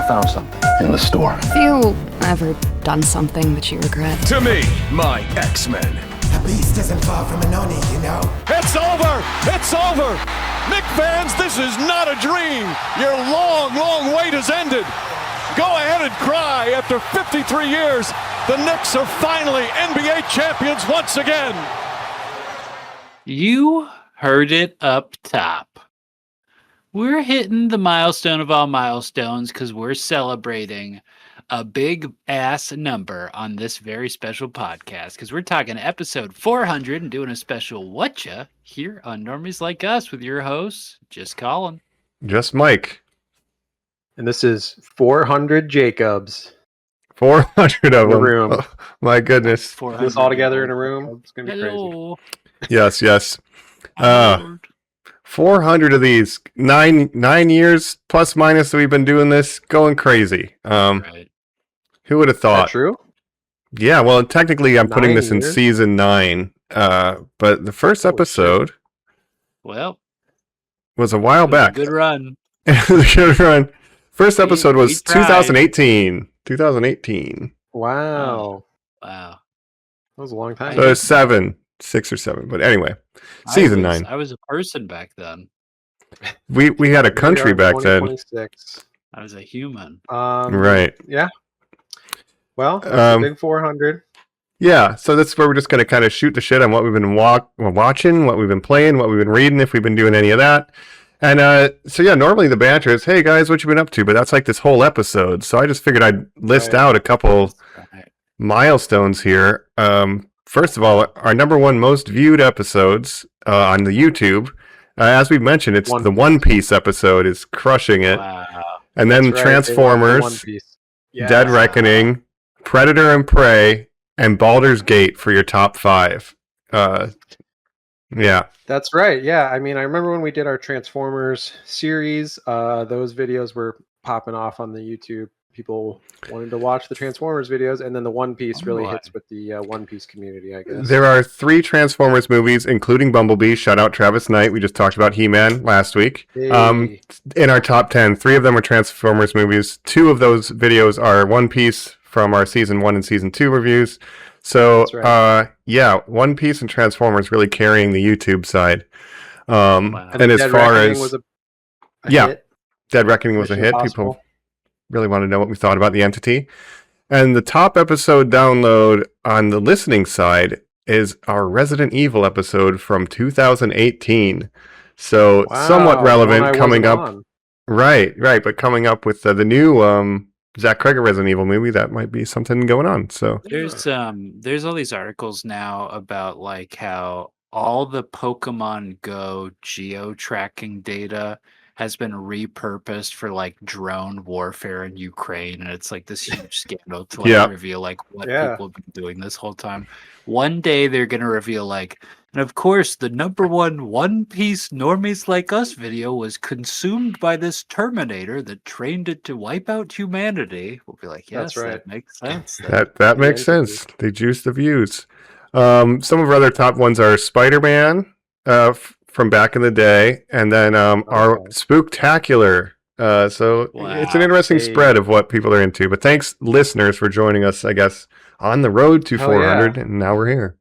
I found something in the store. Have you ever done something that you regret? To me, my X-Men. A beast isn't far from an Oni, you know. It's over! It's over! Knick fans, this is not a dream! Your long, long wait has ended! Go ahead and cry. After 53 years, the Knicks are finally NBA champions once again! You heard it up top. We're hitting the milestone of all milestones because we're celebrating a big ass number on this very special podcast because we're talking episode 400 and doing a special Whatcha here on Normies Like Us with your hosts, Just Colin. Just Mike. And this is 400 Jacobs. 400 of In a them. room. Oh, my goodness. 400 This all together in a room. It's going to be crazy. Hello. Yes. 400 of these. Nine years plus minus that we've been doing this. Going crazy. Right. Who would have Is that thought? true? Yeah, well, technically I'm putting 9 this in years? season 9. But the first Holy episode Well, was a while back. good run. It was a good run. First episode We was tried. 2018. 2018. Wow. Wow. That was a long time. So it's 6 or 7. But anyway, season 9. I was a person back then. We had a Here we country are, back then. 2026. I was a human. Right. Yeah. Well, that's a big 400. Yeah, so that's where we're just going to kind of shoot the shit on what we've been watching, what we've been playing, what we've been reading, if we've been doing any of that. And so yeah, normally the banter is, hey guys, what you been up to? But that's like this whole episode. So I just figured I'd list out a couple milestones here. First of all, our number one most viewed episodes on the YouTube. As we've mentioned, it's the One Piece episode is crushing it. Wow. And then That's right, Transformers, One Piece. Dead Yeah. Reckoning, Predator and Prey, and Baldur's Gate for your top 5. Yeah. That's right. Yeah. I mean, I remember when we did our Transformers series, those videos were popping off on the YouTube. People wanted to watch the Transformers videos, and then the One Piece really hits with the One Piece community, I guess. There are 3 Transformers movies, including Bumblebee. Shout out Travis Knight. We just talked about He-Man last week. Hey. In our top 10, 3 of them are Transformers movies. 2 of those videos are One Piece from our season 1 and season 2 reviews. So, That's right. yeah, One Piece and Transformers really carrying the YouTube side. Wow. And as Dead far Reckoning as was a yeah, hit. Dead Reckoning was a Mission hit. Impossible. People really want to know what we thought about the entity. And the top episode download on the listening side is our Resident Evil episode from 2018. So Wow, somewhat one relevant I coming wasn't up. on. Right. But coming up with the new Zach Cregger Resident Evil movie, that might be something going on. So There's all these articles now about like how all the Pokemon Go geo-tracking data has been repurposed for like drone warfare in Ukraine, and it's like this huge scandal to like reveal like what people have been doing this whole time. One day they're gonna reveal like, and of course the number One Piece Normies Like Us video was consumed by this Terminator that trained it to wipe out humanity. We'll be like, yes, That's right. that makes sense. that makes sense. They juice the views. Some of our other top ones are Spider-Man from back in the day, and then our Spooktacular. So it's an interesting spread of what people are into. But thanks, listeners, for joining us, I guess, on the road to 400, and now we're here.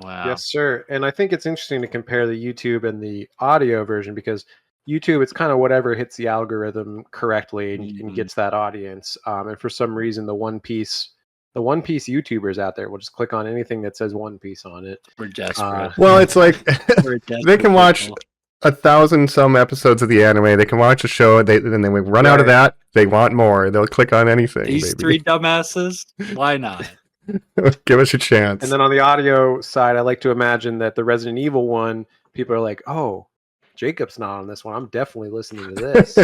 Wow. Yes, sir. And I think it's interesting to compare the YouTube and the audio version, because YouTube, it's kind of whatever hits the algorithm correctly and gets that audience. And for some reason, the One Piece YouTubers out there will just click on anything that says One Piece on it. We're desperate. Well, it's like We're desperate they can watch people. 1,000 some episodes of the anime. They can watch a show, then they run out of that. They want more. They'll click on anything. These baby. 3 dumbasses, why not? Give us a chance. And then on the audio side, I like to imagine that the Resident Evil one, people are like, oh, Jacob's not on this one. I'm definitely listening to this.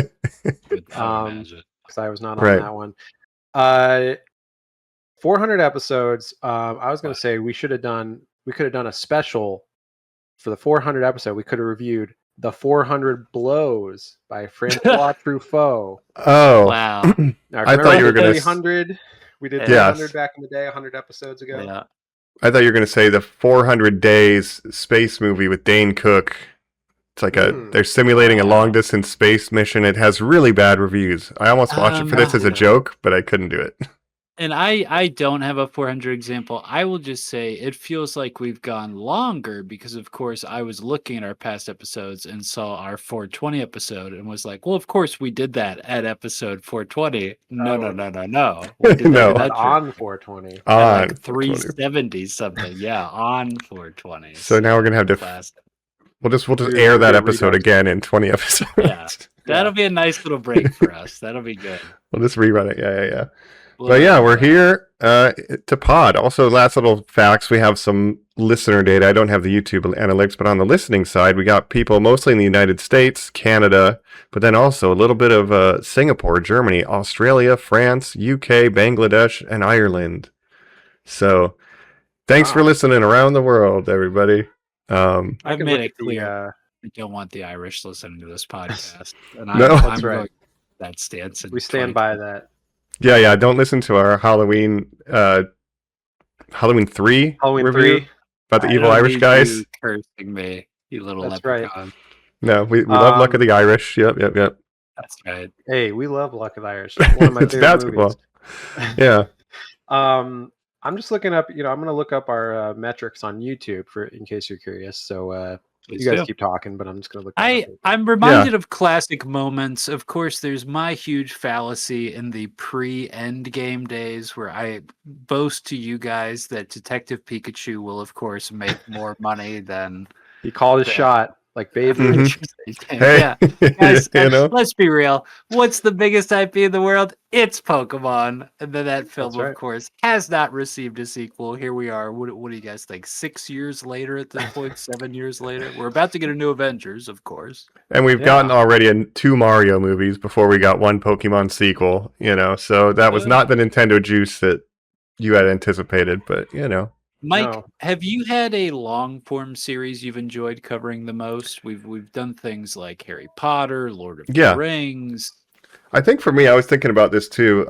Because I was not on that one. 400 episodes. I was going to say we could have done a special for the 400 episode. We could have reviewed The 400 Blows by Francois Truffaut. Oh, wow. Now, I thought you were going to 300. We did Yes. 300 back in the day, 100 episodes ago. Yeah. I thought you were going to say the 400 Days space movie with Dane Cook. It's like they're simulating a long distance space mission. It has really bad reviews. I almost watched it for this as a joke, but I couldn't do it. And I don't have a 400 example. I will just say it feels like we've gone longer because, of course, I was looking at our past episodes and saw our 420 episode and was like, well, of course, we did that at episode 420. No. We did No. that on 420. at On like 370 something. Yeah, on 420. So now we're gonna have class. we'll just We're air that gonna episode redone. again in 20 episodes. Yeah, that'll be a nice little break for us. That'll be good. We'll just rerun it. Yeah. Well, But yeah, we're here to pod. Also, last little facts, we have some listener data. I don't have the YouTube analytics, but on the listening side, we got people mostly in the United States, Canada, but then also a little bit of Singapore, Germany, Australia, France, UK, Bangladesh, and Ireland. So thanks for listening around the world, everybody. I've made it clear I don't want the Irish listening to this podcast. And No. That's right. going that stance. We stand by that. Yeah. Don't listen to our Halloween 3 Halloween review 3. about the I evil don't Irish need guys. you cursing me, you little That's right. leprechaun. No, we love Luck of the Irish. Yep. That's right. Hey, we love Luck of the Irish. One of my It's favorite basketball. movies. Yeah. I'm just looking up. I'm going to look up our metrics on YouTube in case you're curious. So Please you guys do. keep talking, but I'm just going to look. that up. I'm reminded of classic moments. Of course, there's my huge fallacy in the pre-end game days where I boast to you guys that Detective Pikachu will, of course, make more money than He called his shot like Babe Ruth. Hey, Yeah, guys, you know? let's be real. What's the biggest IP in the world? It's Pokemon. And then that film, That's right. of course, has not received a sequel. Here we are. What do you guys think? 6 years later at this point? 7 years later? We're about to get a new Avengers, of course. And we've gotten already 2 Mario movies before we got 1 Pokemon sequel, so that was not the Nintendo juice that you had anticipated, but Mike, No. have you had a long form series you've enjoyed covering the most? We've done things like Harry Potter, Lord of Yeah. the Rings. I think for me, I was thinking about this too.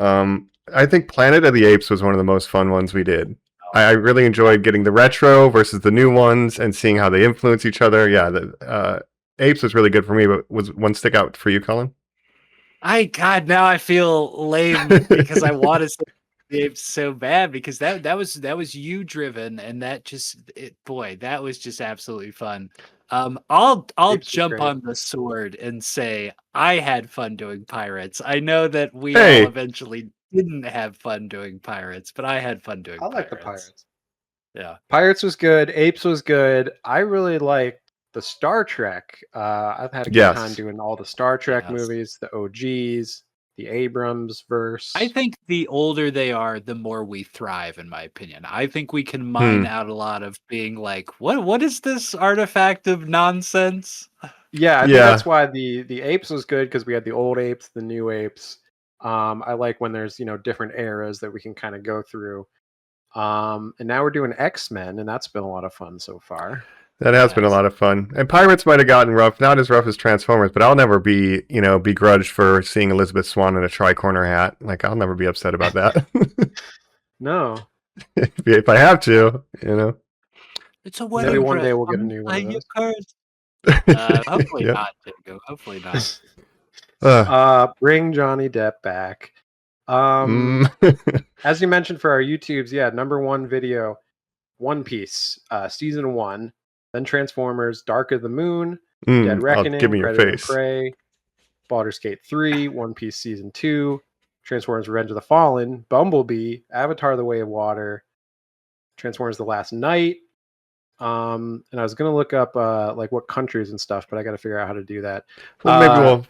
I think Planet of the Apes was one of the most fun ones we did. I really enjoyed getting the retro versus the new ones and seeing how they influence each other. Yeah, the Apes was really good for me, but was one stick out for you, Colin? God, now I feel lame because I want to say the Apes so bad because that was you driven and that that was just absolutely fun. I'll Apes was jump great. on the sword and say I had fun doing pirates. I know that we Hey. all eventually didn't have fun doing pirates, but I had fun doing I pirates. like the Pirates. Yeah. Pirates was good. Apes was good. I really liked the Star Trek. I've had a good Yes. time doing all the Star Trek Yes. movies, the OGs, the Abrams verse. I think the older they are, the more we thrive, in my opinion. I think we can mine out a lot of being like, what is this artifact of nonsense? Yeah, I think Yeah. that's why the Apes was good because we had the old apes, the new apes. I like when there's different eras that we can kind of go through. And now we're doing X-Men, and that's been a lot of fun so far. That has been a lot of fun. And Pirates might have gotten rough, not as rough as Transformers, but I'll never be, begrudged for seeing Elizabeth Swann in a tricorner hat. Like, I'll never be upset about that. No, if I have to, It's a wedding maybe one dress. day we'll get a I'm new one of buying you those. cars. Hopefully Yeah. not, Jacob. Hopefully not. Bring Johnny Depp back. As you mentioned for our YouTubes, #1 video, One Piece, season 1, then Transformers, Dark of the Moon, Dead Reckoning, give me your Predator and face. Prey, Baldur's Gate 3, One Piece season 2, Transformers: Revenge of the Fallen, Bumblebee, Avatar: The Way of Water, Transformers: The Last Night. And I was gonna look up like what countries and stuff, but I got to figure out how to do that. Well, maybe we'll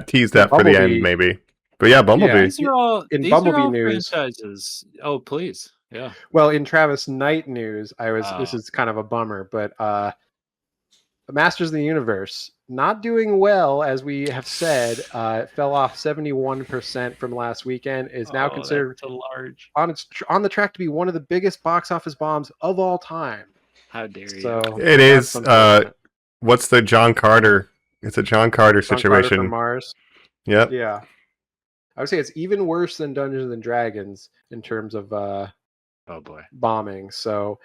tease that for the Bumblebee- end, maybe. But yeah, Bumblebee. These are all In these Bumblebee are all news- franchises. Oh, please. Yeah. Well, in Travis Knight news, this Oh. is kind of a bummer, but the Masters of the Universe not doing well, as we have said. It fell off 71% from last weekend. Is now considered that's a large. on the track to be one of the biggest box office bombs of all time. How dare you? So It that's is, unfortunate. What's the John Carter? It's a John Carter John Carter situation. from Mars. Yep. Yeah, I would say it's even worse than Dungeons and Dragons in terms of Oh boy. bombing. So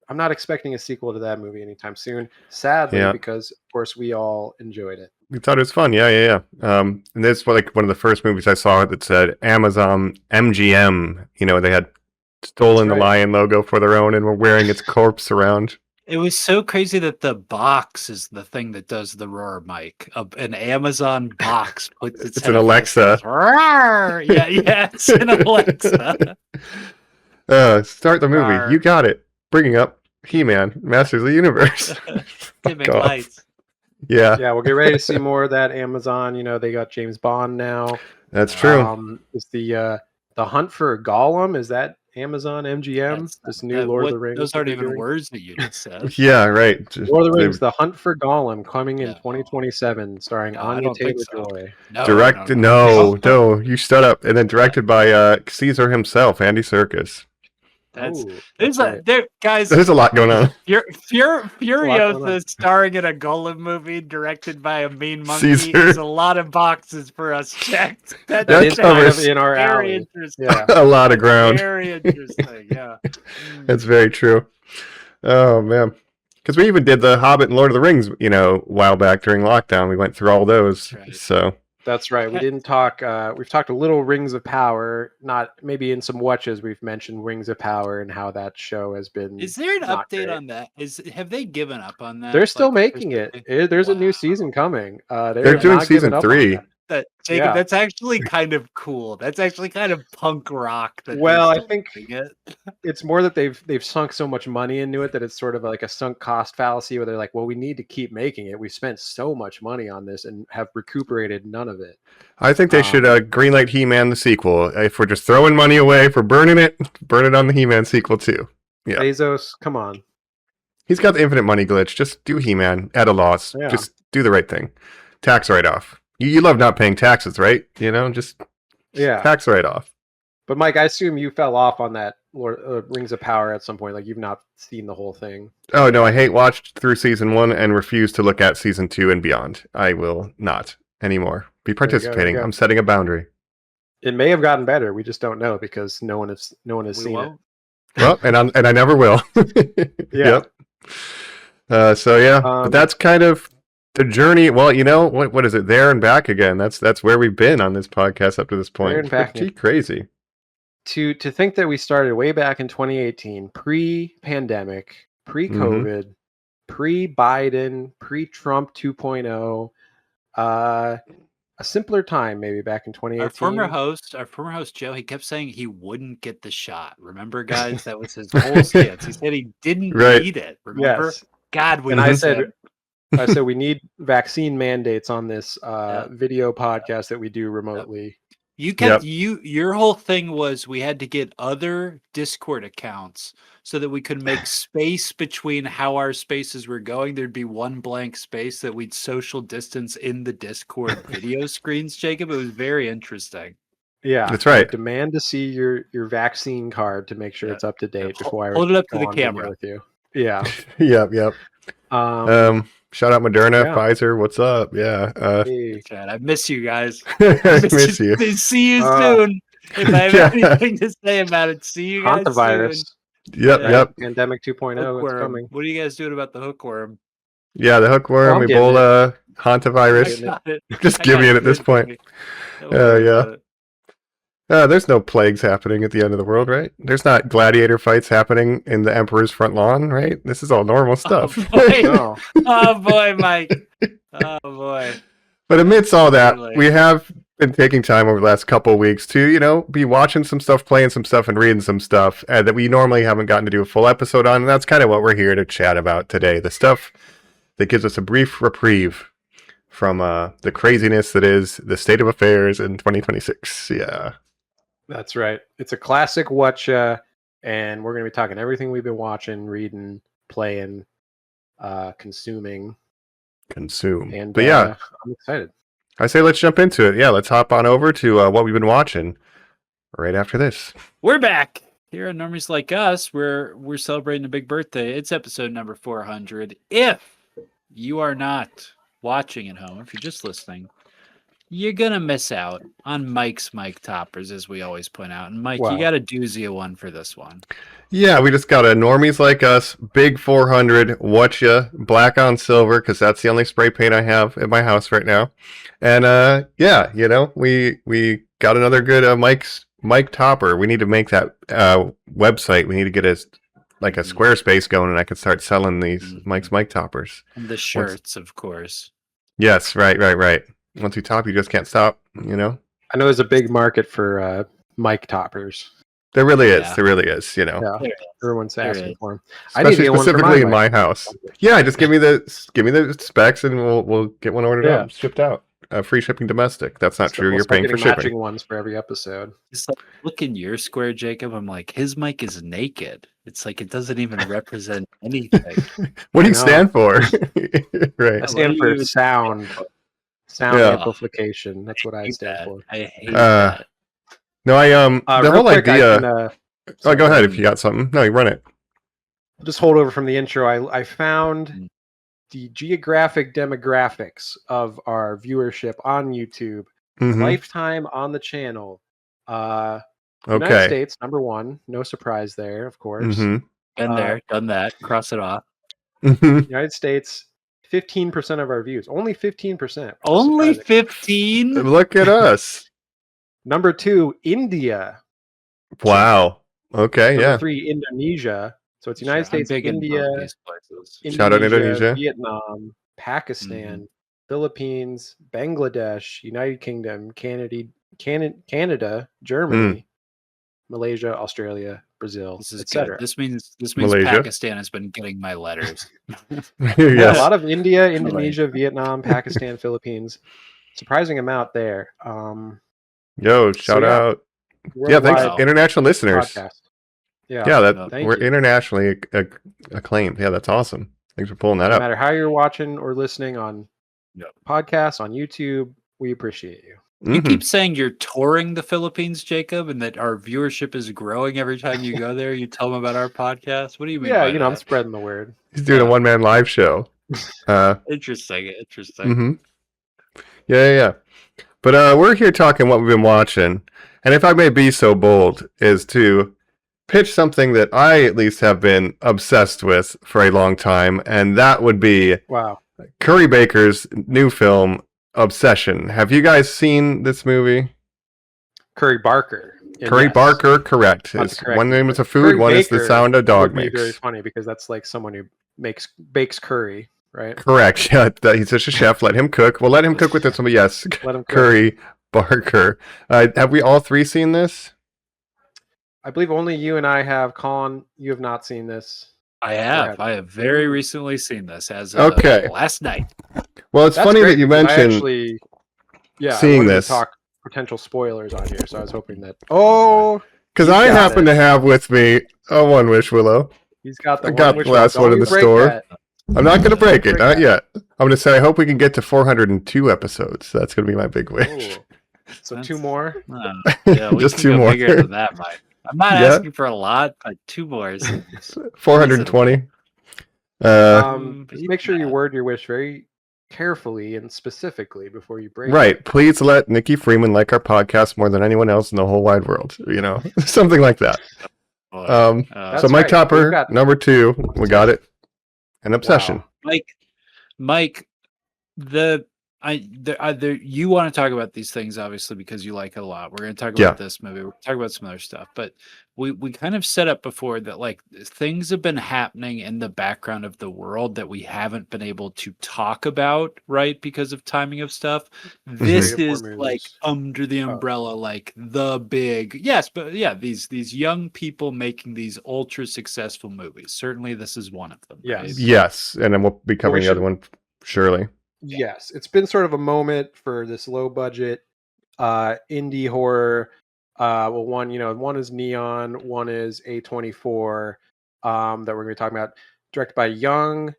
I'm not expecting a sequel to that movie anytime soon. Sadly, Yeah. because of course we all enjoyed it. We thought it was fun. Yeah. And this was like one of the first movies I saw that said Amazon MGM. You know, they had stolen That's the right. lion logo for their own and were wearing its corpse around. It was so crazy that the box is the thing that does the roar, Mike. An Amazon box puts its It's head an up and it Alexa. says, "Roar!" Yeah, it's an Alexa. Start the movie. Rawr. You got it. Bringing up He-Man, Masters of the Universe. Gimmick Fuck off. lights. Yeah, Yeah, we'll get ready to see more of that Amazon. You know, they got James Bond now. that's true. Is the Hunt for Gollum? Is that Amazon MGM? That's This not- new that- Lord what- of the Rings. Those that aren't they're even doing? words that you just said. Yeah, right. Just- Lord of the they- Rings: The Hunt for Gollum, coming in No. 2027, starring No, I Anya don't think so. Taylor-Joy. No, directed. no. No, you shut up. And then directed by Caesar himself, Andy Serkis. That's Ooh, there's that's right. there guys. There's a lot going on. Furiosa starring in a Golem movie directed by a mean monkey. Caesar. There's a lot of boxes for us checked. That is kind covers of in our very alley. interesting. Yeah. A lot of ground. Very interesting. Yeah. That's very true. Oh man, because we even did the Hobbit and Lord of the Rings, you know, a while back during lockdown. We went through all those. That's right. So that's right. We didn't talk. We've talked a little Rings of Power. Not maybe in some Whatchas we've mentioned Rings of Power and how that show has been. Is there an not update great. on that? Have they given up on that? They're still Like, making it. officially? There's a new Wow. season coming. They're doing season 3. Jacob, Yeah. that's actually kind of cool. That's actually kind of punk rock. Well, I think it. it's more that they've sunk so much money into it that it's sort of like a sunk cost fallacy where they're like, well, we need to keep making it. We spent so much money on this and have recuperated none of it. I think they should greenlight He-Man the sequel. If we're just throwing money away for burning it, burn it on the He-Man sequel too. Yeah. Bezos, come on. He's got the infinite money glitch. Just do He-Man at a loss. Yeah. Just do the right thing. Tax write-off. You love not paying taxes, right? You know, just Yeah. tax write-off. But Mike, I assume you fell off on that Rings of Power at some point. Like you've not seen the whole thing. Oh no, I watched through season 1 and refuse to look at season 2 and beyond. I will not anymore be participating. there you go. I'm setting a boundary. It may have gotten better. We just don't know because no one has We seen won't. Well, and I never will. Yeah. Yep. So yeah, but Um, that's kind of the journey. Well, you know what is it? There and back again. That's where we've been on this podcast up to this point. There and back Pretty again. crazy. To think that we started way back in 2018, pre-pandemic, pre-COVID, pre-Biden, pre-Trump 2.0, a simpler time maybe back in 2018. Our former host Joe, he kept saying he wouldn't get the shot. Remember, guys, that was his whole stance. He said he didn't Right. need it. Remember? Yes. God, we And I need said him. I said we need vaccine mandates on this Yeah. video podcast that we do remotely. You kept your whole thing was we had to get other Discord accounts so that we could make space between how our spaces were going. There'd be one blank space that we'd social distance in the Discord video screens, Jacob. It was very interesting. Yeah, That's right. Demand to see your vaccine card to make sure Yeah. it's up to date Yeah, before I hold it up to go the on video camera. with you. Yeah. Yep. Shout out Moderna, Yeah. Pfizer. What's up? Yeah. Hey. Chad, I miss you guys. I miss you. See you Uh, soon. If I have Yeah. anything to say about it, see you guys Hantavirus. soon. Yep. Yeah. Yep. Pandemic 2.0 is Hookworm. coming. What are you guys doing about the hookworm? Yeah. The hookworm, I'm getting Ebola, I hantavirus. got it. Just I give got me it at this good point. to me. Don't worry Yeah. about it. There's no plagues happening at the end of the world, right? There's not gladiator fights happening in the emperor's front lawn, right? This is all normal stuff. boy. No. Oh boy, Mike. Oh boy. But amidst all that, Really? we have been taking time over the last couple of weeks to, you know, be watching some stuff, playing some stuff, and reading some stuff that we normally haven't gotten to do a full episode on. And that's kind of what we're here to chat about today. The stuff that gives us a brief reprieve from the craziness that is the state of affairs in 2026. Yeah. That's right. It's a classic Whatcha, and we're going to be talking everything we've been watching, reading, playing, consuming. Consume. And But yeah, I'm excited. I say let's jump into it. Yeah, let's hop on over to what we've been watching right after this. We're back here on Normies Like Us. We're celebrating a big birthday. It's episode number 400. If you are not watching at home, if you're just listening, you're gonna miss out on Mike's Mike toppers, as we always point out. And Mike, you Wow. got a doozy of one for this one. Yeah, we just got a Normies Like Us, big 400, Whatcha, black on silver, because that's the only spray paint I have at my house right now. And yeah, we got another good Mike topper. We need to make that website. We need to get a Squarespace going, and I can start selling these Mike's Mike toppers. And the shirts, of course. Yes, right. Once you top, you just can't stop. I know there's a big market for Mike toppers. There really is. Yeah. There really is. Yeah, everyone's asking is. for them. I need to Especially get one for specifically in my Mike. house. Yeah, just give me the specs, and we'll get one ordered Yeah. up, shipped out. Free shipping domestic. That's not true. We'll You're start paying for getting shipping. matching ones for every episode. It's like, look in your square, Jacob. I'm like, his mic is naked. It's like it doesn't even represent anything. What do you I know. stand for? I Right. stand for sound Yeah. amplification. That's what I stand for. I hate Uh, that. No, the real whole quick, idea. I can, Oh, go ahead if you got something. No, you run it. just hold over from the intro. I found the geographic demographics of our viewership on YouTube. Mhm. Lifetime on the channel. United Okay. States, number one. No surprise there, of course. hmm Been there, done that. Cross it off. hmm United States, 15% of our views. Only 15%. Only Surprising. 15? Look at us. Number two, India. Wow. Okay. Number Yeah. three, Indonesia. So it's United I'm States, big in both India, these places. Shout out Indonesia. Vietnam, Pakistan, Philippines, Bangladesh, United Kingdom, Canada, Germany, Malaysia, Australia, Brazil, This is etc. good. This means Malaysia. Pakistan has been getting my letters. Yeah, Yes. a lot of India, Indonesia, Vietnam, Pakistan, Philippines. Surprising amount there. Yo, shout yeah. out. Yeah, thanks, Wow. international listeners. Podcast. Yeah, thank we're you. internationally acclaimed. Yeah, that's awesome. Thanks for pulling that No up. matter how you're watching or listening on podcasts, on YouTube, we appreciate you. You Mhm. keep saying you're touring the Philippines, Jacob, and that our viewership is growing every time you go there. You tell them about our podcast. What do you mean? Yeah, by I'm that? spreading the word. He's doing a Yeah. one-man live show. Interesting. hmm Yeah. But we're here talking what we've been watching, and if I may be so bold, is to pitch something that I at least have been obsessed with for a long time, and that would be Wow. Curry Baker's new film, Obsession. Have you guys seen this movie? Curry Barker. And Curry yes, Barker, correct. that's His correct. one name is a food, Curry one is the Baker sound a dog would be very makes. funny because that's like someone who bakes curry, right? Correct. Yeah, he's such a chef. Let him cook. We'll let him cook with this one. But yes, Let him cook. Curry Barker. Have we all three seen this? I believe only you and I have. Colin, you have not seen this. I have. I have very recently seen this as Okay. last night. Well, it's That's funny great that you because I mentioned actually, I seeing wanted to this. talk potential spoilers on here, so I was hoping that. Oh, because you I got happen it. to have with me a One Wish Willow. he's got the I got one the last Don't one in you the break store. that. I'm not going to break it, Break not that. yet. I'm going to say I hope we can get to 402 episodes. That's going to be my big wish. Ooh. So two more. Yeah, we Just can two go more. bigger than that, Mike. I'm not Yeah. asking for a lot, but two more is 420. Just make sure you word your wish very carefully and specifically before you break it. Right. Please let Nikki Freeman like our podcast more than anyone else in the whole wide world. Something like that. So That's Mike right. Topper, We've got- number 2, we got it. An obsession. Wow. Mike, you want to talk about these things obviously because you like it a lot. We're going to talk about this movie. We're going to talk about some other stuff, but we kind of set up before that like things have been happening in the background of the world that we haven't been able to talk about, right? Because of timing of stuff. This Three or is four movies. like under the umbrella, like the big, yes, but yeah, these young people making these ultra successful movies. Certainly this is one of them. Yes. right? Yes. And then we'll be covering the other one, surely. Yes, it's been sort of a moment for this low budget indie horror. Well, one is Neon, one is A24 that we're going to be talking about, directed by young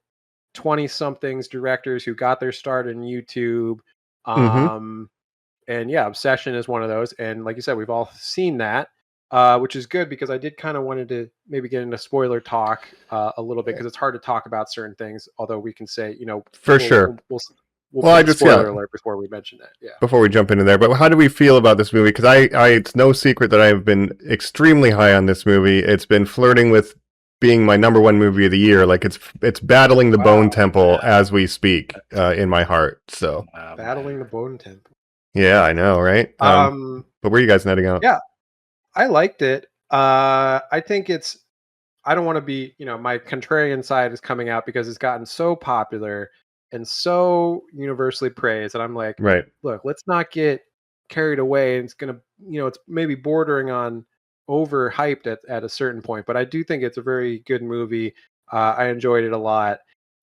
20-somethings directors who got their start in YouTube. And yeah, Obsession is one of those. And like you said, we've all seen that, which is good because I did kind of wanted to maybe get into spoiler talk a little bit because it's hard to talk about certain things. Although we can say, For sure. we'll Well, put I a just spoiler alert before we mention that. Yeah. before we jump into there, but how do we feel about this movie? Because I it's no secret that I've been extremely high on this movie. It's been flirting with being my number one movie of the year. Like it's battling the Bone Temple as we speak in my heart. So Battling the Bone Temple. yeah, I know, right? But where are you guys netting out? Yeah, I liked it. I think it's. I don't want to be, my contrarian side is coming out because it's gotten so popular and so universally praised, and I'm like, Right. look, let's not get carried away. And it's gonna, it's maybe bordering on overhyped at a certain point, but I do think it's a very good movie. I enjoyed it a lot,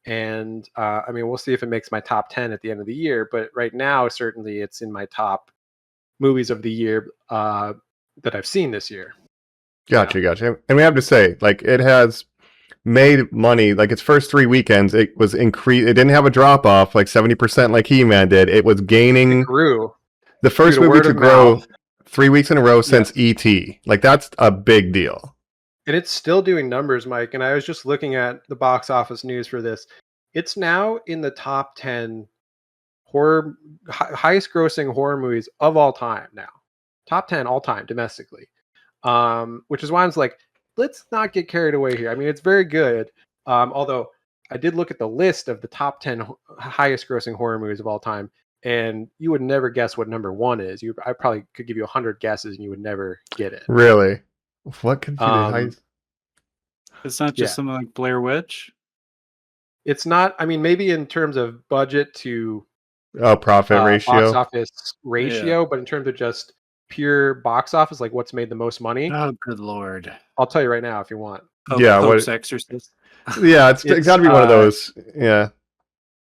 and I mean, we'll see if it makes my top 10 at the end of the year. But right now, certainly, it's in my top movies of the year that I've seen this year. Gotcha. And we have to say, like, it has made money. Like its first 3 weekends, it was increased. It didn't have a drop off like 70% like He-Man did. It was gaining. It grew. The first movie to grow 3 weeks in a row since E.T. Like that's a big deal. And it's still doing numbers, Mike. And I was just looking at the box office news for this. It's now in the top 10 highest grossing horror movies of all time now. Top 10 all time domestically. Which is why I was like, let's not get carried away here. I mean, it's very good. Although I did look at the list of the top 10 highest grossing horror movies of all time, and you would never guess what number one is. I probably could give you 100 guesses and you would never get it. Really? What could be the highest? It's not just something like Blair Witch? It's not, I mean, maybe in terms of budget to profit ratio. box office ratio, but in terms of just pure box office, like what's made the most money. Oh, good Lord. I'll tell you right now if you want. Pope's Exorcist. Yeah, it's got to be one of those. Yeah.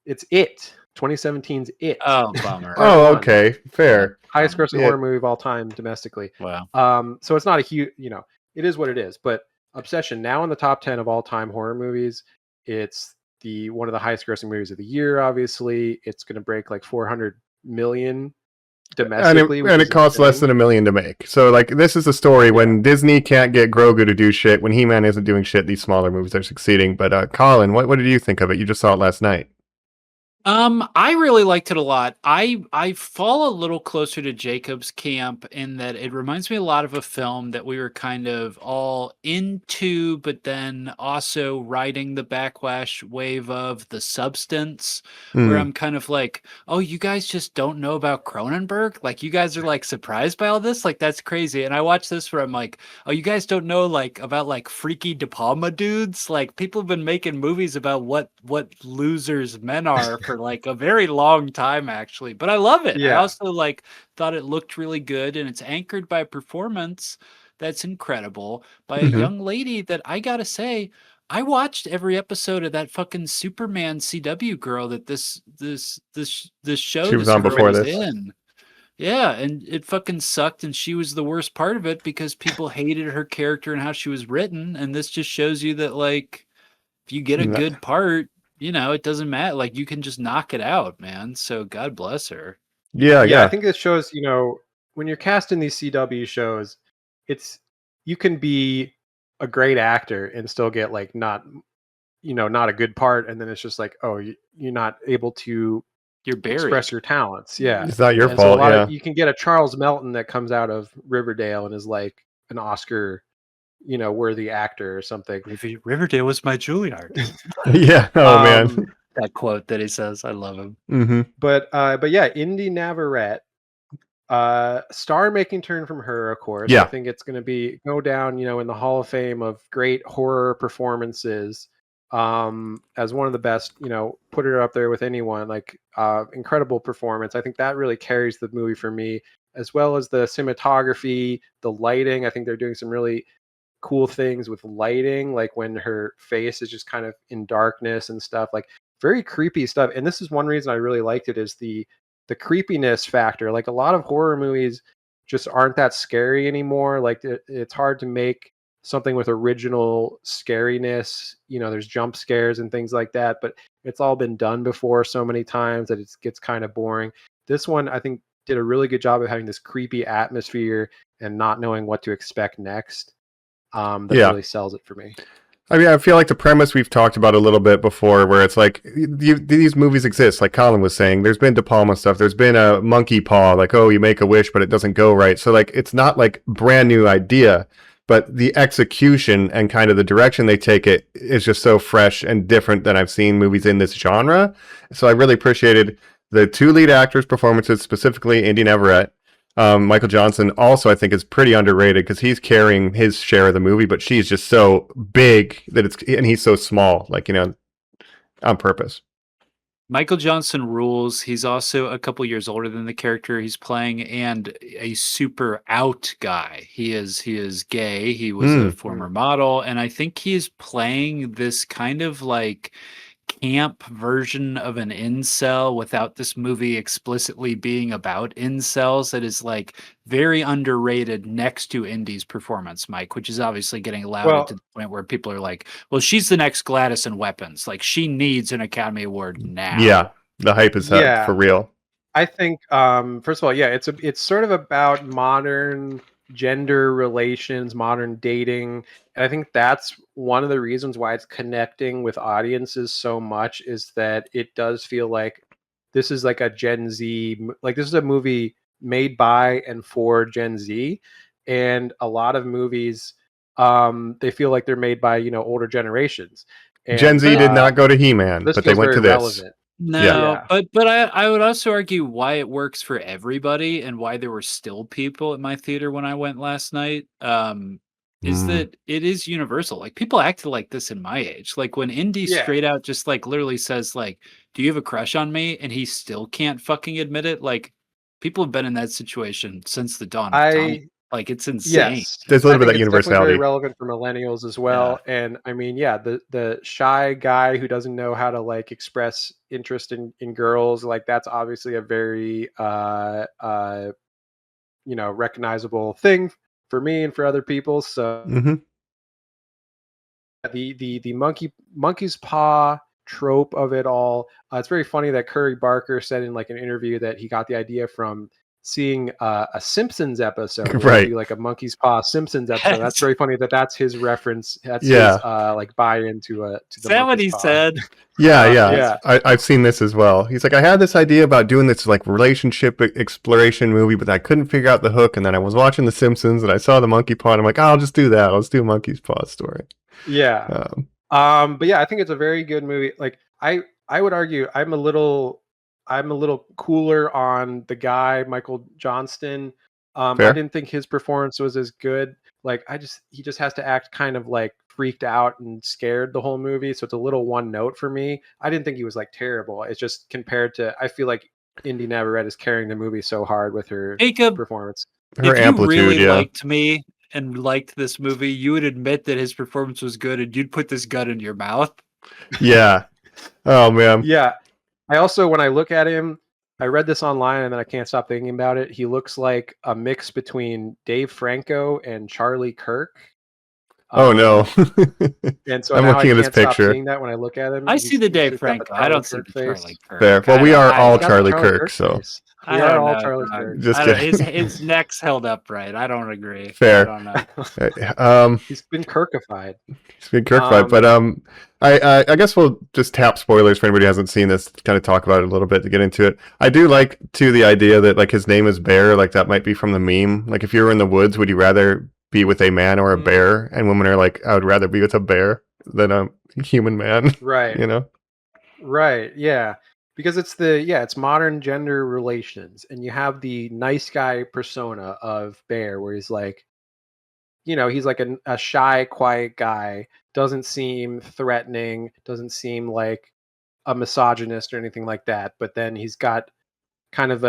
It's It. 2017's It. Oh, bummer. Oh, okay. Fair. Highest grossing horror movie of all time domestically. Wow. So it's not a huge, it is what it is. But Obsession, now in the top 10 of all time horror movies, it's one of the highest grossing movies of the year, obviously. It's going to break like 400 million domestically. And it costs less than $1 million to make. So like this is a story when Disney can't get Grogu to do shit, when He-Man isn't doing shit, these smaller movies are succeeding. But Colin, what did you think of it? You just saw it last night. I really liked it a lot. I fall a little closer to Jacob's camp in that it reminds me a lot of a film that we were kind of all into, but then also riding the backlash wave of The Substance, where I'm kind of like, oh, you guys just don't know about Cronenberg? Like, you guys are like surprised by all this? Like, that's crazy. And I watched this where I'm like, oh, you guys don't know like about like freaky De Palma dudes? Like, people have been making movies about what losers men are for like a very long time, actually, but I love it. I also like thought it looked really good, and it's anchored by a performance that's incredible by a young lady that I gotta say, I watched every episode of that fucking Superman CW girl that this show she was on before this. In. Yeah, and it fucking sucked, and she was the worst part of it because people hated her character and how she was written, and this just shows you that like if you get a good part, it doesn't matter. Like, you can just knock it out, man. So God bless her. Yeah. I think this shows, when you're casting these CW shows, you can be a great actor and still get like not a good part, and then it's just like, oh, you're not able to express your talents. Yeah, it's not your fault. You can get a Charles Melton that comes out of Riverdale and is like an Oscar worthy actor or something. Riverdale was my Juilliard. Yeah. Oh man, that quote that he says, I love him. But yeah, Indy Navarrete, star-making turn from her, of course. I think it's going to go down, in the Hall of Fame of great horror performances. As one of the best, put her up there with anyone. Like, incredible performance. I think that really carries the movie for me, as well as the cinematography, the lighting. I think they're doing some really cool things with lighting, like when her face is just kind of in darkness and stuff, like very creepy stuff. And this is one reason I really liked it, is the creepiness factor. Like, a lot of horror movies just aren't that scary anymore. Like, it's hard to make something with original scariness. There's jump scares and things like that, but it's all been done before so many times that it gets kind of boring. This one, I think, did a really good job of having this creepy atmosphere and not knowing what to expect next. That really sells it for me. I mean, I feel like the premise we've talked about a little bit before, where it's like these movies exist. Like Colin was saying, there's been De Palma stuff. There's been a Monkey Paw, like, oh, you make a wish, but it doesn't go right. So like, it's not like brand new idea, but the execution and kind of the direction they take it is just so fresh and different than I've seen movies in this genre. So I really appreciated the two lead actors' performances, specifically Indy Neverett. Michael Johnson also, I think, is pretty underrated because he's carrying his share of the movie, but she's just so big and he's so small, like, on purpose. Michael Johnson rules. He's also a couple years older than the character he's playing, and a super out guy. He is gay. He was a former model, and I think he's playing this kind of like camp version of an incel without this movie explicitly being about incels. That is like very underrated next to Indy's performance, Mike, which is obviously getting lauded to the point where people are like, well, she's the next Gladys in Weapons. Like, she needs an Academy Award now. Yeah, the hype is up for real. I think, first of all, it's sort of about modern gender relations, modern dating. And I think that's one of the reasons why it's connecting with audiences so much, is that it does feel like this is like a Gen Z, like this is a movie made by and for Gen Z. And a lot of movies, they feel like they're made by, older generations. And, Gen Z did not go to He-Man, but they went to this. Relevant. No, but I would also argue why it works for everybody and why there were still people at my theater when I went last night. Is that it is universal. Like, people acted like this in my age. Like, when Indy straight out just like literally says like, "Do you have a crush on me?" and he still can't fucking admit it. Like, people have been in that situation since the dawn of time. Like, it's insane. Yes, there's a little bit of that universality. Very relevant for millennials as well. Yeah. And I mean, the shy guy who doesn't know how to like express interest in girls, like that's obviously a very recognizable thing for me and for other people. So the monkey's paw trope of it all. It's very funny that Curry Barker said in like an interview that he got the idea from seeing a Simpsons episode, right? Like a monkey's paw Simpsons episode. That's very funny that's his reference. That's his like buy-in to the. Is that what he said? Yeah. I've seen this as well. He's like, I had this idea about doing this like relationship exploration movie, but I couldn't figure out the hook. And then I was watching The Simpsons and I saw the monkey paw. And I'm like, I'll just do that. Let's do a monkey's paw story. Yeah. But yeah, I think it's a very good movie. Like I would argue I'm a little cooler on the guy, Michael Johnston. I didn't think his performance was as good. Like he just has to act kind of like freaked out and scared the whole movie. So it's a little one note for me. I didn't think he was like terrible. It's just compared to, I feel like Indy Neverett is carrying the movie so hard with her performance. Her amplitude, you really liked me and liked this movie, you would admit that his performance was good and you'd put this gun in your mouth. Yeah. Oh man. Yeah. I also, when I look at him, I read this online and then I can't stop thinking about it. He looks like a mix between Dave Franco and Charlie Kirk. Oh no! And so I'm now looking I at his can't stop picture. seeing that when I look at him. I see the Dave Franco. I don't see the Charlie Kirk. Fair. Well, we are all Charlie Kirk, so we are all Charlie Kirk. Just kidding. His neck's held upright. I don't agree. Fair. I don't know. He's been Kirkified. But I guess we'll just tap spoilers for anybody who hasn't seen this. Kind of talk about it a little bit to get into it. I do like the idea that like his name is Bear. Like that might be from the meme. Like if you were in the woods, would you rather be with a man or a bear? And women are like, I would rather be with a bear than a human man. Right. Right. Yeah. Because it's modern gender relations, and you have the nice guy persona of Bear, where he's like, he's like a shy, quiet guy, doesn't seem threatening, doesn't seem like a misogynist or anything like that. But then he's got kind of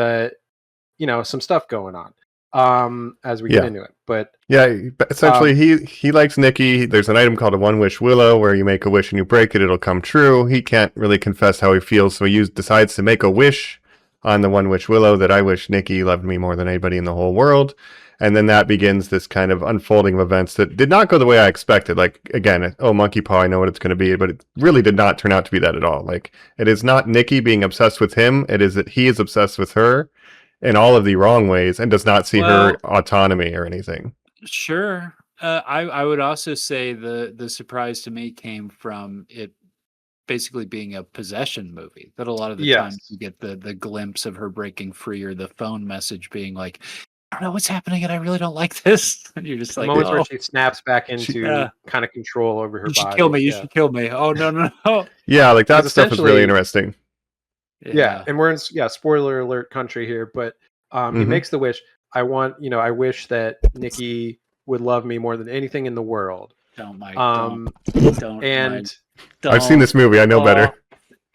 some stuff going on. As we get into it, but essentially he likes Nikki. There's an item called a one wish willow where you make a wish and you break it, it'll come true. He can't really confess how he feels, so he decides to make a wish on the one wish willow that I wish Nikki loved me more than anybody in the whole world. And then that begins this kind of unfolding of events that did not go the way I expected. Like, again, monkey paw, I know what it's going to be, but it really did not turn out to be that at all. Like, it is not Nikki being obsessed with him. It is that he is obsessed with her in all of the wrong ways and does not see her autonomy or anything. Sure. I would also say the surprise to me came from it basically being a possession movie. That a lot of the times Yes. you get the glimpse of her breaking free or the phone message being like, I don't know what's happening and I really don't like this. And you're just The like, moments where oh, she snaps back yeah, into kind of control over her you should kill body. me. You Yeah. should kill me. Oh no, no, no. Yeah, like that Because stuff is really essentially, interesting. yeah, Yeah. and we're in spoiler alert country here, but he Hmm. makes the wish. I wish that Nikki would love me more than anything in the world. Don't Mike. Um, Don't Mike. and I've seen this movie. I know better.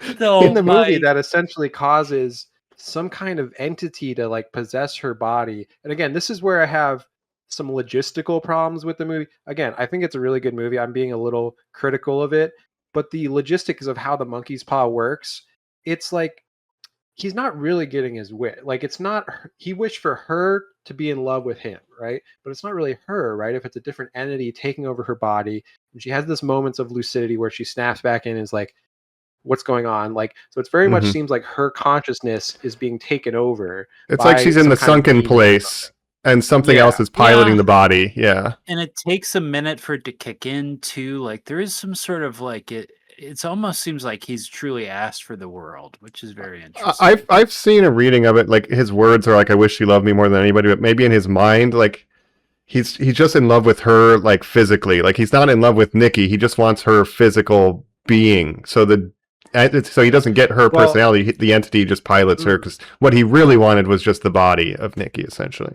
in Don't the movie, Mike. that essentially causes some kind of entity to like possess her body. And again, this is where I have some logistical problems with the movie. Again, I think it's a really good movie. I'm being a little critical of it, but the logistics of how the monkey's paw works, it's like he's not really getting his wish. Like it's not he wished for her to be in love with him, right? But it's not really her, right? If it's a different entity taking over her body, and she has this moments of lucidity where she snaps back in and is like, what's going on? Like, so it's very much Hmm. seems like her consciousness is being taken over It's like by she's in some the kind of sunken demon or place and something else Yeah. is piloting Yeah. the body. Yeah. And it takes a minute for it to kick in too. Like there is some sort of like it's almost seems like he's truly asked for the world, which is very interesting. I've seen a reading of it. Like his words are like, "I wish she loved me more than anybody," but maybe in his mind, like he's just in love with her, like physically. Like he's not in love with Nikki. He just wants her physical being. So he doesn't get her Well, personality. The entity just pilots her because what he really wanted was just the body of Nikki, essentially,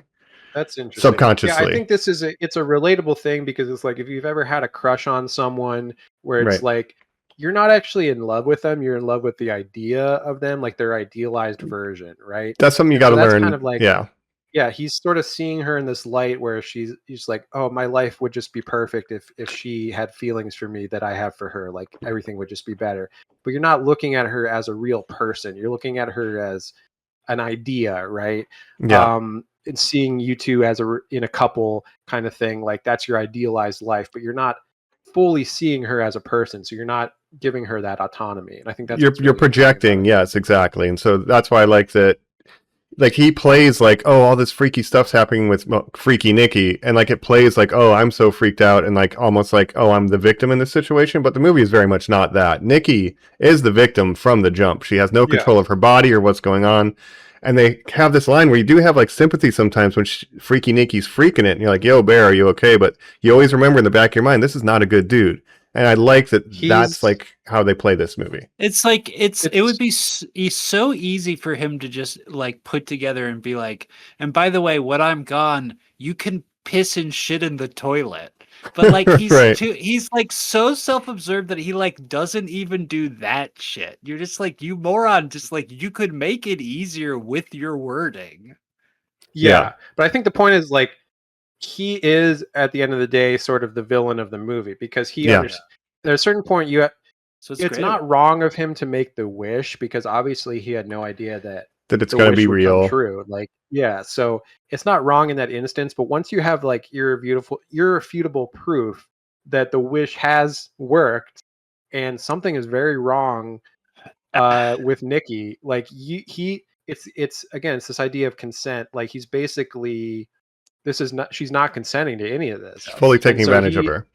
That's interesting. Yeah, I subconsciously. think it's a relatable thing because it's like if you've ever had a crush on someone where it's Right. like you're not actually in love with them, you're in love with the idea of them, like their idealized version, right? That's something you And got so to that's learn. kind of like Yeah. yeah, he's sort of seeing her in this light where he's like, oh, my life would just be perfect if she had feelings for me that I have for her. Like everything would just be better. But you're not looking at her as a real person. You're looking at her as an idea, right? Yeah. And seeing you two as in a couple kind of thing, like that's your idealized life, but you're not fully seeing her as a person. So you're not giving her that autonomy. And I think that's You're what's really interesting projecting. about it. Yes, exactly. And so that's why I like that. Like he plays like, oh, all this freaky stuff's happening with freaky Nikki, and like it plays like, oh, I'm so freaked out, and like almost like, oh, I'm the victim in this situation. But the movie is very much not that. Nikki is the victim from the jump. She has no Yeah. control of her body or what's going on, and they have this line where you do have like sympathy sometimes when freaky Nikki's freaking it, and you're like, yo, Bear, are you okay? But you always remember in the back of your mind, this is not a good dude. And I like that. That's He's like how they play this movie. It's like it would it's be so easy for him to just like put together and be like, and by the way, when I'm gone, you can piss and shit in the toilet. But like Right. he's like so self-absorbed that he like doesn't even do that shit. You're just like, you moron, just like you could make it easier with your wording. yeah. But I think the point is like he is at the end of the day sort of the villain of the movie because he Yeah. at a certain point So it's not wrong of him to make the wish because obviously he had no idea that That it's the going to wish be would come real. true. Like yeah, so it's not wrong in that instance, but once you have like irrefutable proof that the wish has worked and something is very wrong with Nikki, like it's again it's this idea of consent. Like he's basically she's not consenting to any of this. She's fully And taking so advantage of her.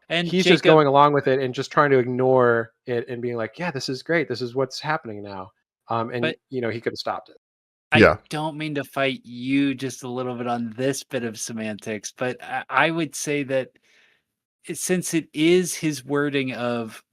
And he's Jacob, just going along with it and just trying to ignore it and being like, yeah, this is great. This is what's happening now. And But- he could have stopped it. Yeah. I don't mean to fight you just a little bit on this bit of semantics, but I would say that since it is his wording of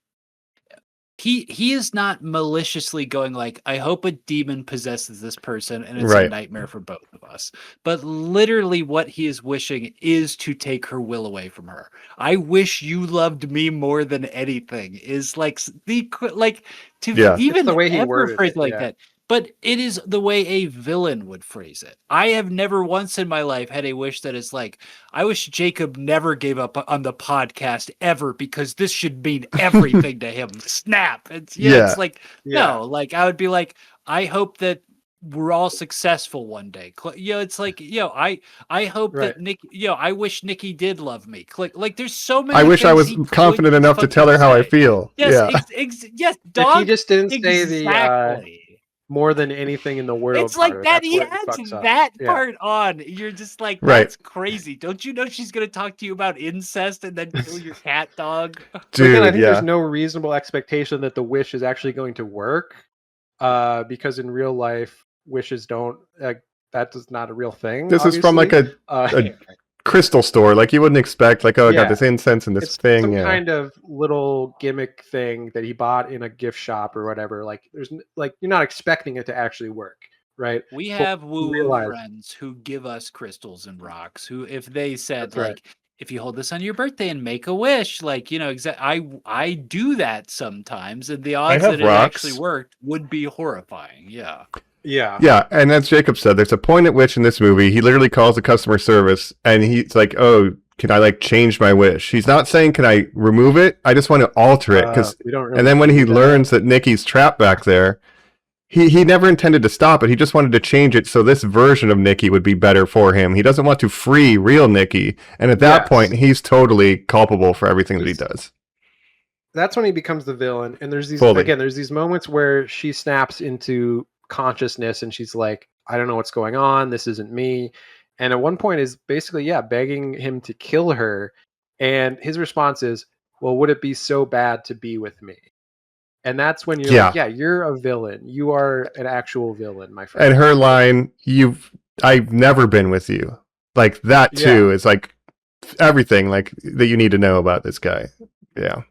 he is not maliciously going like, I hope a demon possesses this person and it's a Right. nightmare for both of us. But literally what he is wishing is to take her will away from her. I wish you loved me more than anything is like to Yeah. even the way he ever worded phrase it, like yeah. that. But it is the way a villain would phrase it. I have never once in my life had a wish that is like, I wish Jacob never gave up on the podcast ever because this should mean everything to him. Snap. It's Yeah. it's like, no, like I would be like, I hope that we're all successful one day. It's like, I hope Right. that Nick, I wish Nikki did love me. Like there's so many I wish I things was he could confident enough to tell her how I say. feel. Yes, Yeah. yes, If dog. he just didn't say the Exactly. more than anything in the world. It's like part of it. that. That's He where it adds fucks up. that Yeah. part on. You're just like, Right. that's crazy. Don't you know she's gonna talk to you about incest and then kill your cat dog? But again, I Dude, think there's yeah. no reasonable expectation that the wish is actually going to work, because in real life, wishes don't. That is not a real thing. This is from like obviously. a crystal store. Like you wouldn't expect, like, oh, I got Yeah. this incense and this It's thing. some Yeah. kind of little gimmick thing that he bought in a gift shop or whatever. Like like you're not expecting it to actually work, right? We But have you woo-woo realize- friends who give us crystals and rocks. Who, if they said That's right. like, if you hold this on your birthday and make a wish, like, you know, I do that sometimes, and the odds have that it actually rocks. worked would be horrifying. Yeah. Yeah. Yeah, and as Jacob said, there's a point at which in this movie he literally calls the customer service and he's like, "Oh, can I like change my wish?" He's not saying, "Can I remove it?" I just want to alter it because. We don't really And then when he do that. learns that Nikki's trapped back there, he never intended to stop it. He just wanted to change it so this version of Nikki would be better for him. He doesn't want to free real Nikki, and at that Yes. point, he's totally culpable for everything that he does. That's when he becomes the villain. And there's these Fully. again, there's these moments where she snaps into consciousness and she's like, I don't know what's going on. This isn't me. And at one point is basically, yeah, begging him to kill her. And his response is, well, would it be so bad to be with me? And that's when you're like, yeah, you're a villain. You are an actual villain, my friend. And her line, I've never been with you. Like that too is like everything like that you need to know about this guy. Yeah.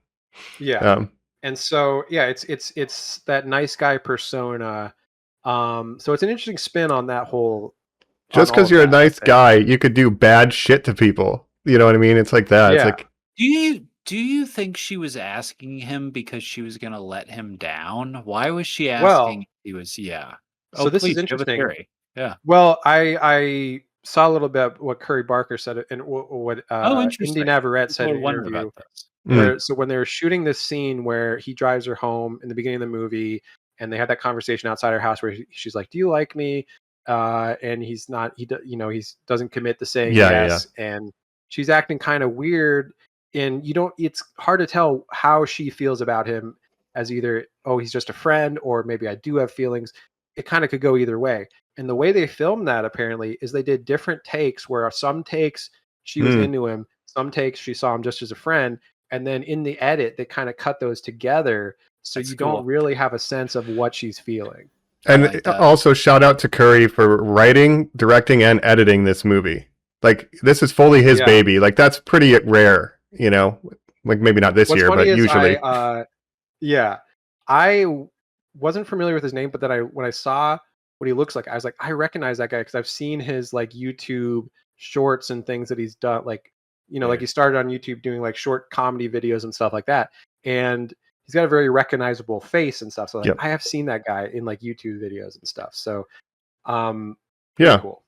Yeah. And so yeah, it's that nice guy persona. So it's an interesting spin on that whole. Just because you're a nice guy, you could do bad shit to people. You know what I mean? It's like that. Yeah. It's like, Do you think she was asking him because she was going to let him down? Why was she asking? He was So this please, is give a interesting. theory. Yeah. Well, I saw a little bit what Curry Barker said and what interesting. Indy Navarrete said in an Wondered interview. about this. Where, so when they were shooting this scene where he drives her home in the beginning of the movie, and they had that conversation outside her house where she's like, "Do you like me?" And he's not. He doesn't commit to saying yes, and she's acting kind of weird. And you don't. It's hard to tell how she feels about him as either, oh, he's just a friend, or maybe I do have feelings. It kind of could go either way. And the way they filmed that apparently is they did different takes where some takes she was into him, some takes she saw him just as a friend. And then in the edit, they kind of cut those together. So you don't really have a sense of what she's feeling. And also shout out to Curry for writing, directing, and editing this movie. Like this is fully his baby. Like that's pretty rare, you know, like maybe not this year, but usually. I wasn't familiar with his name, but then when I saw what he looks like, I was like, I recognize that guy because I've seen his like YouTube shorts and things that he's done. Like, you know, like he started on YouTube doing like short comedy videos and stuff like that. And he's got a very recognizable face and stuff. So like, I have seen that guy in like YouTube videos and stuff. So, cool.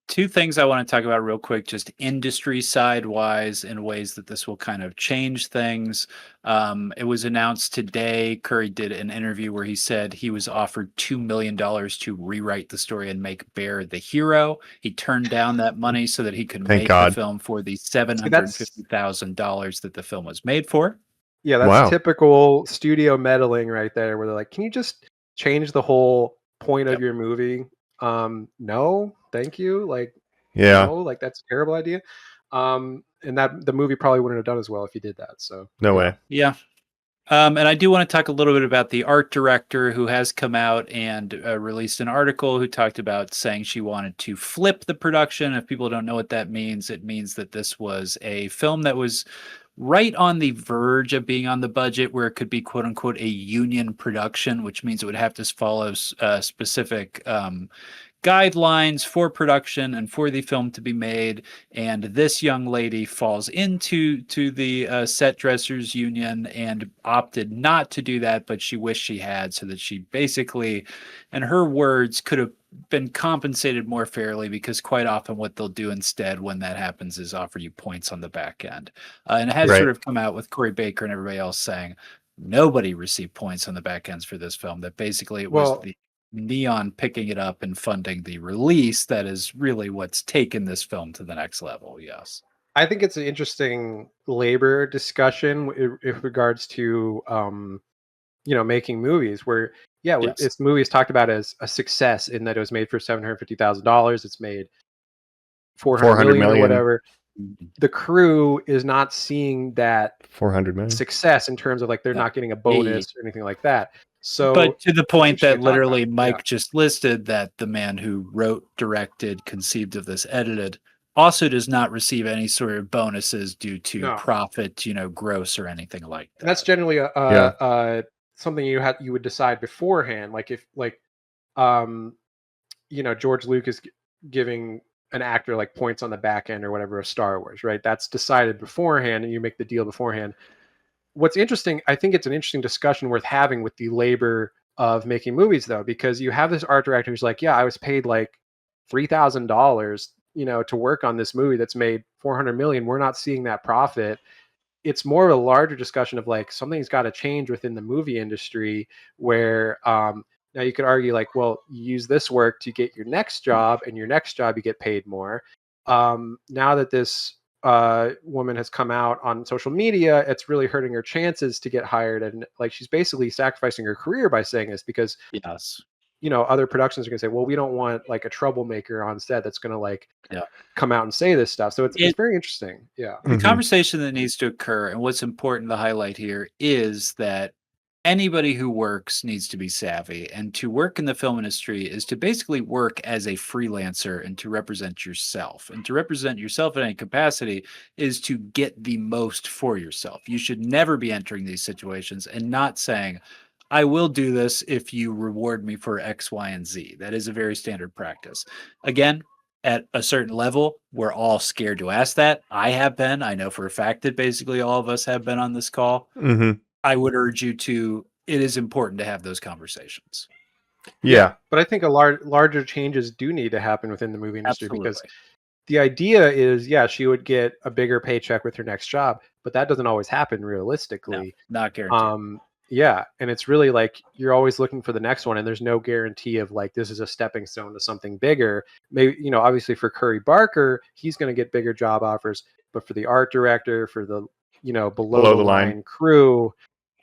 Two things I want to talk about real quick, just industry side wise, in ways that this will kind of change things. It was announced today. Curry did an interview where he said he was offered $2 million to rewrite the story and make Bear the hero. He turned down that money so that he could make the film for the $750,000 that the film was made for. Yeah, that's typical studio meddling right there, where they're like, can you just change the whole point of your movie? No, thank you. Like, no, like that's a terrible idea. And that the movie probably wouldn't have done as well if you did that. So no way. Yeah. And I do want to talk a little bit about the art director who has come out and released an article who talked about saying she wanted to flip the production. If people don't know what that means, it means that this was a film that was right on the verge of being on the budget where it could be quote unquote a union production, which means it would have to follow specific guidelines for production and for the film to be made. And this young lady falls into the set dressers union and opted not to do that, but she wished she had, so that she basically, in her words, could have been compensated more fairly, because quite often what they'll do instead when that happens is offer you points on the back end. And it has sort of come out with Corey Baker and everybody else saying nobody received points on the back ends for this film, that basically it was the Neon picking it up and funding the release that is really what's taken this film to the next level. Yes. I think it's an interesting labor discussion in regards to, you know, making movies, where yeah, Yes. this movie is talked about as a success in that it was made for $750,000. It's made 400 million or whatever. The crew is not seeing that 400 million. success in terms of like they're not getting a bonus or anything like that. So, but to the point interesting that to talk about. literally Mike Yeah. just listed, that the man who wrote, directed, conceived of this, edited, also does not receive any sort of bonuses due to No. profit, gross or anything like that. And that's generally a something you would decide beforehand. Like if George Lucas giving an actor like points on the back end or whatever of Star Wars, right? That's decided beforehand, and you make the deal beforehand. What's interesting, I think it's an interesting discussion worth having with the labor of making movies, though, because you have this art director who's like, yeah, I was paid like $3,000, to work on this movie that's made 400 million. We're not seeing that profit. It's more of a larger discussion of like something's got to change within the movie industry where now you could argue like, well, you use this work to get your next job, and your next job you get paid more. Now that this woman has come out on social media, it's really hurting her chances to get hired, and like she's basically sacrificing her career by saying this, because Yes. other productions are going to say, well, we don't want like a troublemaker on set that's going to like come out and say this stuff. So it's very interesting. Yeah. The conversation that needs to occur, and what's important to highlight here, is that anybody who works needs to be savvy, and to work in the film industry is to basically work as a freelancer and to represent yourself. And to represent yourself in any capacity is to get the most for yourself. You should never be entering these situations and not saying, I will do this if you reward me for X, Y, and Z. That is a very standard practice. Again, at a certain level, we're all scared to ask that. I have been. I know for a fact that basically all of us have been on this call. I would urge you to, it is important to have those conversations. Yeah. But I think a larger changes do need to happen within the movie industry. Absolutely. Because the idea is, she would get a bigger paycheck with her next job, but that doesn't always happen realistically. No, not guaranteed. And it's really like you're always looking for the next one, and there's no guarantee of like this is a stepping stone to something bigger. Maybe, obviously for Curry Barker, he's going to get bigger job offers, but for the art director, for the below the line crew,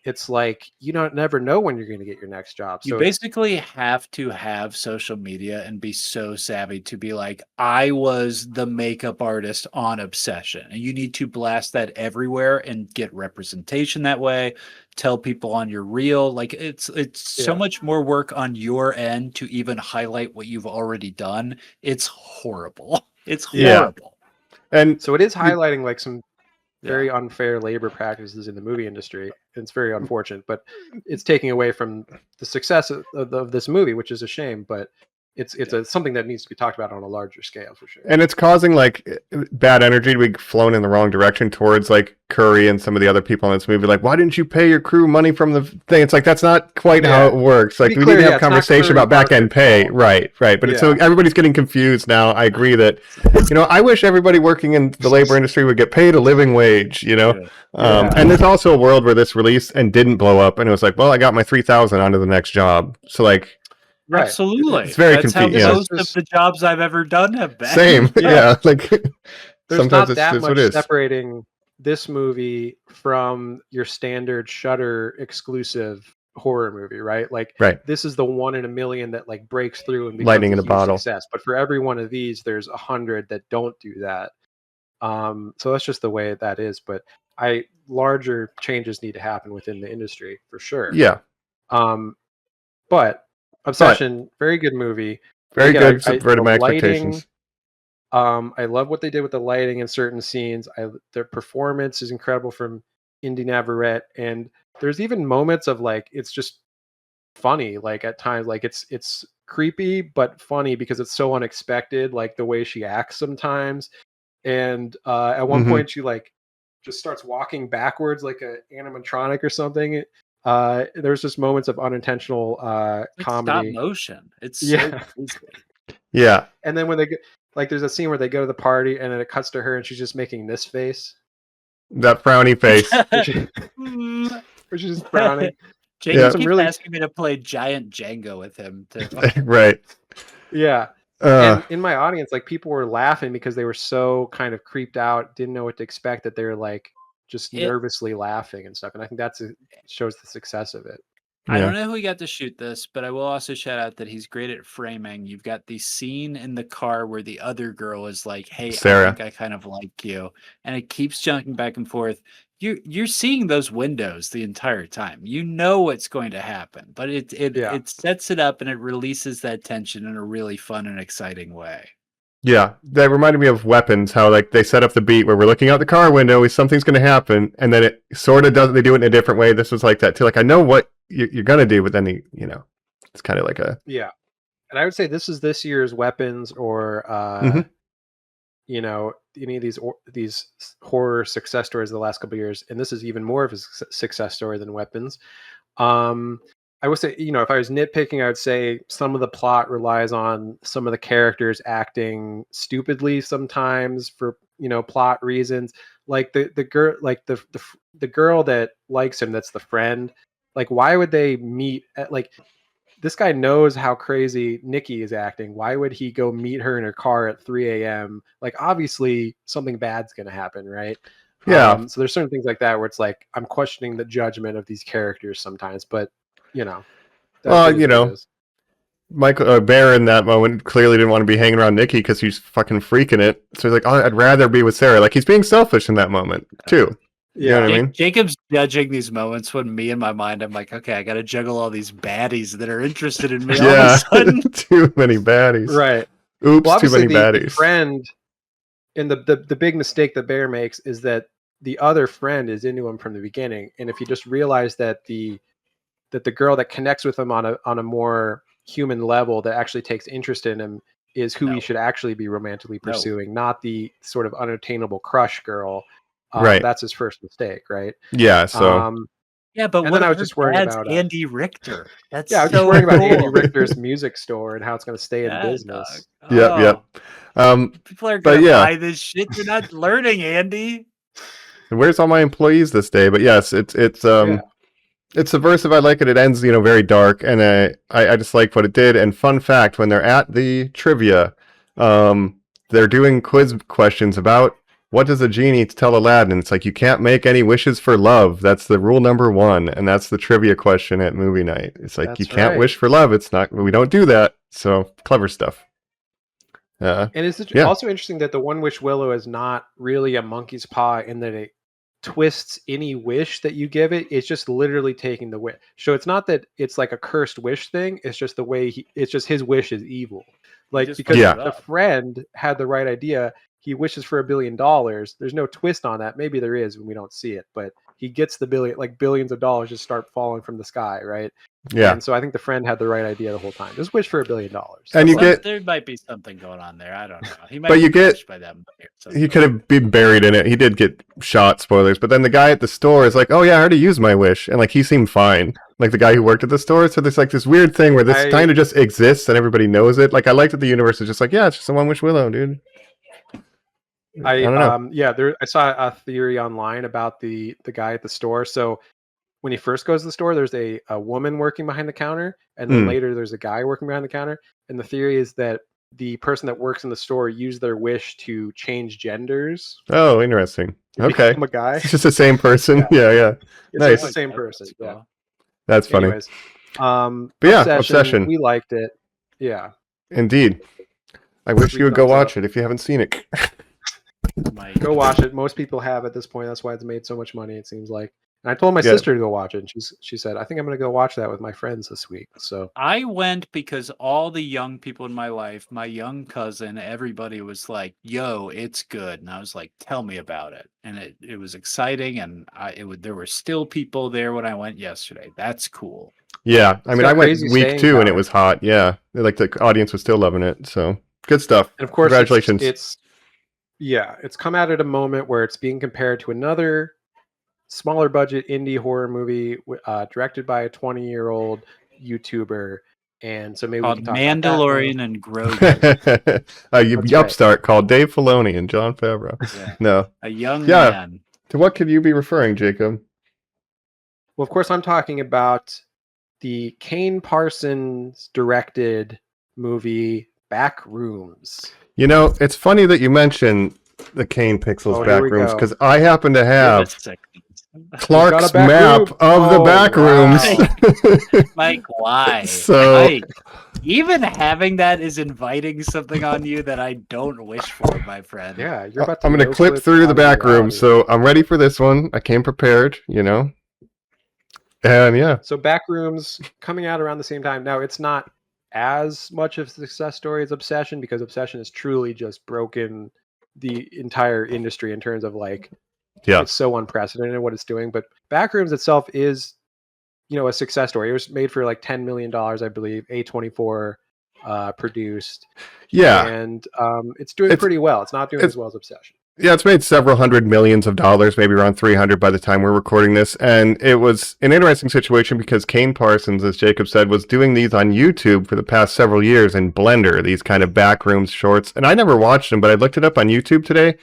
it's like you don't never know when you're going to get your next job. So you basically have to have social media and be so savvy to be like, I was the makeup artist on Obsession, and you need to blast that everywhere and get representation that way. Tell people on your reel, like it's so much more work on your end to even highlight what you've already done. It's horrible. It's horrible. And so it is highlighting like some very unfair labor practices in the movie industry. It's very unfortunate, but it's taking away from the success of this movie, which is a shame, but it's something that needs to be talked about on a larger scale for sure. And it's causing like bad energy to be flown in the wrong direction towards like Curry and some of the other people in this movie. Like, why didn't you pay your crew money from the thing? It's like, that's not quite how it works. Like, we need to have conversation about back end pay. Right. But it's, so everybody's getting confused now. I agree that, I wish everybody working in the labor industry would get paid a living wage, and there's also a world where this released and didn't blow up, and it was like, well, I got my 3,000 onto the next job. So like, right. Absolutely. It's very That's confusing. how most of the jobs I've ever done have been. Same. Like there's sometimes not that it's much what it is. separating this movie from your standard Shudder exclusive horror movie, right? Like this is the 1 in a million that like breaks through and becomes lightning in a a huge bottle. success. But for every one of these, there's 100 that don't do that. So that's just the way that is. But larger changes need to happen within the industry for sure. Yeah. But Obsession, very good movie. Very good. Subverted my expectations. I love what they did with the lighting in certain scenes. Their performance is incredible from Indy Navarrete, and there's even moments of like it's just funny. Like at times, like it's creepy but funny because it's so unexpected. Like the way she acts sometimes, and at one point she like just starts walking backwards like an animatronic or something. There's just moments of unintentional comedy. Stop motion. It's yeah. And then when they get like, there's a scene where they go to the party and then it cuts to her and she's just making this face, that frowny face, which is just frowning. Jake keeps asking me to play giant Jenga with him. Right. Yeah. And in my audience, like people were laughing because they were so kind of creeped out, didn't know what to expect, that they were like just nervously laughing and stuff. And I think shows the success of it. I Yeah. don't know who got to shoot this, but I will also shout out that he's great at framing. You've got the scene in the car where the other girl is like, "Hey, Sarah. I think I kind of like you," and it keeps jumping back and forth. You're seeing those windows the entire time. You know what's going to happen, but it sets it up and it releases that tension in a really fun and exciting way. Yeah, that reminded me of Weapons, how like they set up the beat where we're looking out the car window, something's going to happen, and then it sort of does. They do it in a different way. This was like that too. Like I know what you're going to do, but then it's kind of like a And I would say this is this year's Weapons, or Mhm. any of these horror success stories of the last couple of years, and this is even more of a success story than Weapons. I would say, if I was nitpicking, I would say some of the plot relies on some of the characters acting stupidly sometimes for plot reasons. Like the girl, like the girl that likes him, that's the friend. Like, why would they meet at this guy knows how crazy Nikki is acting. Why would he go meet her in her car at 3 a.m.? Like, obviously something bad's going to happen, right? Yeah. So there's certain things like that where it's like, I'm questioning the judgment of these characters sometimes, but Well, it is what it is. Michael Bear in that moment clearly didn't want to be hanging around Nikki because he's fucking freaking it. So he's like, "Oh, I'd rather be with Sarah." Like he's being selfish in that moment too. You know what I mean? Jacob's judging these moments when me in my mind, I'm like, okay, I got to juggle all these baddies that are interested in me all of a sudden. Too many baddies. Right. Oops, well, too many baddies. The friend, and the big mistake that Bear makes is that the other friend is into him from the beginning, and if you just realize that the girl that connects with him on a more human level, that actually takes interest in him, is who he should actually be romantically pursuing, not the sort of unattainable crush girl. Right. That's his first mistake, right? Yeah. So. Yeah, but then I was just worried about Andy Richter. That's I was just worried about Andy Richter's music store and how it's going to stay in business. Yep. People are going to buy this shit. You're not learning, Andy. Where's all my employees this day? But yes, it's subversive. I like it. It ends, very dark, and I just like what it did. And fun fact: when they're at the trivia, they're doing quiz questions about what does a genie tell Aladdin. It's like you can't make any wishes for love. That's the rule number 1, and that's the trivia question at movie night. It's like you can't wish for love. It's not. We don't do that. So clever stuff. And it's also interesting that the One Wish Willow is not really a monkey's paw in that it twists any wish that you give it. It's just literally taking the wish. So it's not that it's like a cursed wish thing. It's just the way it's just his wish is evil. Like, because the friend had the right idea. He wishes for $1 billion. There's no twist on that. Maybe there is when we don't see it, but he gets the billions of dollars just start falling from the sky, right? Yeah. And so I think the friend had the right idea the whole time. Just wish for $1 billion. And there might be something going on there. I don't know. He might by them. He could have been buried in it. He did get shot, spoilers. But then the guy at the store is like, "Oh yeah, I already used my wish," and like he seemed fine. Like the guy who worked at the store. So there's like this weird thing where this kind of just exists and everybody knows it. Like I like that the universe is just like, yeah, it's just a One Wish Willow, dude. I don't know. I saw a theory online about the guy at the store. So when he first goes to the store, there's a woman working behind the counter, and then later there's a guy working behind the counter. And the theory is that the person that works in the store used their wish to change genders. Oh, interesting. Okay, I'm a guy. It's just the same person. Yeah. It's nice. the same person. Yeah, that's funny. Anyways, but Obsession. We liked it. Yeah, indeed. I wish you would go watch it if you haven't seen it. Go watch it. Most people have at this point. That's why it's made so much money, it seems like. And I told my sister to go watch it, and she said, "I think I'm going to go watch that with my friends this week." So I went because all the young people in my life, my young cousin, everybody was like, "Yo, it's good," and I was like, "Tell me about it." And it was exciting, and there were still people there when I went yesterday. That's cool. Yeah, I mean, I went week 2, and it was hot. Yeah, like the audience was still loving it. So good stuff. And of course, congratulations. It's come out at a moment where it's being compared to another smaller budget indie horror movie directed by a 20-year-old YouTuber, and so maybe called we can talk Mandalorian and Grogu. A upstart called Dave Filoni and Jon Favreau. Yeah. No, a young man. To what could you be referring, Jacob? Well, of course, I'm talking about the Kane Parsons directed movie Backrooms. You know, it's funny that you mention the Kane Pixels Backrooms because I happen to have Clark's back map room. of the Oh, back rooms. Mike, why? So- Mike, even having that is inviting something on you that I don't wish for, my friend. Yeah, you're about to. I'm going to clip through the back room, so I'm ready for this one. I came prepared, you know. And yeah. So Backrooms coming out around the same time. Now it's not as much of a success story as Obsession, because Obsession has truly just broken the entire industry in terms of like, Yeah. it's so unprecedented what it's doing. But Backrooms itself is, you know, a success story. It was made for like $10 million, I believe. A24 produced. Yeah. And it's doing pretty well. It's not doing as well as Obsession. Yeah, it's made several hundred millions of dollars, maybe around 300 by the time we're recording this. And it was an interesting situation because Kane Parsons, as Jacob said, was doing these on YouTube for the past several years in Blender, these kind of Backrooms shorts. And I never watched them, but I looked it up on YouTube today.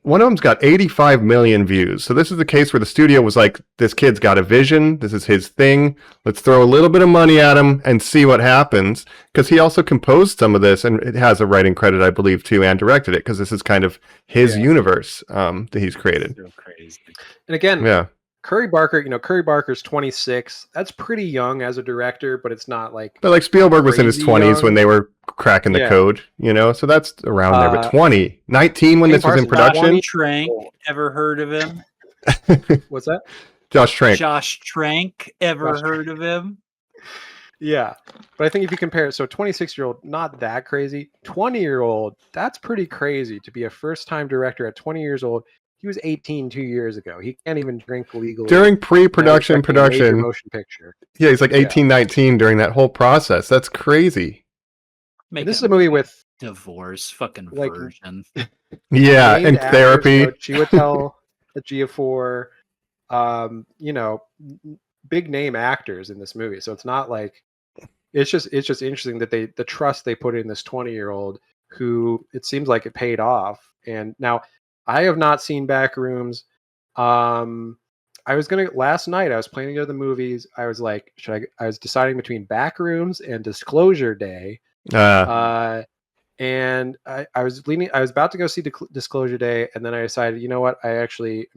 One of them's got 85 million views. So this is the case where the studio was like, this kid's got a vision. This is his thing. Let's throw a little bit of money at him and see what happens. Because he also composed some of this, and it has a writing credit, I believe, too, and directed it, because this is kind of his universe that he's created. So crazy. And again, Yeah. Curry Barker's 26. That's pretty young as a director, but it's not like. But like Spielberg was in his crazy 20s young. when they were cracking the code, you know? So that's around there. But 20, 19 when Kane this was in Parsons, production. Trank, ever heard of him? What's that? Josh Trank. Josh Trank, ever heard of him? Yeah. But I think if you compare, so 26-year-old, not that crazy. 20-year-old, that's pretty crazy to be a first-time director at 20 years old. He was 18 2 years ago. He can't even drink legally. During pre-production, Now he's directing a major motion picture. Yeah, he's like 18, 19 during that whole process. That's crazy. This is a movie with divorce fucking like, version. Yeah, and actors, therapy. You know, Chiwetel Ejiofor, you know, big name actors in this movie. So it's not like it's just interesting that the trust they put in this 20-year-old who it seems like it paid off. And now I have not seen Backrooms. I was last night I was planning to go to the movies. I was like, I was deciding between Backrooms and Disclosure Day. And I was about to go see Disclosure Day, and then I decided, you know what, I'm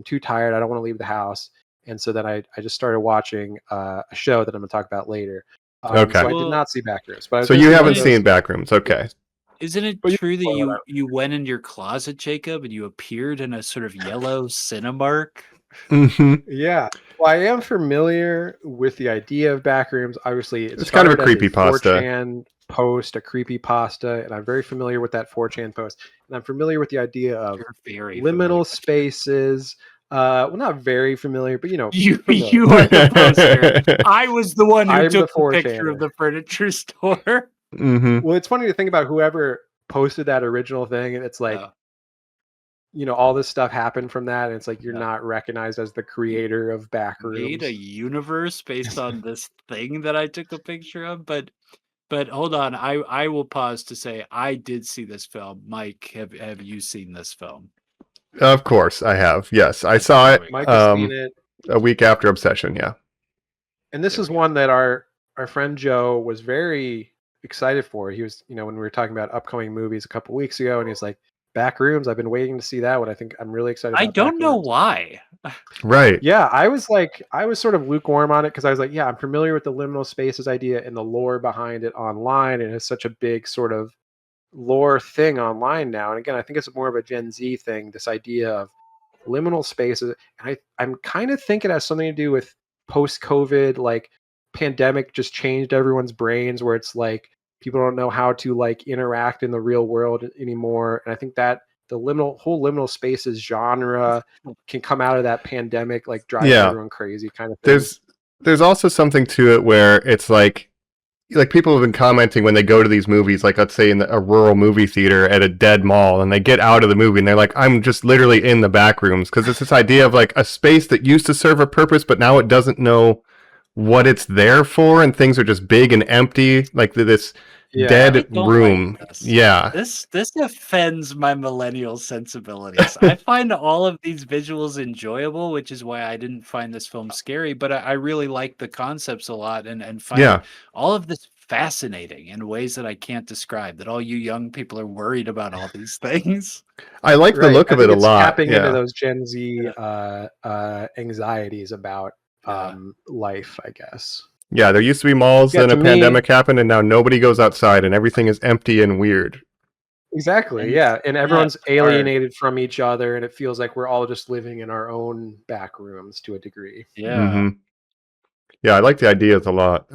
too tired. I don't want to leave the house. And so then I just started watching a show that I'm going to talk about later. Okay. So I did not see Backrooms. But so you haven't seen Backrooms. Okay. Isn't it true that you went in your closet, Jacob, and you appeared in a sort of yellow Cinemark? Mm-hmm. Yeah. Well, I am familiar with the idea of Backrooms. Obviously, it's kind of a creepypasta. 4chan post, a creepypasta, and I'm very familiar with that 4chan post. And I'm familiar with the idea of liminal spaces. Well, not very familiar, but you know, you are the poster. I was the one who took the picture of the furniture store. Mm-hmm. Well, it's funny to think about whoever posted that original thing, and it's like, you know, all this stuff happened from that, and it's like you're not recognized as the creator of Backrooms. Made a universe based on this thing that I took a picture of, but hold on, I will pause to say I did see this film. Mike, have you seen this film? Of course, I have. Yes, I saw it. Mike has seen it a week after Obsession. Yeah, and this is one that our friend Joe was very excited for. He was, you know, when we were talking about upcoming movies a couple weeks ago, and he's like, Backrooms, I've been waiting to see that one. I think I'm really excited about I don't know Backrooms. why. Right. Yeah, I was sort of lukewarm on it because I was like, yeah, I'm familiar with the liminal spaces idea and the lore behind it online, and it's such a big sort of lore thing online now. And again, I think it's more of a Gen Z thing, this idea of liminal spaces. And I'm kind of thinking it has something to do with post-COVID, like pandemic just changed everyone's brains, where it's like people don't know how to like interact in the real world anymore. And I think that the whole liminal spaces genre can come out of that pandemic, like driving everyone crazy kind of thing. There's also something to it where it's like people have been commenting when they go to these movies, like let's say in a rural movie theater at a dead mall, and they get out of the movie and they're like, I'm just literally in the back rooms, because it's this idea of like a space that used to serve a purpose, but now it doesn't know what it's there for, and things are just big and empty, like this dead room. Like this. Yeah, this offends my millennial sensibilities. I find all of these visuals enjoyable, which is why I didn't find this film scary, but I really like the concepts a lot, and find all of this fascinating in ways that I can't describe. That all you young people are worried about all these things. I like the Right. look I of it think a it's lot. tapping into Yeah. those Gen Z anxieties about Yeah. life, I guess. Yeah, there used to be malls, Yeah, then to a me, pandemic happened, and now nobody goes outside, and everything is empty and weird. exactly. And Yeah, and everyone's it's hard. alienated from each other, and it feels like we're all just living in our own back rooms to a degree. Yeah. hmm Yeah, I like the ideas a lot.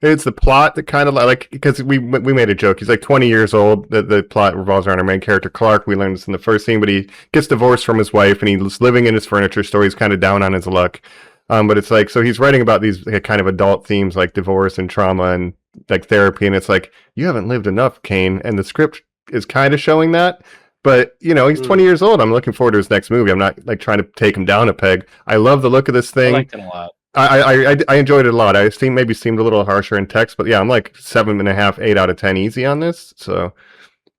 It's the plot that kind of like because we made a joke. He's like 20 years old. The plot revolves around our main character Clark. We learned this in the first scene, but he gets divorced from his wife and he's living in his furniture store. He's kind of down on his luck. But it's like so he's writing about these kind of adult themes like divorce and trauma and like therapy, and it's like you haven't lived enough, Kane. And the script is kind of showing that. But you know he's 20 years old. I'm looking forward to his next movie. I'm not like trying to take him down a peg. I love the look of this I thing. liked it a lot. I enjoyed it a lot. I maybe seemed a little harsher in text, but yeah, I'm like 7.5, 8 out of 10 easy on this. So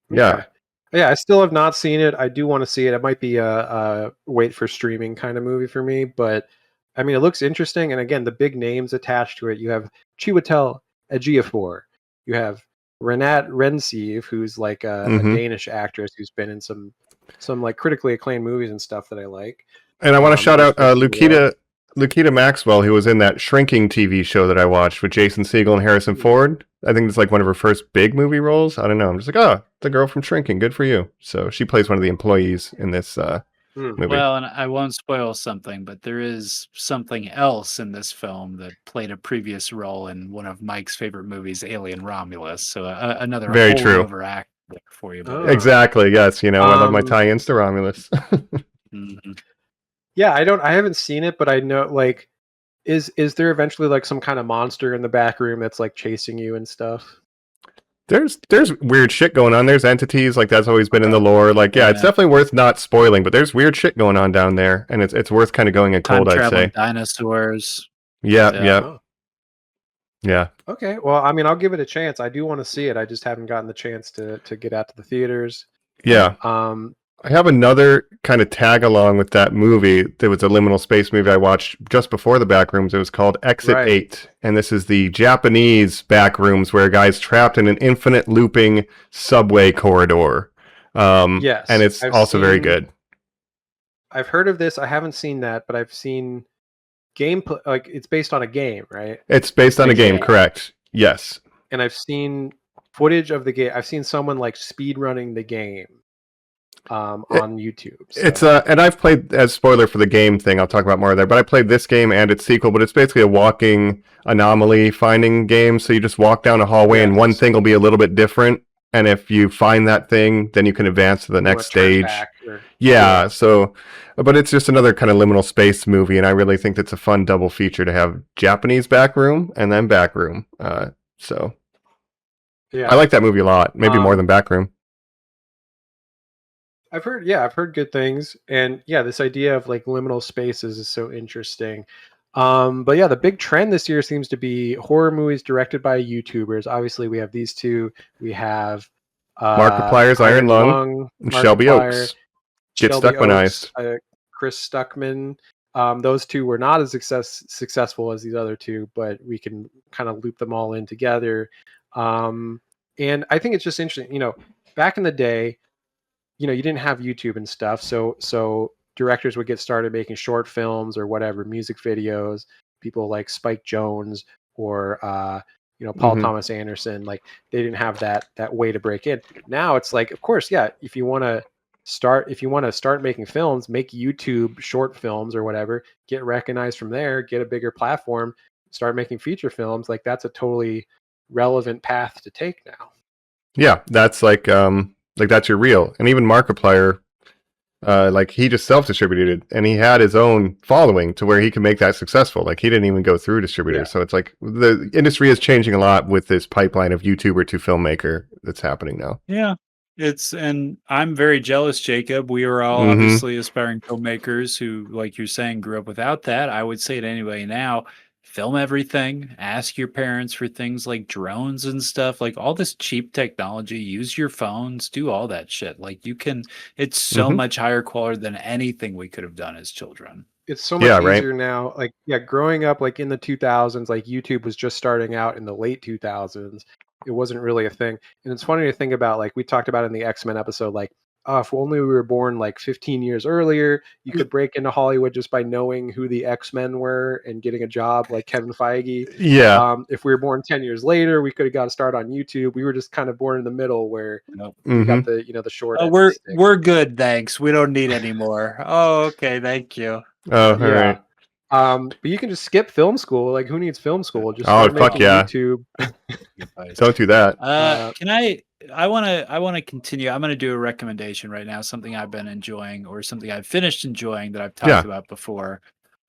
yeah, Okay. Yeah, I still have not seen it. I do want to see it. It might be a wait for streaming kind of movie for me, but I mean, it looks interesting. And again, the big names attached to it. You have Chiwetel Ejiofor. You have Renat Rensiv, who's like a Mhm. Danish actress who's been in some like critically acclaimed movies and stuff that I like. and I want to shout out especially, Lukita Maxwell, who was in that Shrinking TV show that I watched with Jason Segel and Harrison Ford. I think it's like one of her first big movie roles. I don't know. I'm just like, oh, the girl from Shrinking. Good for you. So she plays one of the employees in this movie. Well, and I won't spoil something, but there is something else in this film that played a previous role in one of Mike's favorite movies, Alien Romulus. So another Very wholly true. overact for you. Oh. Buddy. Exactly. Yes. You know, I love my Um, tie-ins to Romulus. Mhm. yeah, I haven't seen it, but I know like is there eventually like some kind of monster in the back room that's like chasing you and stuff? There's weird shit going on. There's entities like that's always been in the lore. Like, yeah, it's Yeah. definitely worth not spoiling, but there's weird shit going on down there, and it's worth kind of going in Time cold. I'd traveling say. dinosaurs. Yeah, Yeah. yeah, Oh. yeah. Okay, well, I mean, I'll give it a chance. I do want to see it. I just haven't gotten the chance to get out to the theaters. Yeah. I have another kind of tag along with that movie. There was a liminal space movie I watched just before the Backrooms. It was called Exit Right. 8. And this is the Japanese Backrooms where a guy's trapped in an infinite looping subway corridor. Yes, And it's I've also very seen- good. I've heard of this. I haven't seen that, but I've seen gameplay. Like it's based on a game, right? It's based on a game, Yeah. correct? Yes. And I've seen footage of the game. I've seen someone like speed running the game on YouTube. So. It's and I've played as spoiler for the game thing. I'll talk about more there. But I played this game and its sequel. But it's basically a walking anomaly finding game. So you just walk down a hallway, and one Yes. thing will be a little bit different. And if you find that thing, then you can advance to the You wanna next turn stage. back or- Yeah. So, but it's just another kind of liminal space movie, and I really think that's a fun double feature to have Japanese Backroom and then Backroom. So yeah. I like that movie a lot. Maybe more than Backroom. I've heard good things, and yeah, this idea of like liminal spaces is so interesting. But yeah, the big trend this year seems to be horror movies directed by YouTubers. Obviously, we have these two. We have Markiplier's Iron Lung and Shelby Markiplier, Oaks. Get Shelby Stuckmanized. Oaks, Chris Stuckman. Those two were not as successful as these other two, but we can kind of loop them all in together. And I think it's just interesting. You know, back in the day, you know, you didn't have YouTube and stuff, so directors would get started making short films or whatever, music videos. People like Spike Jonze or you know, Paul Thomas Anderson, like they didn't have that way to break in. Now it's like, of course, yeah, if you want to start making films, make YouTube short films or whatever, get recognized from there, get a bigger platform, start making feature films. Like that's a totally relevant path to take now. Yeah, that's like that's your reel. And even Markiplier, like he just self-distributed it, and he had his own following to where he could make that successful. Like he didn't even go through distributors. Yeah. So it's like the industry is changing a lot with this pipeline of YouTuber to filmmaker that's happening now. Yeah. And I'm very jealous, Jacob. We are all Mhm. obviously aspiring filmmakers who, like you're saying, grew up without that. I would say to anybody now, film everything. Ask your parents for things like drones and stuff, like all this cheap technology. Use your phones, do all that shit. Like you can, it's so Mhm. much higher quality than anything we could have done as children. it's so much Yeah, right. easier now. Like, yeah, growing up like in the 2000s, like YouTube was just starting out in the late 2000s. It wasn't really a thing. And it's funny to think about, like we talked about in the X-Men episode, like, oh, if only we were born like 15 years earlier, you could break into Hollywood just by knowing who the X-Men were and getting a job like Kevin Feige. Yeah. If we were born 10 years later, we could have got a start on YouTube. We were just kind of born in the middle where Nope. we got hmm the, the short Oh, end of the stick. we're good, thanks. We don't need any more. Oh, okay, thank you. Oh, all Yeah. right. But you can just skip film school. Like, who needs film school? Just Oh, start fuck making yeah. YouTube. Don't do that. Can I want to continue. I'm going to do a recommendation right now, something I've been enjoying or something I've finished enjoying that I've talked Yeah. about before,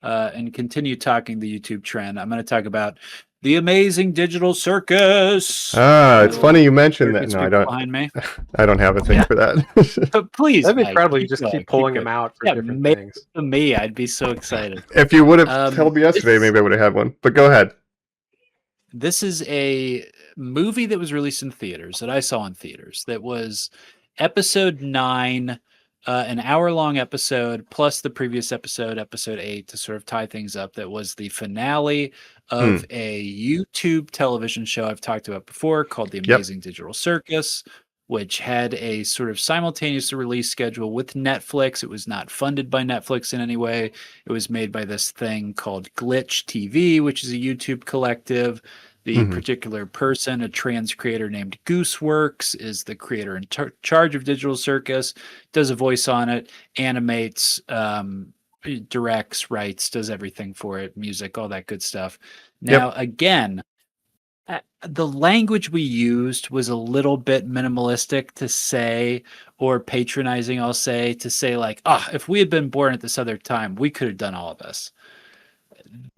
and continue talking the YouTube trend. I'm going to talk about The Amazing Digital Circus. It's funny you mentioned that. There's No, I people don't. behind me. I don't have a thing for that. But please, That'd be Mike, incredible. You keep just going, keep pulling going. them out for Yeah, different maybe things. to me, I'd be so excited. If you would have told me yesterday, maybe I would have had one. But go ahead. This is a movie that was released in theaters that I saw in theaters. That was episode 9, an hour-long episode, plus the previous episode, episode 8, to sort of tie things up. That was the finale of a YouTube television show I've talked about before called The Amazing Digital Circus, which had a sort of simultaneous release schedule with Netflix. It was not funded by Netflix in any way. It was made by this thing called Glitch TV, which is a YouTube collective. The particular person, a trans creator named Gooseworks, is the creator in charge of Digital Circus, does a voice on it, animates, directs, writes, does everything for it, music, all that good stuff. Now, again, the language we used was a little bit minimalistic to say, or patronizing, I'll say, to say like, if we had been born at this other time, we could have done all of this.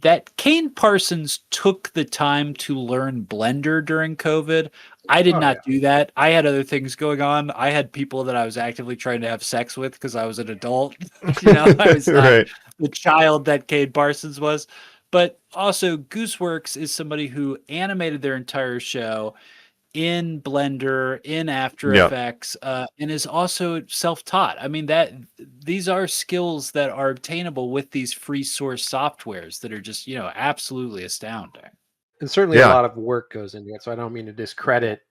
That Kane Parsons took the time to learn Blender during COVID. I did not do that. I had other things going on. I had people that I was actively trying to have sex with because I was an adult. I was not the child that Kane Parsons was. But also, Gooseworks is somebody who animated their entire show in Blender, in After Effects, and is also self-taught. I mean, these are skills that are obtainable with these free source softwares that are just, absolutely astounding. And certainly a lot of work goes into it. So I don't mean to discredit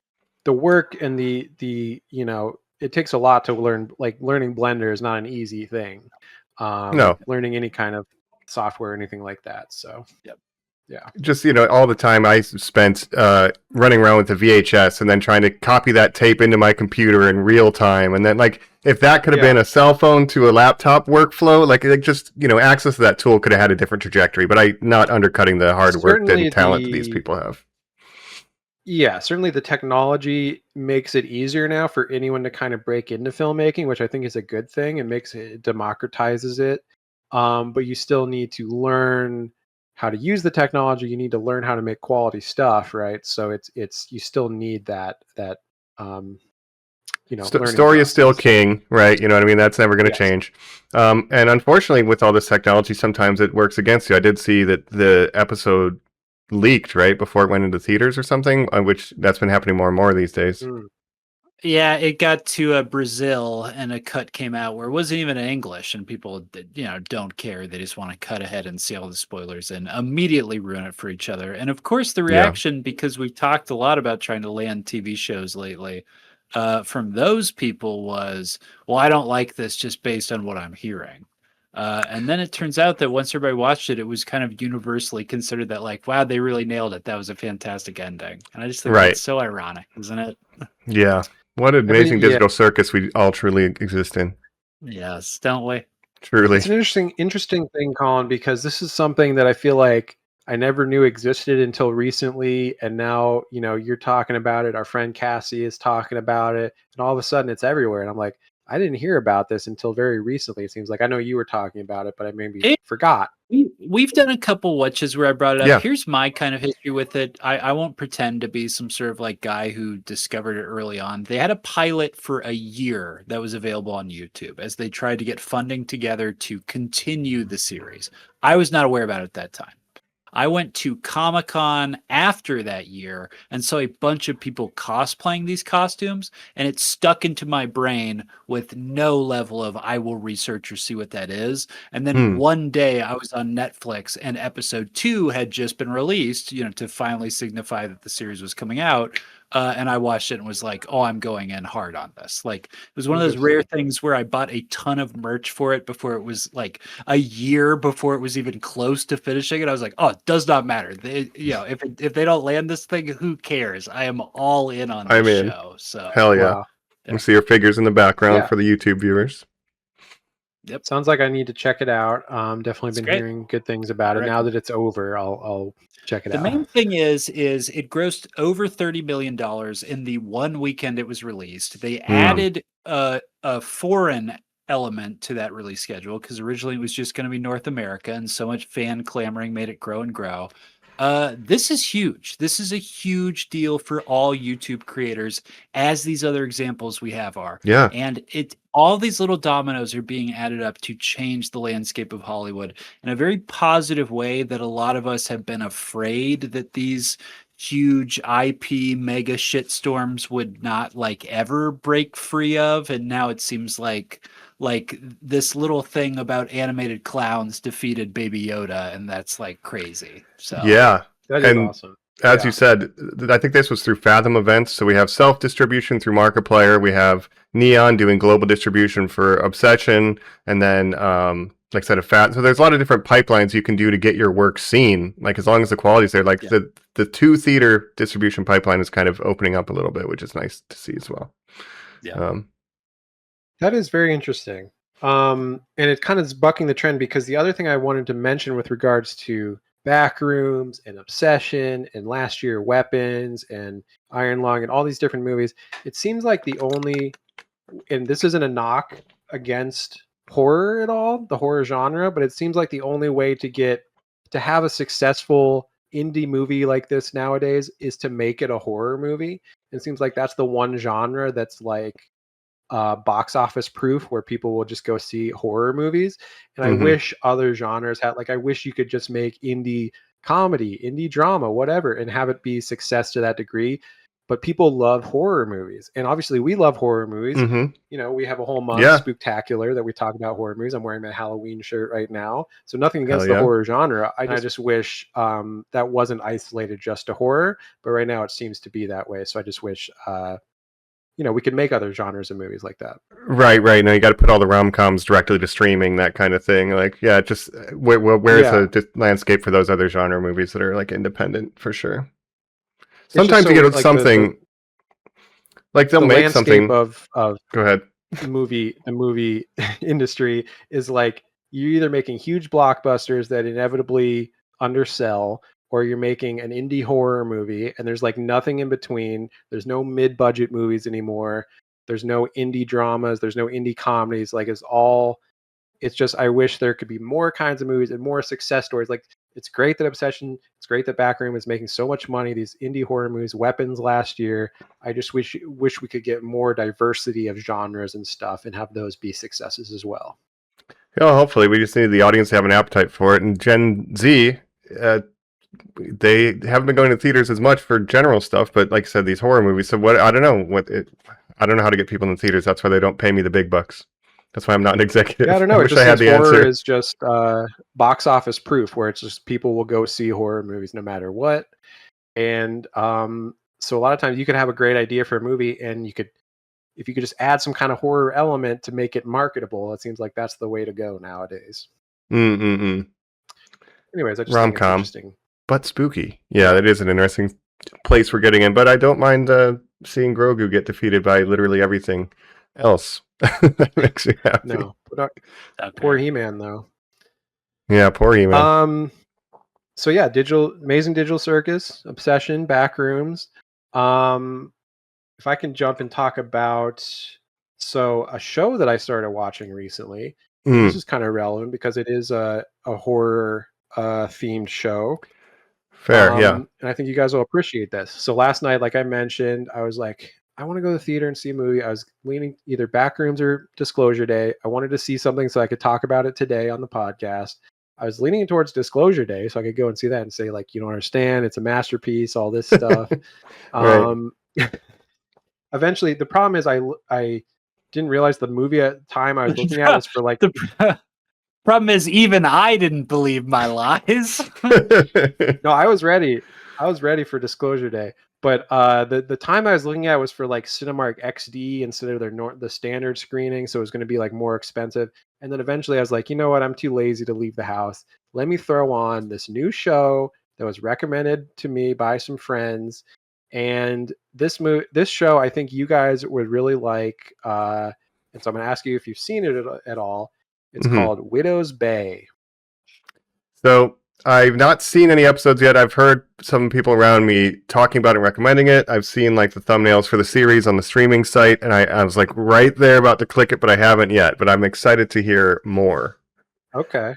the work and the it takes a lot to learn. Like, learning Blender is not an easy thing. No. Learning any kind of software or anything like that. So yeah. Just, all the time I spent running around with the VHS and then trying to copy that tape into my computer in real time. And then, like, if that could have been a cell phone to a laptop workflow, like just, access to that tool could have had a different trajectory. But I'm not undercutting the hard work and talent that these people have. Yeah, certainly the technology makes it easier now for anyone to kind of break into filmmaking, which I think is a good thing. It democratizes it. But you still need to learn how to use the technology. You need to learn how to make quality stuff, right? So it's you still need that story is still king, right? You know what I mean? That's never going to change. And unfortunately, with all this technology, sometimes it works against you. I did see that the episode leaked right before it went into theaters or something, which that's been happening more and more these days. Yeah, it got to Brazil, and a cut came out where it wasn't even in English, and people, don't care. They just want to cut ahead and see all the spoilers and immediately ruin it for each other. And of course, the reaction, because we've talked a lot about trying to land TV shows lately, from those people was, well, I don't like this just based on what I'm hearing. And then it turns out that once everybody watched it, it was kind of universally considered that, like, wow, they really nailed it. That was a fantastic ending. And I just think that's so ironic, isn't it? Yeah. What an amazing digital circus we all truly exist in. Yes, don't we? Truly. It's an interesting thing, Colin, because this is something that I feel like I never knew existed until recently. And now, you're talking about it. Our friend Cassie is talking about it. And all of a sudden it's everywhere. And I'm like, I didn't hear about this until very recently. It seems like I know you were talking about it, but I maybe forgot. We've done a couple watches where I brought it up. Yeah. Here's my kind of history with it. I won't pretend to be some sort of like guy who discovered it early on. They had a pilot for a year that was available on YouTube as they tried to get funding together to continue the series. I was not aware about it at that time. I went to Comic-Con after that year and saw a bunch of people cosplaying these costumes, and it stuck into my brain with no level of I will research or see what that is. And then one day I was on Netflix and episode 2 had just been released, to finally signify that the series was coming out. And I watched it and was like, oh, I'm going in hard on this. Like, it was one of those rare things where I bought a ton of merch for it before it was like a year before it was even close to finishing it. I was like, oh, it does not matter. If they don't land this thing, who cares? I am all in on this show. So hell yeah. Wow. You see your figures in the background Yeah. for the YouTube viewers. Yep. Sounds like I need to check it out. Definitely It's been great. hearing good things about it. Now that it's over, I'll check it The out. main thing is it grossed over $30 million in the one weekend it was released. They added a foreign element to that release schedule because originally it was just going to be North America, and so much fan clamoring made it grow and grow. This is huge. This is a huge deal for all YouTube creators, as these other examples we have are. Yeah. And all these little dominoes are being added up to change the landscape of Hollywood in a very positive way that a lot of us have been afraid that these huge IP mega shitstorms would not ever break free of. And now it seems like this little thing about animated clowns defeated Baby Yoda, and that's crazy. So Yeah. That is and awesome. As you said, I think this was through Fathom events. So we have self-distribution through Markiplier. We have Neon doing global distribution for Obsession. And then, like I said, so there's a lot of different pipelines you can do to get your work seen. Like, as long as the quality's there, the 2-theater distribution pipeline is kind of opening up a little bit, which is nice to see as well. Yeah. That is very interesting. And it kind of is bucking the trend, because the other thing I wanted to mention with regards to Backrooms and Obsession and last year Weapons and Iron Lung and all these different movies, it seems like the only, and this isn't a knock against horror at all, the horror genre, but it seems like the only way to have a successful indie movie like this nowadays is to make it a horror movie. It seems like that's the one genre that's box office proof, where people will just go see horror movies. And I wish other genres had, I wish you could just make indie comedy, indie drama, whatever, and have it be success to that degree. But people love horror movies, and obviously we love horror movies. We have a whole month, Spooktacular, that we talk about horror movies. I'm wearing my Halloween shirt right now, so nothing against the horror genre. I just wish that wasn't isolated just to horror, but right now it seems to be that way. So I just wish we could make other genres of movies like that. Right. Now you got to put all the rom-coms directly to streaming, that kind of thing. Just where's the landscape for those other genre movies that are independent, for sure. Sometimes you get something they'll the make something of go ahead. The movie industry is you're either making huge blockbusters that inevitably undersell, or you're making an indie horror movie, and there's nothing in between. There's no mid-budget movies anymore. There's no indie dramas. There's no indie comedies. It's just, I wish there could be more kinds of movies and more success stories. It's great that Obsession, it's great that Backroom is making so much money. These indie horror movies, Weapons last year. I just wish we could get more diversity of genres and stuff and have those be successes as well. Yeah, hopefully. We just need the audience to have an appetite for it. And Gen Z, they haven't been going to theaters as much for general stuff, but like I said, these horror movies. So I don't know how to get people in the theaters. That's why they don't pay me the big bucks. That's why I'm not an executive. Yeah, I don't know. I wish I had the horror answer. is just box office proof, where it's just people will go see horror movies no matter what. And so a lot of times you could have a great idea for a movie, and if you could just add some kind of horror element to make it marketable, it seems like that's the way to go nowadays. Anyways, I just rom-com, think it's interesting. But spooky. Yeah, that is an interesting place we're getting in. But I don't mind seeing Grogu get defeated by literally everything else. That makes me happy. No, poor He-Man though. Yeah, poor He-Man. So yeah, Amazing Digital Circus, Obsession, Backrooms. If I can jump and talk about a show that I started watching recently. This is kind of relevant because it is a horror themed show. Fair, yeah. And I think you guys will appreciate this. So last night, like I mentioned, I was like, I want to go to the theater and see a movie. I was leaning either Backrooms or Disclosure Day. I wanted to see something so I could talk about it today on the podcast. I was leaning towards Disclosure Day, so I could go and see that and say, like, you don't understand, it's a masterpiece, all this stuff. Right. Eventually, the problem is I didn't realize the movie at the time I was looking at was for like The problem is, even I didn't believe my lies. no, I was ready. I was ready for Disclosure Day, but the time I was looking at was for like Cinemark XD instead of the standard screening, so it was going to be like more expensive. And then eventually, I was like, you know what? I'm too lazy to leave the house. Let me throw on this new show that was recommended to me by some friends, and this show I think you guys would really like. And so I'm going to ask you if you've seen it at all. It's Mhm. called Widow's Bay. So I've not seen any episodes yet. I've heard some people around me talking about it and recommending it. I've seen like the thumbnails for the series on the streaming site, and I was like right there about to click it, but I haven't yet. But I'm excited to hear more. Okay.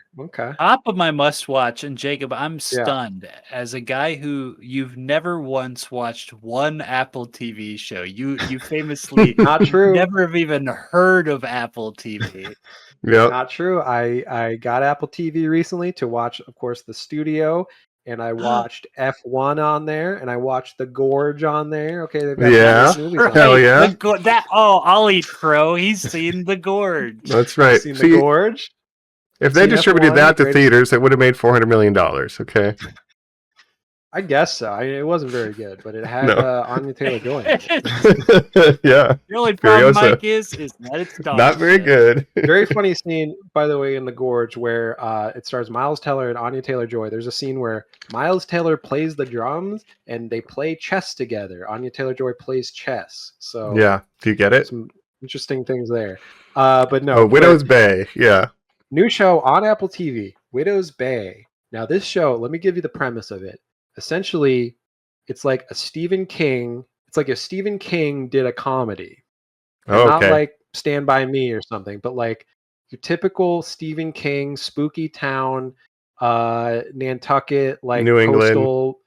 Top of my must watch, and Jacob, I'm stunned as a guy who you've never once watched one Apple TV show. You famously Not true. never have even heard of Apple TV. Yep. Not true. I got Apple TV recently to watch, of course, The Studio, and I watched F1 on there, and I watched The Gorge on there. Okay, they've got Yeah. some movies on Hell there. yeah. I'll eat crow. He's seen The Gorge. That's right. Seen See, The Gorge? if they Seen distributed F1, that to greatest- theaters, it would have made $400 million. Okay. I guess so. It wasn't very good, but it had No. Anya Taylor-Joy in it. Yeah. The only problem, Furiosa. Mike, is that it's dog Not very shit. good. Very funny scene, by the way, in The Gorge where it stars Miles Teller and Anya Taylor-Joy. There's a scene where Miles Teller plays the drums and they play chess together. Anya Taylor-Joy plays chess. So Yeah. Do you get it? some interesting things there. But no. Oh, Widow's Bay. Yeah. New show on Apple TV, Widow's Bay. Now, this show, let me give you the premise of it. Essentially, it's like a Stephen King. It's like if Stephen King did a comedy. And not Okay. like Stand By Me or something, but like your typical Stephen King spooky town, Nantucket, like New England. coastal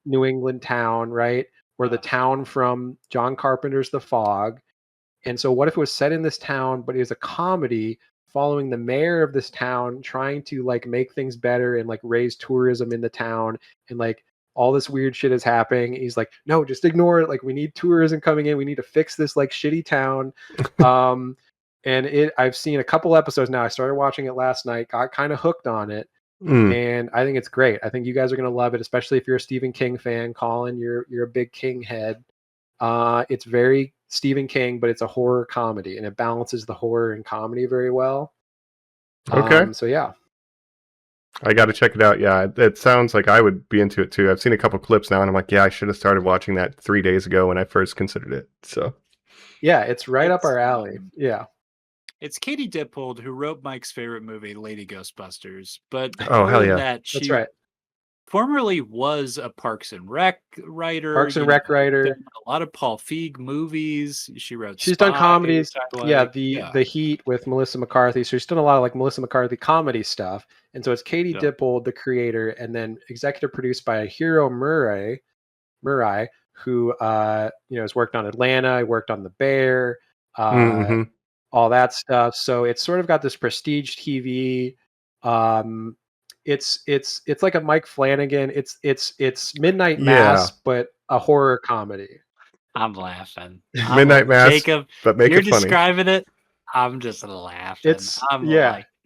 New England town, right? Where the town from John Carpenter's The Fog. And so what if it was set in this town, but it was a comedy following the mayor of this town trying to like make things better and like raise tourism in the town, and like all this weird shit is happening. He's like, no, just ignore it. Like, we need tourism coming in. We need to fix this like shitty town. And I've seen a couple episodes now. I started watching it last night, got kind of hooked on it. And I think it's great. I think you guys are going to love it, especially if you're a Stephen King fan. Colin, you're a big King head. It's very Stephen King, but it's a horror comedy, and it balances the horror and comedy very well. Okay. So yeah. I got to check it out. Yeah, it sounds like I would be into it too. I've seen a couple clips now, and I'm like, yeah, I should have started watching that 3 days ago when I first considered it. So, yeah, it's right up our alley. Yeah. It's Katie Dippold who wrote Mike's favorite movie, Lady Ghostbusters. But Oh, hell other than yeah. that, she That's right. formerly was a Parks and Rec writer. Parks and Rec writer. Done a lot of Paul Feig movies. She wrote. She's done Spy, comedies. Twilight. The Heat with Melissa McCarthy. So she's done a lot of like Melissa McCarthy comedy stuff. And so it's Katie Yeah. Dippold, the creator, and then executive produced by Hiro Murai, who has worked on Atlanta, worked on The Bear, all that stuff. So it's sort of got this prestige TV. It's like a Mike Flanagan. It's Midnight Mass, but a horror comedy. I'm laughing. Midnight Mass, Jacob, but make you're it funny. describing it. I'm just laughing.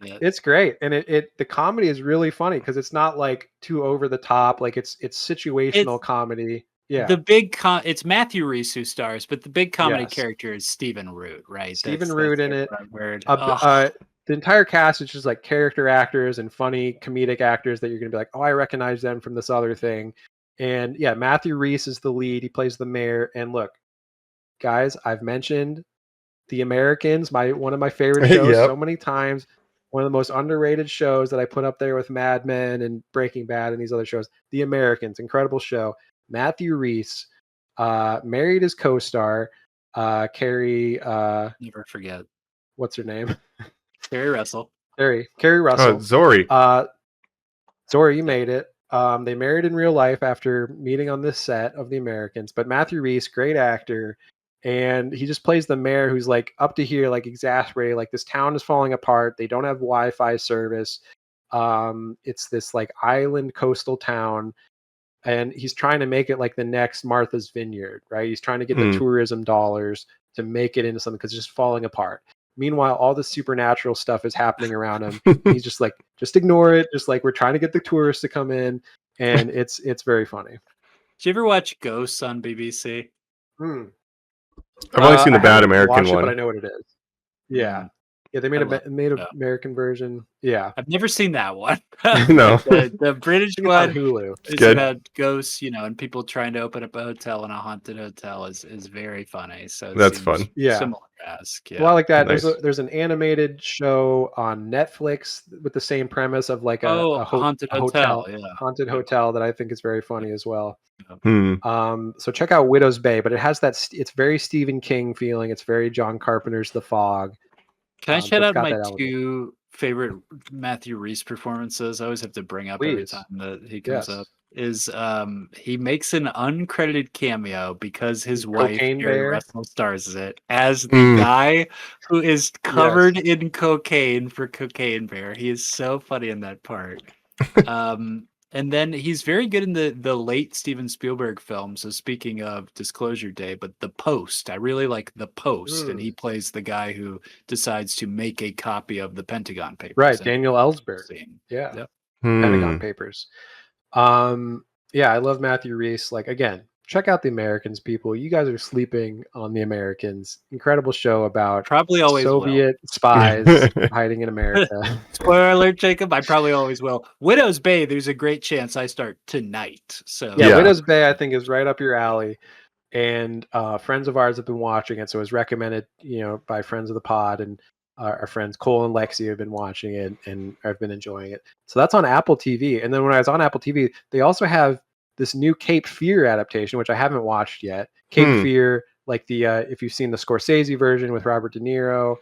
It's great, and the comedy is really funny because it's not like too over the top. Like it's situational comedy. Yeah, the big it's Matthew Rhys who stars, but the big comedy character is Stephen Root, right? Stephen Root in it. Word. The entire cast is just like character actors and funny comedic actors that you're gonna be like, oh, I recognize them from this other thing. And yeah, Matthew Rhys is the lead. He plays the mayor. And look, guys, I've mentioned The Americans, one of my favorite shows, so many times. One of the most underrated shows that I put up there with Mad Men and Breaking Bad and these other shows. The Americans, incredible show. Matthew Rhys married his co-star, Carrie. Never forget. What's her name? Carrie Russell. Carrie Russell. Oh, Zori. Zori, you made it. They married in real life after meeting on this set of The Americans. But Matthew Rhys, great actor. And he just plays the mayor who's like up to here, like exasperated, like this town is falling apart. They don't have Wi-Fi service. It's this like island coastal town, and he's trying to make it like the next Martha's Vineyard, right? He's trying to get the tourism dollars to make it into something because it's just falling apart. Meanwhile, all the supernatural stuff is happening around him. He's just like, just ignore it. Just like, we're trying to get the tourists to come in, and it's very funny. Did you ever watch Ghosts on BBC? Hmm. I've only seen the I bad haven't American watched it, one. but I know what it is. Yeah. Yeah, they made an American version. Yeah. I've never seen that one. No. The British It's on one Hulu. is good. about ghosts, and people trying to open up a hotel, and a haunted hotel is very funny. So it That's seems fun. Yeah. similar-esque. Well, I like that. Nice. There's an animated show on Netflix with the same premise of like a haunted hotel, yeah. haunted hotel that I think is very funny as well. Hmm. So check out Widow's Bay, but it has that. It's very Stephen King feeling. It's very John Carpenter's The Fog. Can I So shout it's out got my that element. two favorite Matthew Rhys performances? I always have to bring up every Please. time that he comes Yes. up. Is he makes an uncredited cameo because his wife Cocaine Carrie Bear? Russell stars it as the guy who is covered in cocaine for Cocaine Bear. He is so funny in that part. And then he's very good in the late Steven Spielberg films. So speaking of Disclosure Day, but The Post, I really like The Post, and he plays the guy who decides to make a copy of the Pentagon Papers. Right, Daniel Ellsberg. Yeah, Yep. Pentagon Papers. Yeah, I love Matthew Rhys. Like, again, check out The Americans, people. You guys are sleeping on The Americans. Incredible show about Probably always Soviet spies hiding in America. Spoiler alert, Jacob. I probably always will. Widow's Bay, there's a great chance I start tonight. So Yeah, Widow's Bay, I think, is right up your alley. And friends of ours have been watching it, so it was recommended, by friends of the pod, and our friends Cole and Lexi have been watching it and have been enjoying it. So that's on Apple TV. And then when I was on Apple TV, they also have this new Cape Fear adaptation, which I haven't watched yet. Cape Fear, like the if you've seen the Scorsese version with Robert De Niro.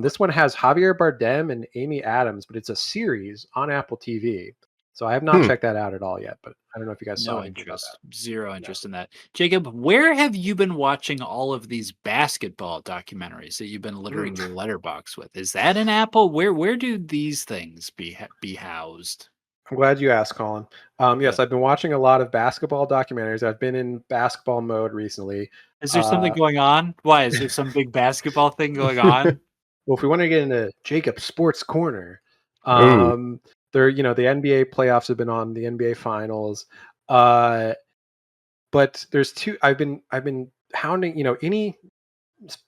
This one has Javier Bardem and Amy Adams, but it's a series on Apple TV. So I have not checked that out at all yet, but I don't know if you guys saw anything about that. Zero interest in that. Jacob, where have you been watching all of these basketball documentaries that you've been littering your letterbox with? Is that an Apple? Where do these things be housed? I'm glad you asked, Colin. Yes, I've been watching a lot of basketball documentaries. I've been in basketball mode recently. Is there something going on? Why? Is there some big basketball thing going on? Well, if we want to get into Jacob's Sports Corner, the NBA playoffs have been on, the NBA finals. But there's two. I've been hounding, any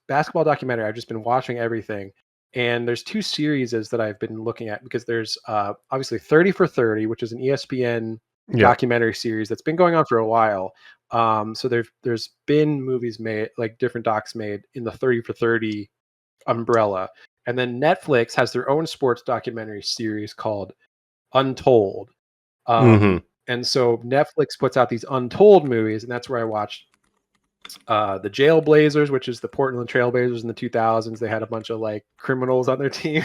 basketball documentary. I've just been watching everything. And there's two series that I've been looking at, because there's obviously 30 for 30, which is an ESPN documentary series that's been going on for a while. So there's been movies made, like different docs made in the 30 for 30 umbrella. And then Netflix has their own sports documentary series called Untold. And so Netflix puts out these Untold movies, and that's where I watched the Jailblazers, which is the Portland Trailblazers in the 2000s. They had a bunch of like criminals on their team.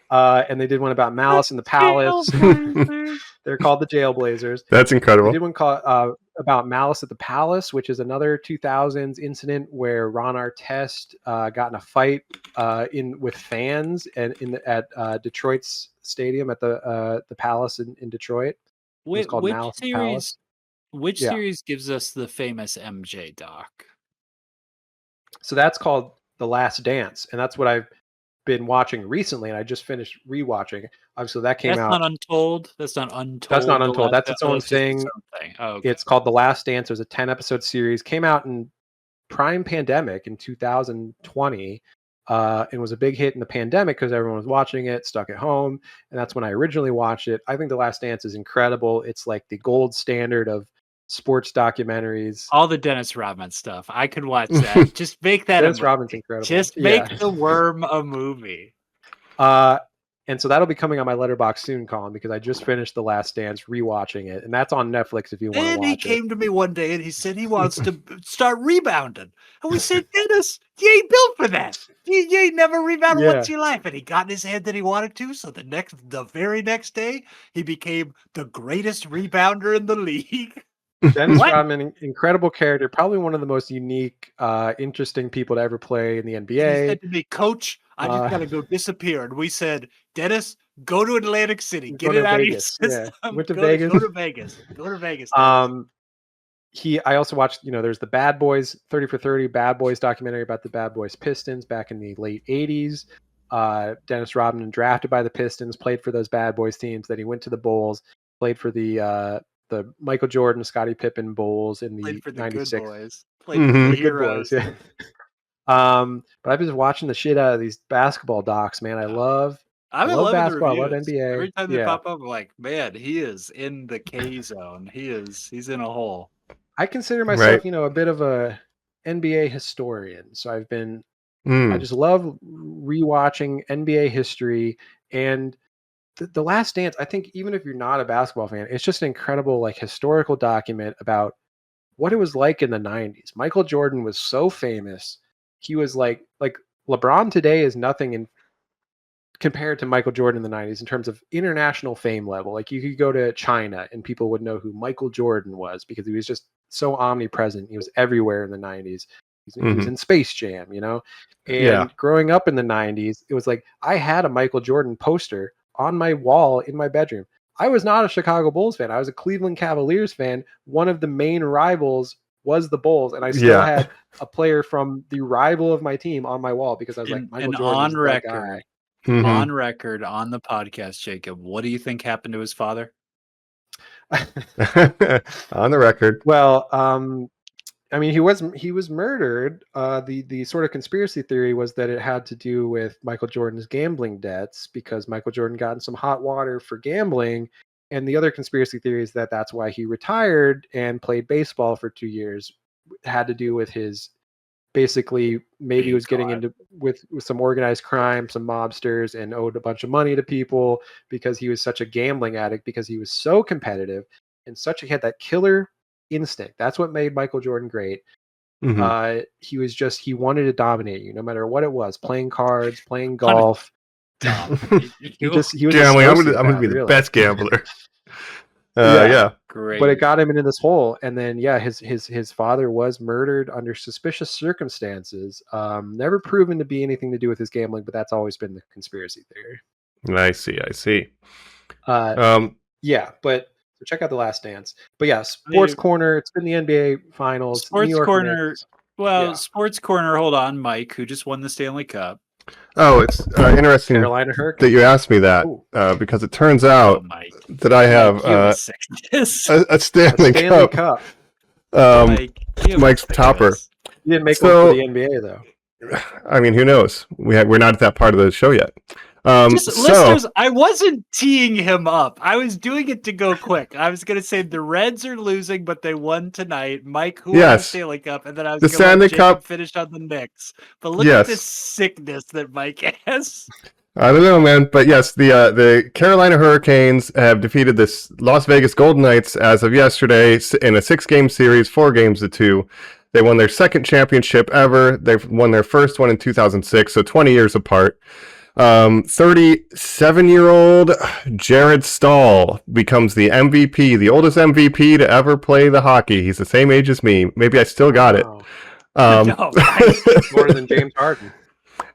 And they did one about Malice in the Palace. They're called the Jailblazers. That's incredible. They did one called about Malice at the Palace, which is another 2000s incident where Ron Artest got in a fight with fans and at Detroit's stadium at the Palace in Detroit. It's called Malice at the Palace. Which series gives us the famous MJ doc? So that's called The Last Dance, and that's what I've been watching recently, and I just finished rewatching. Obviously, that came out. That's not Untold. That's not Untold. That's not Untold. That's its own thing. Oh, okay. It's called The Last Dance. It was a 10-episode series. Came out in prime pandemic in 2020, and was a big hit in the pandemic because everyone was watching it, stuck at home, and that's when I originally watched it. I think The Last Dance is incredible. It's like the gold standard of sports documentaries. All the Dennis Rodman stuff. I could watch that. Just make that Dennis Rodman's incredible. Just make The Worm a movie. And so that'll be coming on my letterbox soon, Colin, because I just finished The Last Dance, rewatching it, and that's on Netflix if you want to watch it. And he came to me one day and he said he wants to start rebounding. And we said, Dennis, you ain't built for that. You ain't never rebounded once in your life. And he got in his head that he wanted to. So the very next day, he became the greatest rebounder in the league. Dennis Rodman, incredible character, probably one of the most unique, interesting people to ever play in the NBA. He said to me, Coach, I just got to go disappear. And we said, Dennis, Go to Atlantic City. Get Go to it out Vegas. of your Yeah. system. Went to Go Vegas. Go to Vegas. Go to Vegas. Dennis. I also watched, there's the Bad Boys 30 for 30 Bad Boys documentary about the Bad Boys Pistons back in the late 80s. Dennis Rodman drafted by the Pistons, played for those Bad Boys teams. Then he went to the Bulls, played for the Michael Jordan, Scottie Pippen Bulls in the Played for the 96. good boys. Played for the Good heroes. boys, yeah. But I've been watching the shit out of these basketball docs, man. I love basketball. I love NBA. Every time they pop up, I'm like, man, he is in the K zone. He's in a hole. I consider myself, a bit of a NBA historian. So I've been, I just love rewatching NBA history. And the Last Dance, I think even if you're not a basketball fan, it's just an incredible historical document about what it was like in the 90s. Michael Jordan was so famous. He was like LeBron today is nothing compared to Michael Jordan in the 90s in terms of international fame level. Like you could go to China and people would know who Michael Jordan was because he was just so omnipresent. He was everywhere in the 90s. He was in Space Jam, And growing up in the 90s, it was like I had a Michael Jordan poster on my wall in my bedroom. I was not a Chicago Bulls fan. I was a Cleveland Cavaliers fan. One of the main rivals was the Bulls, and I still had a player from the rival of my team on my wall because I was like, Michael Jordan is that guy. On record, on the podcast, Jacob, what do you think happened to his father? On the record. Well, he was murdered. The sort of conspiracy theory was that it had to do with Michael Jordan's gambling debts because Michael Jordan got in some hot water for gambling. And the other conspiracy theory is that that's why he retired and played baseball for 2 years. It had to do with his basically maybe he was getting into with some organized crime, some mobsters, and owed a bunch of money to people because he was such a gambling addict because he was so competitive and he had that killer instinct. That's what made Michael Jordan great. He wanted to dominate you no matter what it was, playing cards, playing golf. he was gambling. I'm gonna be the best gambler. Great. But it got him into this hole, and then his father was murdered under suspicious circumstances. Never proven to be anything to do with his gambling, but that's always been the conspiracy theory. I see. But so check out The Last Dance. But Sports Corner. It's been the NBA Finals. Sports Corner. Knicks. Well, Sports Corner. Hold on, Mike, who just won the Stanley Cup. Oh, it's interesting Carolina Hurricanes. that you asked me that because it turns out that I have a Stanley Cup. Mike's topper. You didn't make one for the NBA though. I mean, who knows? We're not at that part of the show yet. Listeners, I wasn't teeing him up. I was doing it to go quick. I was going to say the Reds are losing, but they won tonight. Mike, who won the Stanley Cup, and then I was going to let Jacob finish on the Knicks. But look at this sickness that Mike has. I don't know, man, but yes, the Carolina Hurricanes have defeated the Las Vegas Golden Knights as of yesterday in a 6-game series, 4 games to 2. They won their second championship ever. They've won their first one in 2006, so 20 years apart. 37-year-old Jared Stahl becomes the MVP, the oldest MVP to ever play the hockey. He's the same age as me. Maybe I still got it. More than James Harden.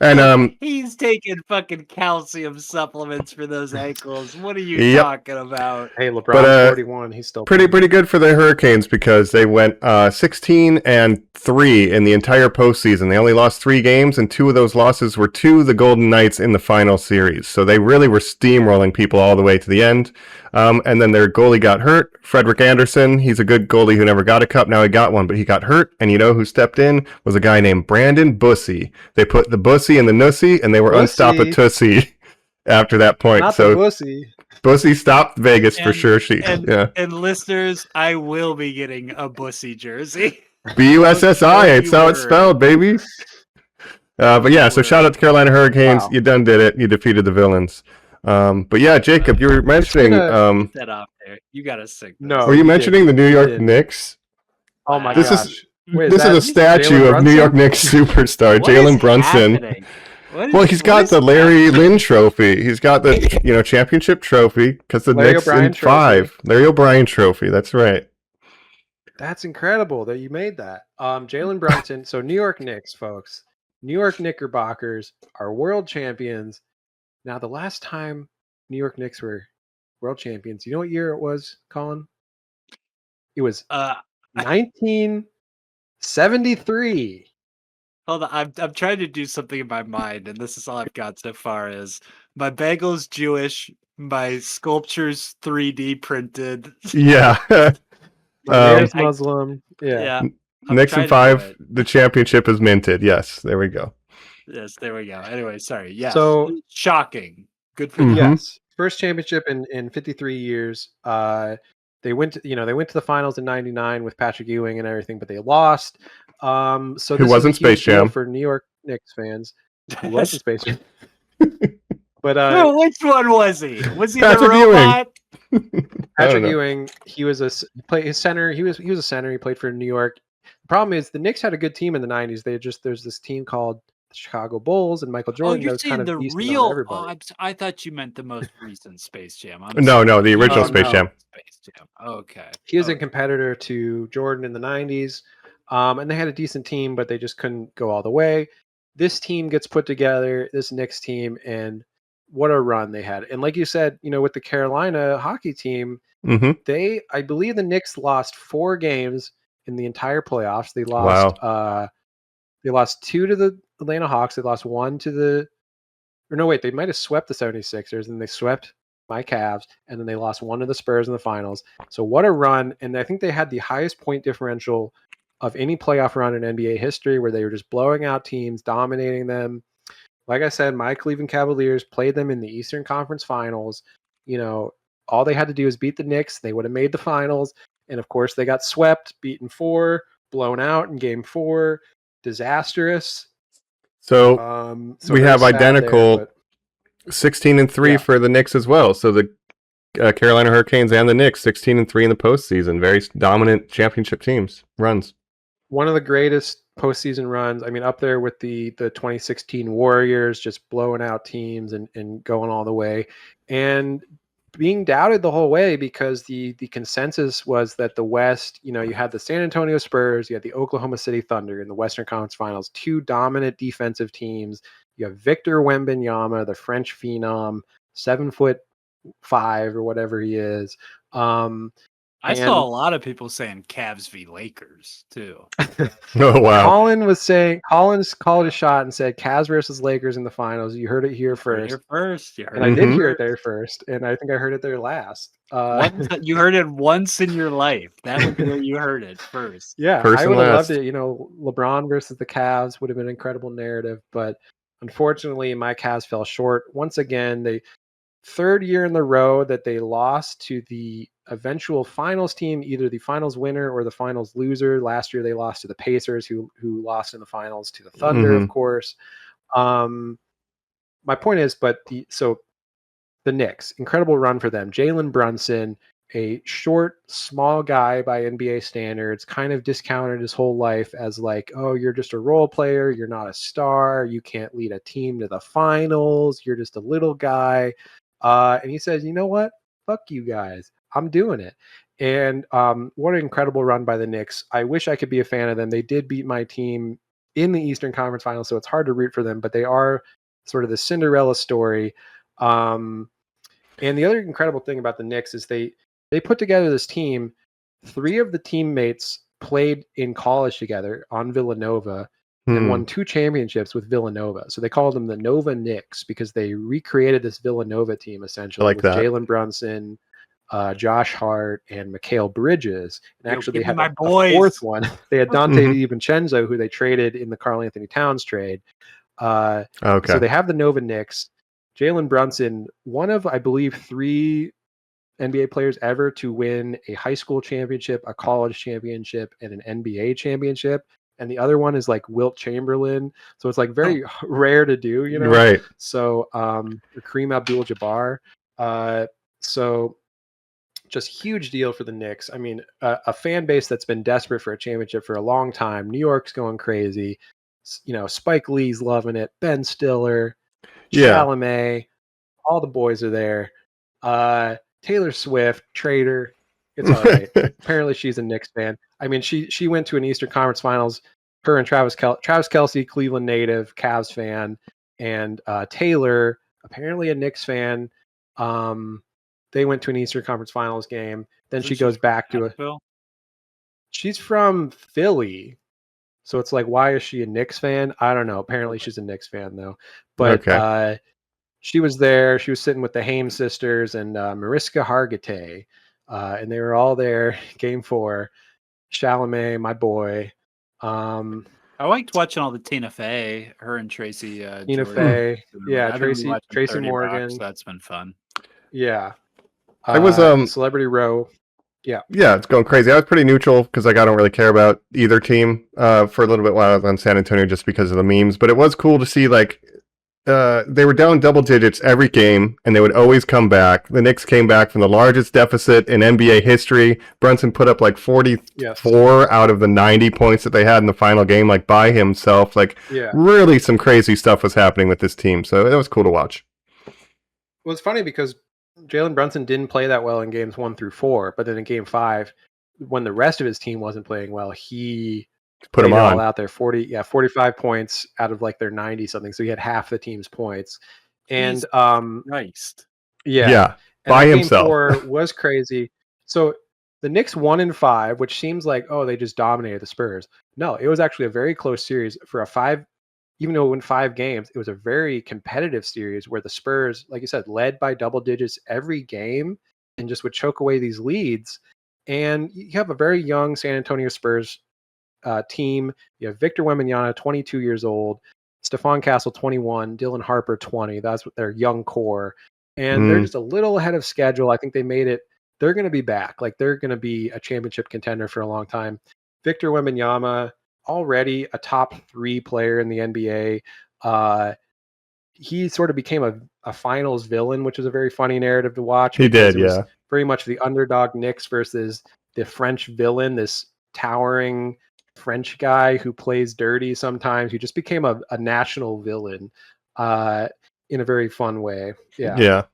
And he's taking fucking calcium supplements for those ankles. What are you talking about? Hey, LeBron 41. He's still pretty good for the Hurricanes because they went 16-3 in the entire postseason. They only lost 3 games, and 2 of those losses were to the Golden Knights in the final series. So they really were steamrolling people all the way to the end. And then their goalie got hurt. Frederick Anderson, he's a good goalie who never got a cup. Now he got one, but he got hurt. And you know who stepped in? Was a guy named Brandon Bussey. They put the Bussey in the Nussy, and they were unstoppatousy after that point. Not so the Bussey stopped Vegas for sure. And listeners, I will be getting a Bussey jersey. Bussi, it's how it's spelled, baby. So shout out to Carolina Hurricanes. Wow. You done did it. You defeated the villains. But Jacob, you were mentioning get that off there. You gotta sing. No, were you mentioning the New York Knicks? Oh my gosh. This is a statue Jalen of Brunson? New York Knicks superstar Jalen Brunson. He's got the Larry Lynn trophy. He's got the championship trophy because the Knicks in 5. Larry O'Brien trophy. That's right. That's incredible that you made that. Jalen Brunson. So New York Knicks, folks. New York Knickerbockers are world champions. Now, the last time New York Knicks were world champions. You know what year it was, Colin? It was Uh, 1973. Hold on, I'm trying to do something in my mind, and this is all I've got so far. Is my bagel's Jewish, my sculpture's 3D printed. Yeah. My mayor's Muslim. Yeah. Yeah. I'm Knicks in trying to do 5. it. The championship is minted. Yes, there we go. Yes, there we go. Anyway, sorry. Yes. So shocking. Good for them. Mhm. yes, first championship in 53 years. They went to the finals in '99 with Patrick Ewing and everything, but they lost. So Who this wasn't is a huge Space deal Jam. for New York Knicks fans. Who wasn't Space Jam? But No, which one was he? Was he Patrick the Ewing. robot? I don't Patrick know. Ewing, he played his center. He was a center. He played for New York. The problem is the Knicks had a good team in the '90s. There's this team called the Chicago Bulls and Michael Oh, Jordan that you're was saying kind of the beasting on real. everybody. I thought you meant the most recent Space Jam. I'm No, sorry. the original Oh, Space no. Jam. Space Jam. Okay. He was a Okay. competitor to Jordan in the '90s, and they had a decent team, but they just couldn't go all the way. This team gets put together, this Knicks team, and what a run they had. And like you said, with the Carolina hockey team, Mm-hmm. I believe the Knicks lost 4 games in the entire playoffs. They Wow. lost 2 to the Atlanta Hawks. They lost 1 to they might have swept the 76ers, and they swept my Cavs, and then they lost 1 to the Spurs in the finals. So what a run. And I think they had the highest point differential of any playoff run in NBA history, where they were just blowing out teams, dominating them. Like I said, my Cleveland Cavaliers played them in the Eastern Conference Finals. All they had to do was beat the Knicks. They would have made the finals. And of course, they got swept, beaten 4, blown out in game 4. Disastrous. So So we very have sad identical there, 16-3 Yeah. for the Knicks as well. So the Carolina Hurricanes and the Knicks 16-3 in the postseason. Very dominant championship teams runs. one of the greatest postseason runs. I mean, up there with the 2016 Warriors, just blowing out teams and going all the way, and being doubted the whole way because the consensus was that the West, you had the San Antonio Spurs, you had the Oklahoma City Thunder in the Western Conference Finals, 2 dominant defensive teams. You have Victor Wembanyama, the French phenom, 7'5" or whatever he is. I saw a lot of people saying Cavs v Lakers too. Oh, wow. Collins called a shot and said Cavs versus Lakers in the finals. You heard it here first. And I did hear it there first, and I think I heard it there last. You heard it once in your life. That was where you heard it first. Yeah, First I and would have last. loved it. LeBron versus the Cavs would have been an incredible narrative, but unfortunately, my Cavs fell short once again. They 3rd year in the row that they lost to the eventual finals team, either the finals winner or the finals loser. Last year they lost to the Pacers, who lost in the finals to the Thunder, of course. My point is, the Knicks, incredible run for them. Jalen Brunson, a short, small guy by NBA standards, kind of discounted his whole life as like, oh, you're just a role player, you're not a star, you can't lead a team to the finals, you're just a little guy. And he says, you know what? Fuck you guys. I'm doing it. And what an incredible run by the Knicks. I wish I could be a fan of them. They did beat my team in the Eastern Conference Finals, so it's hard to root for them, but they are sort of the Cinderella story. And the other incredible thing about the Knicks is they put together this team. 3 of the teammates played in college together on Villanova and won 2 championships with Villanova. So they called them the Nova Knicks because they recreated this Villanova team essentially like with that. Jalen Brunson, Josh Hart, and Mikal Bridges. And actually, they had my a boys. 4th one. They had Dante DiVincenzo, who they traded in the Karl Anthony Towns trade. So they have the Nova Knicks. Jalen Brunson, one of, I believe, 3 NBA players ever to win a high school championship, a college championship, and an NBA championship. And the other one is like Wilt Chamberlain. So it's like very rare to do, Right. So Kareem Abdul-Jabbar. So just huge deal for the Knicks. I mean, a fan base that's been desperate for a championship for a long time. New York's going crazy. Spike Lee's loving it. Ben Stiller, Chalamet, all the boys are there. Taylor Swift, traitor. It's all right. Apparently, she's a Knicks fan. I mean, she went to an Eastern Conference Finals. Her and Travis Kelce, Cleveland native, Cavs fan, and Taylor, apparently a Knicks fan. They went to an Eastern Conference Finals game. Then Isn't she goes back to Nashville? She's from Philly. So it's like, why is she a Knicks fan? I don't know. Apparently she's a Knicks fan though. But Okay. she was there. She was sitting with the Haim sisters and Mariska Hargitay. And they were all there. Game 4. Chalamet, my boy. I liked watching all the Tina Fey, her and Tracy Tina Jordan. Fey. doing Yeah, I've been Tracy rewatching 30 Rock, Morgan. so that's been fun. Yeah. I was Celebrity Row. Yeah. Yeah, it's going crazy. I was pretty neutral because like I don't really care about either team for a little bit while I was on San Antonio just because of the memes. But it was cool to see like they were down double digits every game and they would always come back. The Knicks came back from the largest deficit in NBA history. Brunson put up like 44 out of the 90 points that they had in the final game, like by himself. Like really some crazy stuff was happening with this team. So it was cool to watch. Well, it's funny because Jalen Brunson didn't play that well in games 1 through 4, but then in game 5, when the rest of his team wasn't playing well, he put him on all out there. 45 points out of like their 90 something. So he had half the team's points. And nice. Yeah. And by game himself. 4 was crazy. So the Knicks won in 5, which seems like, oh, they just dominated the Spurs. No, it was actually a very close series for a 5. Even though it went 5 games, it was a very competitive series where the Spurs, like you said, led by double digits every game and just would choke away these leads. And you have a very young San Antonio Spurs team. You have Victor Wembanyama, 22 years old, Stephon Castle, 21, Dylan Harper, 20. That's what their young core. And they're just a little ahead of schedule. I think they made it. They're going to be back. Like they're going to be a championship contender for a long time. Victor Wembanyama, already a top 3 player in the NBA. He sort of became a finals villain, which is a very funny narrative to watch. He did, it was very much the underdog Knicks versus the French villain, this towering French guy who plays dirty sometimes. He just became a national villain in a very fun way. Yeah.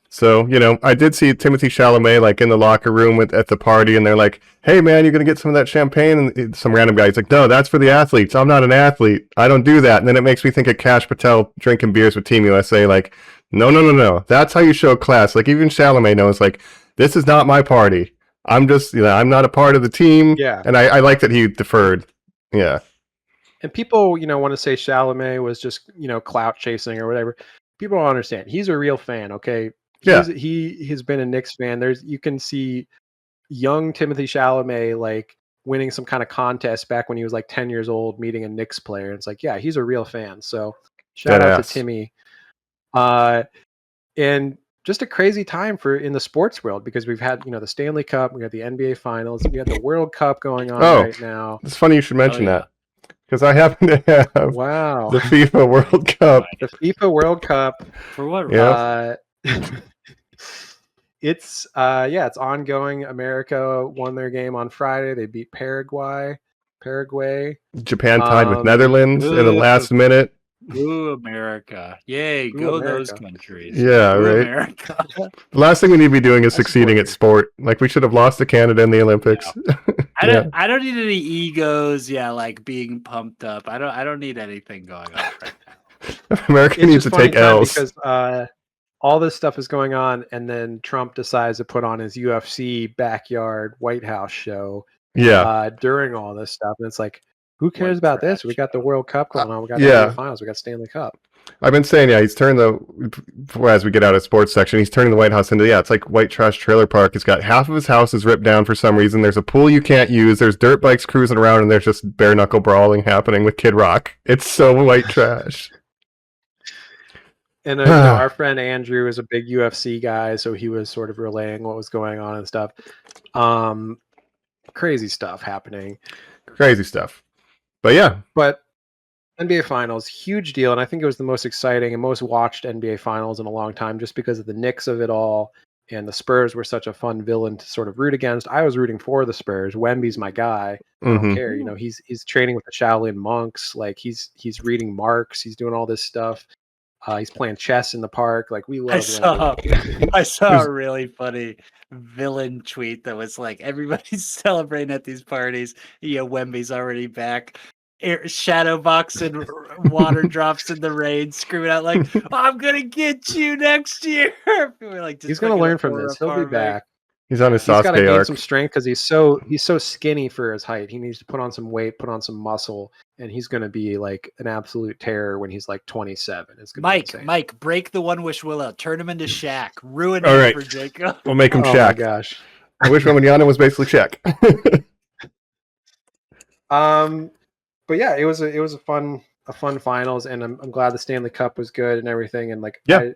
So, I did see Timothy Chalamet like in the locker room at the party, and they're like, "Hey, man, you're gonna get some of that champagne." And some random guy's like, "No, that's for the athletes. I'm not an athlete. I don't do that." And then it makes me think of Kash Patel drinking beers with Team USA. Like, no. That's how you show class. Like even Chalamet knows, like, this is not my party. I'm just, I'm not a part of the team. Yeah. And I like that he deferred. Yeah. And people, want to say Chalamet was just, clout chasing or whatever. People don't understand. He's a real fan. Okay. He has been a Knicks fan. You can see young Timothy Chalamet like winning some kind of contest back when he was like 10 years old, meeting a Knicks player. It's like, yeah, he's a real fan. So shout out to Timmy. And just a crazy time in the sports world because we've had, the Stanley Cup, we got the NBA Finals, we got the World Cup going on right now. It's funny you should mention that because I happen to have the FIFA World Cup. The FIFA World Cup. For what? Yeah. It's ongoing. America won their game on Friday. They beat Paraguay. Japan tied with Netherlands in the last minute. Ooh, America. Yay, go America. those countries. Yeah, Ooh, right. America. The last thing we need to be doing is succeeding at sport. Like we should have lost to Canada in the Olympics. Yeah. I don't need any egos, like being pumped up. I don't need anything going on right now. America needs to take L's. Because all this stuff is going on, and then Trump decides to put on his UFC backyard White House show. During all this stuff, and it's like, who cares about this? We got the World Cup going on. We got the finals. We got Stanley Cup. I've been saying, he's turned as we get out of sports section, he's turning the White House into, it's like white trash trailer park. It's got half of his house is ripped down for some reason. There's a pool you can't use. There's dirt bikes cruising around, and there's just bare knuckle brawling happening with Kid Rock. It's so white trash. And our friend Andrew is a big UFC guy, so he was sort of relaying what was going on and stuff. Crazy stuff happening. Crazy stuff. But yeah. But NBA Finals, huge deal. And I think it was the most exciting and most watched NBA Finals in a long time just because of the Knicks of it all. And the Spurs were such a fun villain to sort of root against. I was rooting for the Spurs. Wemby's my guy. I don't care. He's training with the Shaolin monks. Like he's reading Marx. He's doing all this stuff. He's playing chess in the park. Like we love. I saw a really funny villain tweet that was like everybody's celebrating at these parties. Wemby's already back. shadow box and water drops in the rain, screaming out like, "I'm gonna get you next year." We're like, He's gonna learn from this. He'll be back. He's on his He's got to Sasuke gain arc. some strength because he's so skinny for his height. He needs to put on some weight, put on some muscle, and he's going to be like an absolute terror when he's like 27. It's gonna be insane. Mike, break the One Wish Willow. Turn him into Shaq. Ruin All him right. for Jacob. We'll make him Oh my Shaq. gosh. I wish Wembanyama was basically Shaq. But yeah, it was a fun finals, and I'm glad the Stanley Cup was good and everything. And like, Yeah.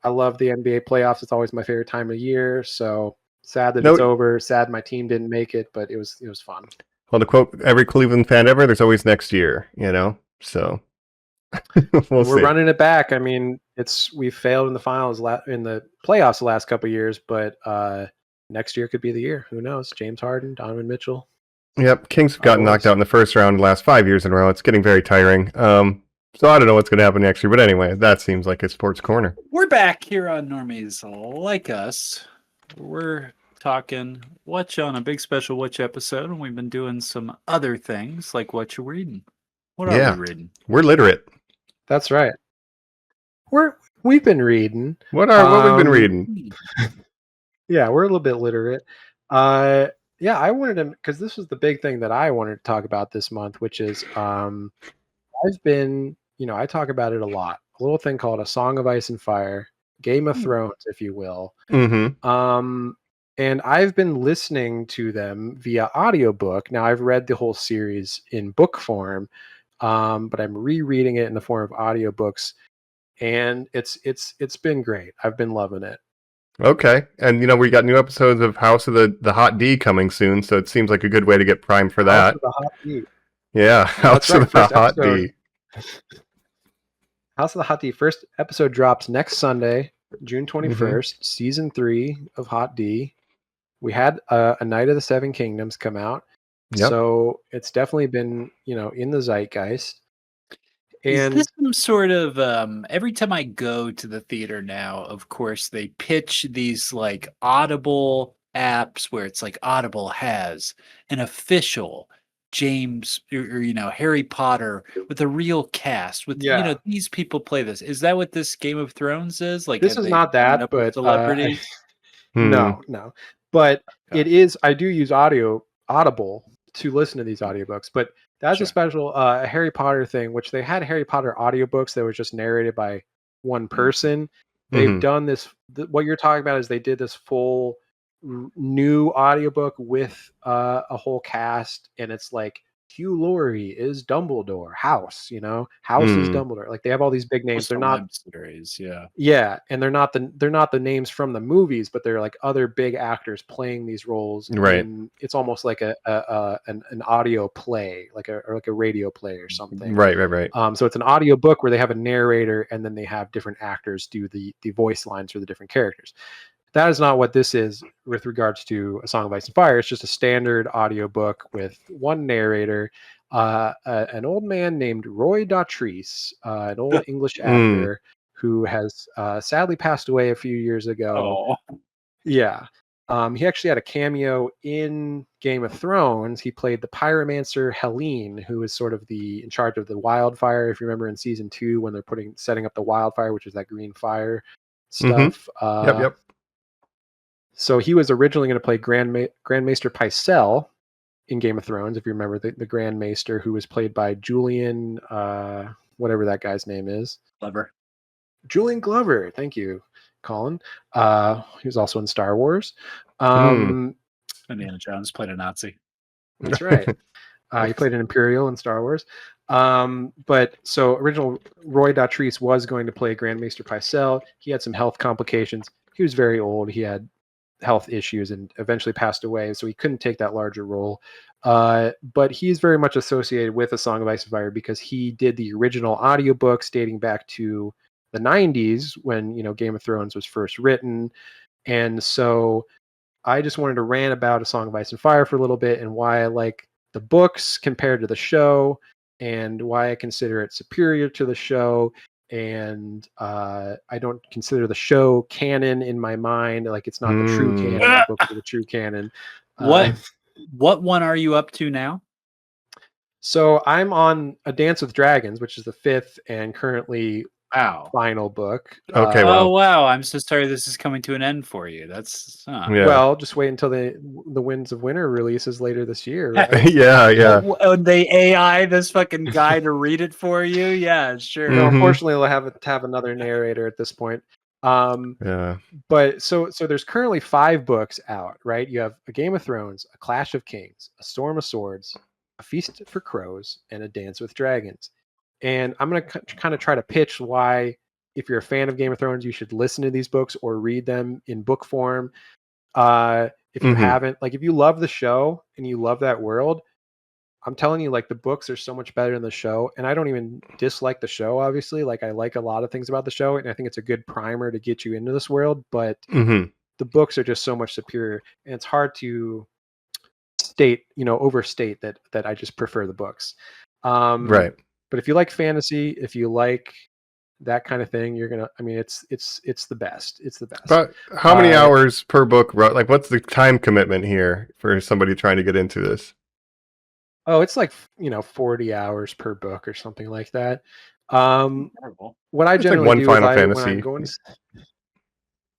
I love the NBA playoffs. It's always my favorite time of year. So sad that it's over. Sad my team didn't make it, but it was fun. Well, to quote every Cleveland fan ever, there's always next year, so we're see. Running it back. I mean, we failed in the finals in the playoffs the last couple of years, but next year could be the year. Who knows? James Harden, Donovan Mitchell. Yep, Kings have gotten knocked out in the first round the last 5 years in a row. It's getting very tiring. So I don't know what's going to happen next year, but anyway, that seems like a sports corner. We're back here on Normies Like Us. We're talking Whatcha on a big special Whatcha episode, and we've been doing some other things like what you're reading. What are we reading? We're literate. That's right. We've been reading. What we've been reading? Yeah, we're a little bit literate. Yeah, I wanted to, because this was the big thing that I wanted to talk about this month, which is I've been, I talk about it a lot. A little thing called A Song of Ice and Fire, Game of Thrones, if you will. Mm-hmm. And I've been listening to them via audiobook. Now, I've read the whole series in book form, but I'm rereading it in the form of audiobooks, and it's been great. I've been loving it. Okay. And, we got new episodes of House of the Hot D coming soon, so it seems like a good way to get primed for that. House of the Hot D. Yeah, House of the Hot D. House of the Hot D. First episode drops next Sunday, June 21st, Season 3 of Hot D. We had A Night of the Seven Kingdoms come out. Yep. So it's definitely been, in the zeitgeist. And is this some sort of every time I go to the theater now, of course, they pitch these like Audible apps where it's like Audible has an official James or Harry Potter with a real cast with these people play this. Is that what this Game of Thrones is? Like this is not that, but celebrities. No. But it is. I do use Audible to listen to these audiobooks, but that's a special Harry Potter thing, which they had Harry Potter audiobooks that were just narrated by one person. They've done this. What you're talking about is they did this full new audiobook with a whole cast, and it's like Hugh Laurie is Dumbledore. House is Dumbledore. Like they have all these big names. They're not series, and they're not the names from the movies, but they're like other big actors playing these roles. Right. And it's almost like an audio play, like a radio play or something. Right. So it's an audio book where they have a narrator, and then they have different actors do the voice lines for the different characters. That is not what this is with regards to A Song of Ice and Fire. It's just a standard audiobook with one narrator, an old man named Roy Dotrice, an old English actor who has sadly passed away a few years ago. Oh. Yeah. He actually had a cameo in Game of Thrones. He played the pyromancer Helene, who is sort of in charge of the wildfire. If you remember in season 2 when they're setting up the wildfire, which is that green fire stuff. Yep. So he was originally going to play Grand Maester Pycelle in Game of Thrones, if you remember the Grand Maester, who was played by Julian, whatever that guy's name is. Glover. Julian Glover. Thank you, Colin. He was also in Star Wars. Indiana Jones played a Nazi. That's right. He played an Imperial in Star Wars. But so original Roy Dotrice was going to play Grand Maester Pycelle. He had some health complications. He was very old. He had health issues and eventually passed away, so he couldn't take that larger role. But he's very much associated with A Song of Ice and Fire because he did the original audiobooks dating back to the 90s when Game of Thrones was first written. And so I just wanted to rant about A Song of Ice and Fire for a little bit and why I like the books compared to the show and why I consider it superior to the show. And I don't consider the show canon in my mind. Like it's not the true canon. The books are the true canon. What one are you up to now? So I'm on A Dance with Dragons, which is the 5th and currently Wow. final book. Okay, Oh wow. wow! I'm so sorry. This is coming to an end for you. That's Yeah. Well, just wait until the Winds of Winter releases later this year, right? yeah. They AI this fucking guy to read it for you. Yeah, sure. No, Mhm. unfortunately, they'll have to have another narrator at this point. Yeah. But so there's currently 5 books out, right? You have A Game of Thrones, A Clash of Kings, A Storm of Swords, A Feast for Crows, and A Dance with Dragons. And I'm going to kind of try to pitch why, if you're a fan of Game of Thrones, you should listen to these books or read them in book form. If you Mhm. haven't, like, if you love the show and you love that world, I'm telling you, like, the books are so much better than the show. And I don't even dislike the show, obviously. Like, I like a lot of things about the show, and I think it's a good primer to get you into this world. But Mhm. the books are just so much superior, and it's hard to overstate that I just prefer the books. Right. But if you like fantasy, if you like that kind of thing, you're gonna. I mean, it's the best. It's the best. But how many Uh, hours per book? Like, what's the time commitment here for somebody trying to get into this? Oh, it's like 40 hours per book or something like that. What I It's like generally one do is Final when I'm Fantasy. going to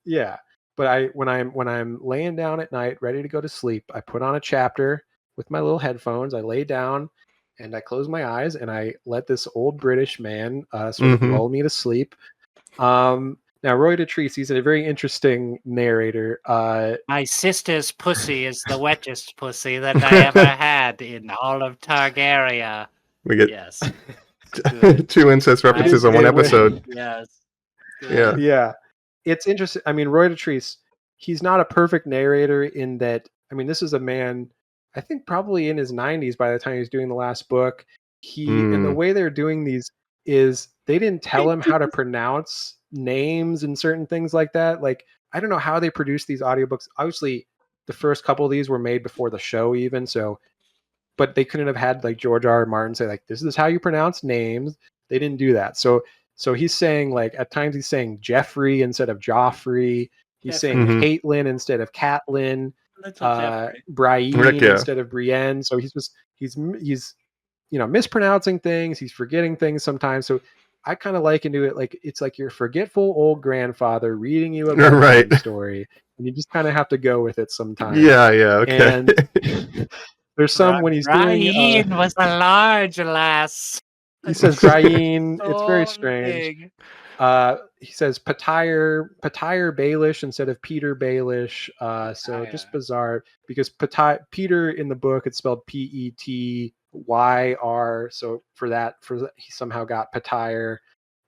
yeah, but when I'm laying down at night ready to go to sleep, I put on a chapter with my little headphones. I lay down and I close my eyes and I let this old British man sort of Mhm. lull me to sleep. Now Roy Dotrice, he's a very interesting narrator. My sister's pussy is the wettest pussy that I ever had in all of Targaria. We get Yes. Good. 2 incest references on one good. episode. Yes. Yeah. Good. Yeah, it's interesting. I mean, Roy Dotrice, he's not a perfect narrator in that. I mean, this is a man, I think probably in his 90s by the time he's doing the last book. And the Mm. way they're doing these is they didn't tell him how to pronounce names and certain things like that. Like, I don't know how they produced these audiobooks. Obviously, the first couple of these were made before the show, even so. But they couldn't have had like George R. R. Martin say like, "This is how you pronounce names." They didn't do that. So he's saying, like, at times he's saying Jeffrey instead of Joffrey. He's saying Mhm. Caitlin instead of Catelyn. Little Jeffrey. Rick, Brienne yeah. instead of Brienne. So he's mispronouncing things. He's forgetting things sometimes. So I kind of liken to it like it's like your forgetful old grandfather reading you a bedtime Right. story, and you just kind of have to go with it sometimes. Yeah, okay. And there's some when he's doing. Ryan was a large lass. He says Brienne. It's very So strange. big. He says Pattire Baelish instead of Peter Baelish. So just bizarre because Peter in the book it's spelled Petyr. So for that he somehow got Pattire.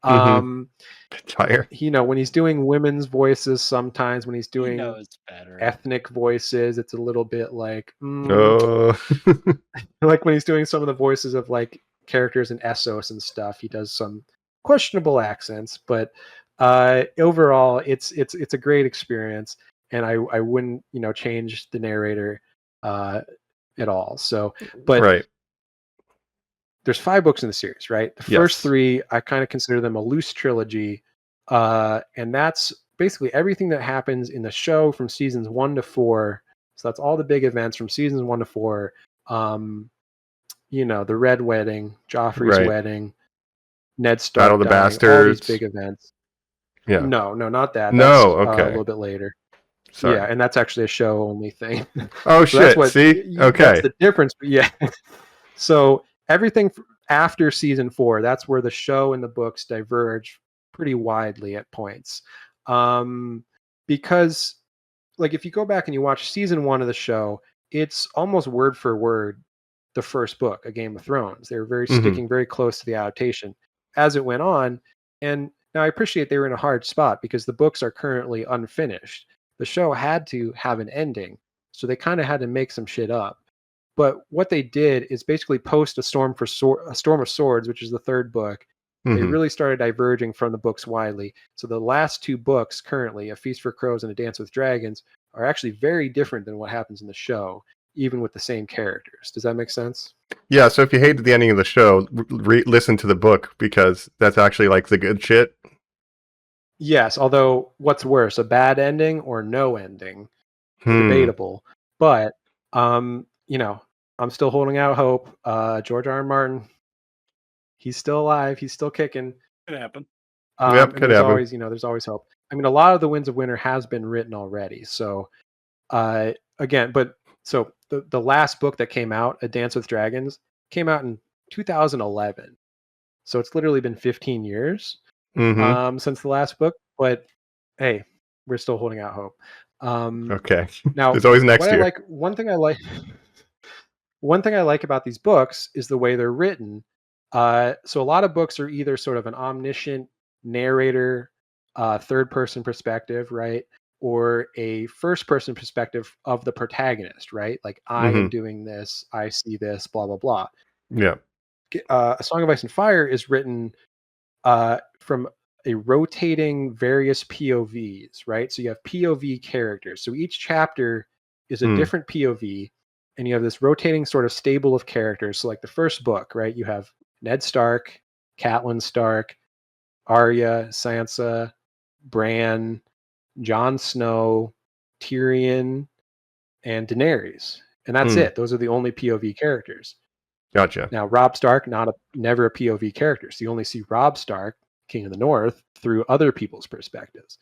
Tire. When he's doing women's voices, sometimes when he's He doing knows better. ethnic voices, it's a little bit like Oh. like when he's doing some of the voices of like characters in Essos and stuff, he does some questionable accents, but overall it's a great experience, and I wouldn't change the narrator at all. So, but Right. there's 5 books in the series, right? The first Yes. 3 I kind of consider them a loose trilogy, and that's basically everything that happens in the show from seasons 1 to 4. So that's all the big events from seasons 1 to 4. The Red Wedding, Joffrey's Right. wedding, Ned Battle Stark of the dying, all these Bastards. big events. Yeah. No, not that. That's No, a okay. little bit later. Sorry. Yeah, and that's actually a show only thing. Oh So that's shit. what. See? That's Okay. the difference. But yeah. So everything after season 4, that's where the show and the books diverge pretty widely at points. Because like if you go back and you watch season 1 of the show, it's almost word for word the first book, A Game of Thrones. They were sticking very close to the adaptation as it went on. And now I appreciate they were in a hard spot because the books are currently unfinished. The show had to have an ending, so they kind of had to make some shit up. But what they did is basically post A Storm of Swords, which is the 3rd book. They really started diverging from the books widely. So the last 2 books currently, A Feast for Crows and A Dance with Dragons, are actually very different than what happens in the show, even with the same characters. Does that make sense? Yeah, so if you hated the ending of the show, listen to the book because that's actually like the good shit. Yes, although what's worse, a bad ending or no ending? Debatable. But I'm still holding out hope. George R. R. Martin, he's still alive. He's still kicking. Could happen. Yep, And could there's happen. always, there's always hope. I mean, a lot of the Winds of Winter has been written already. So, again, but so the last book that came out, A Dance with Dragons, came out in 2011. So it's literally been 15 years Mm-hmm. since the last book. But hey, we're still holding out hope. Okay. Now, There's always next year. One thing I like about these books is the way they're written. So a lot of books are either sort of an omniscient narrator, third person perspective, right? Or a first person perspective of the protagonist, right? Like, I am doing this, I see this, blah, blah, blah. Yeah. A Song of Ice and Fire is written from a rotating various POVs, right? So you have POV characters. So each chapter is a different POV, and you have this rotating sort of stable of characters. So like the first book, right? You have Ned Stark, Catelyn Stark, Arya, Sansa, Bran, Jon Snow, Tyrion, and Daenerys. And that's it. Those are the only POV characters. Gotcha. Now, Robb Stark, never a POV character. So you only see Robb Stark, King of the North, through other people's perspectives.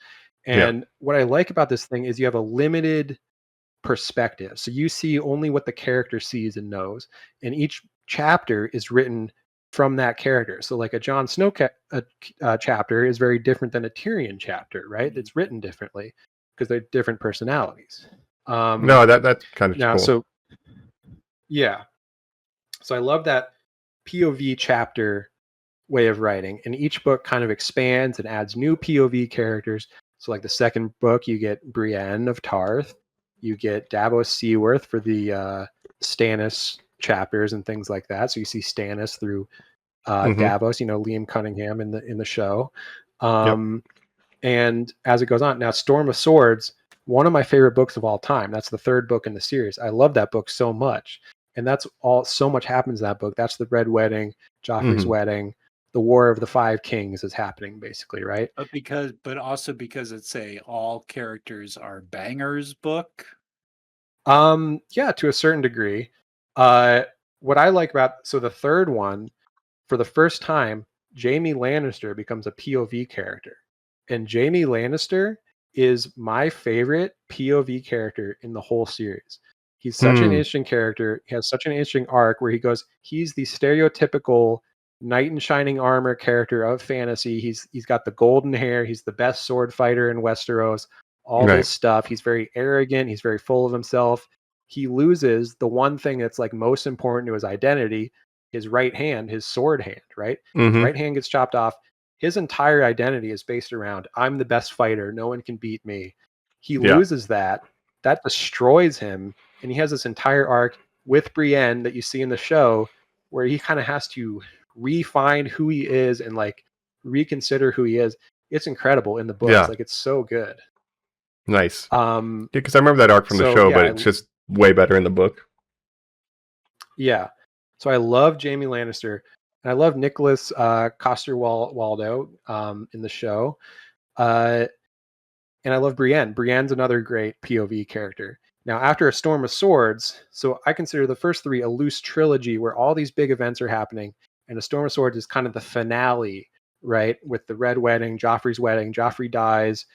And what I like about this thing is you have a limited perspective. So you see only what the character sees and knows. And each chapter is written from that character. So like a Jon Snow chapter is very different than a Tyrion chapter, right? It's written differently because they're different personalities. No, that's kind of Now, cool. so yeah. So I love that POV chapter way of writing, and each book kind of expands and adds new POV characters. So like the second book, you get Brienne of Tarth, you get Davos Seaworth for the Stannis chapters and things like that. So you see Stannis through Davos, Liam Cunningham in the show. And as it goes on, now Storm of Swords, one of my favorite books of all time. That's the third book in the series. I love that book so much. And that's all, so much happens in that book. That's the Red Wedding, Joffrey's wedding, the War of the Five Kings is happening, basically, right? But also because it's a all characters are bangers book. Yeah, to a certain degree. What I like about, so the third one, for the first time, Jaime Lannister becomes a POV character. And Jaime Lannister is my favorite POV character in the whole series. He's such an interesting character. He has such an interesting arc where he's the stereotypical knight in shining armor character of fantasy. He's got the golden hair. He's the best sword fighter in Westeros. All this stuff. He's very arrogant. He's very full of himself. He loses the one thing that's like most important to his identity, his right hand, his sword hand, right? His right hand gets chopped off. His entire identity is based around, I'm the best fighter. No one can beat me. He loses that. That destroys him. And he has this entire arc with Brienne that you see in the show where he kind of has to refine who he is and like reconsider who he is. It's incredible in the books. Yeah. Like, it's so good. Nice. Because I remember that arc from the show, but it's just way better in the book. Yeah. So I love Jaime Lannister, and I love Nicholas Coster-Waldau in the show. And I love Brienne. Brienne's another great POV character. Now, after A Storm of Swords, so I consider the first three a loose trilogy where all these big events are happening, and A Storm of Swords is kind of the finale, right? With the Red Wedding, Joffrey's wedding, Joffrey dies,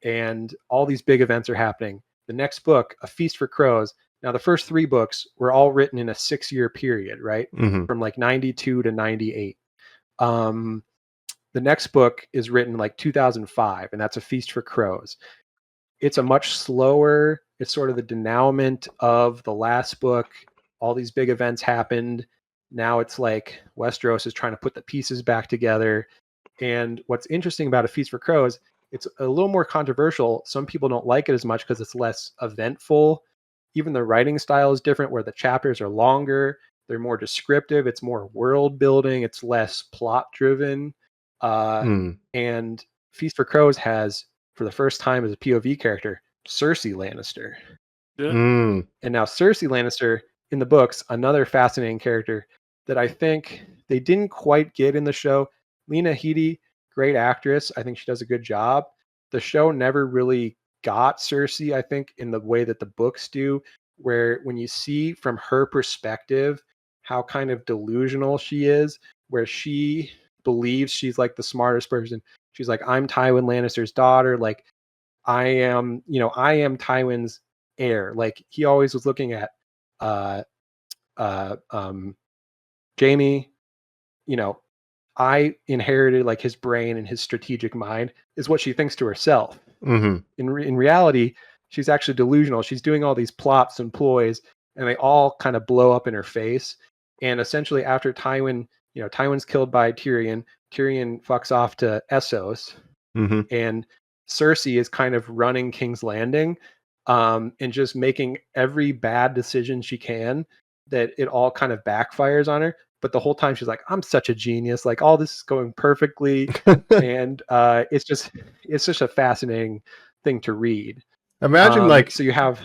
and all these big events are happening. The next book, A Feast for Crows. Now, the first three books were all written in a 6-year period, right? From like 92 to 98. The next book is written like 2005, and that's A Feast for Crows. It's a much slower, it's sort of the denouement of the last book. All these big events happened. Now it's like Westeros is trying to put the pieces back together. And what's interesting about A Feast for Crows, it's a little more controversial. Some people don't like it as much because it's less eventful. Even the writing style is different, where the chapters are longer, they're more descriptive, it's more world building, it's less plot driven. And Feast for Crows has, for the first time as a POV character, Cersei Lannister. And now Cersei Lannister in the books, another fascinating character that I think they didn't quite get in the show. Lena Headey, great actress. I think she does a good job. The show never really got Cersei, I think, in the way that the books do. where when you see from her perspective how kind of delusional she is, where she believes she's like the smartest person. She's like, I'm Tywin Lannister's daughter. Like, I am Tywin's heir. Like, he always was looking at uh Jamie, you know, I inherited like his brain and his strategic mind, is what she thinks to herself. Mm-hmm. In reality, she's actually delusional. She's doing all these plots and ploys, and they all kind of blow up in her face. And essentially, after Tywin's killed by Tyrion. Tyrion fucks off to Essos, Mm-hmm. and Cersei is kind of running King's Landing, and just making every bad decision she can, that it all kind of backfires on her. But the whole time she's like, I'm such a genius. Like, all this is going perfectly. And it's just a fascinating thing to read. Imagine like, so you have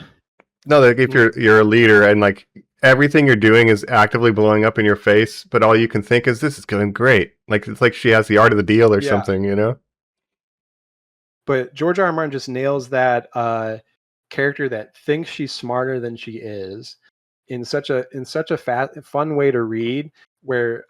no, like if you're a leader and like everything you're doing is actively blowing up in your face, but all you can think is this is going great. Like, it's like she has the art of the deal or something, you know? But George R. R. Martin just nails that character that thinks she's smarter than she is in such a fun way to read, where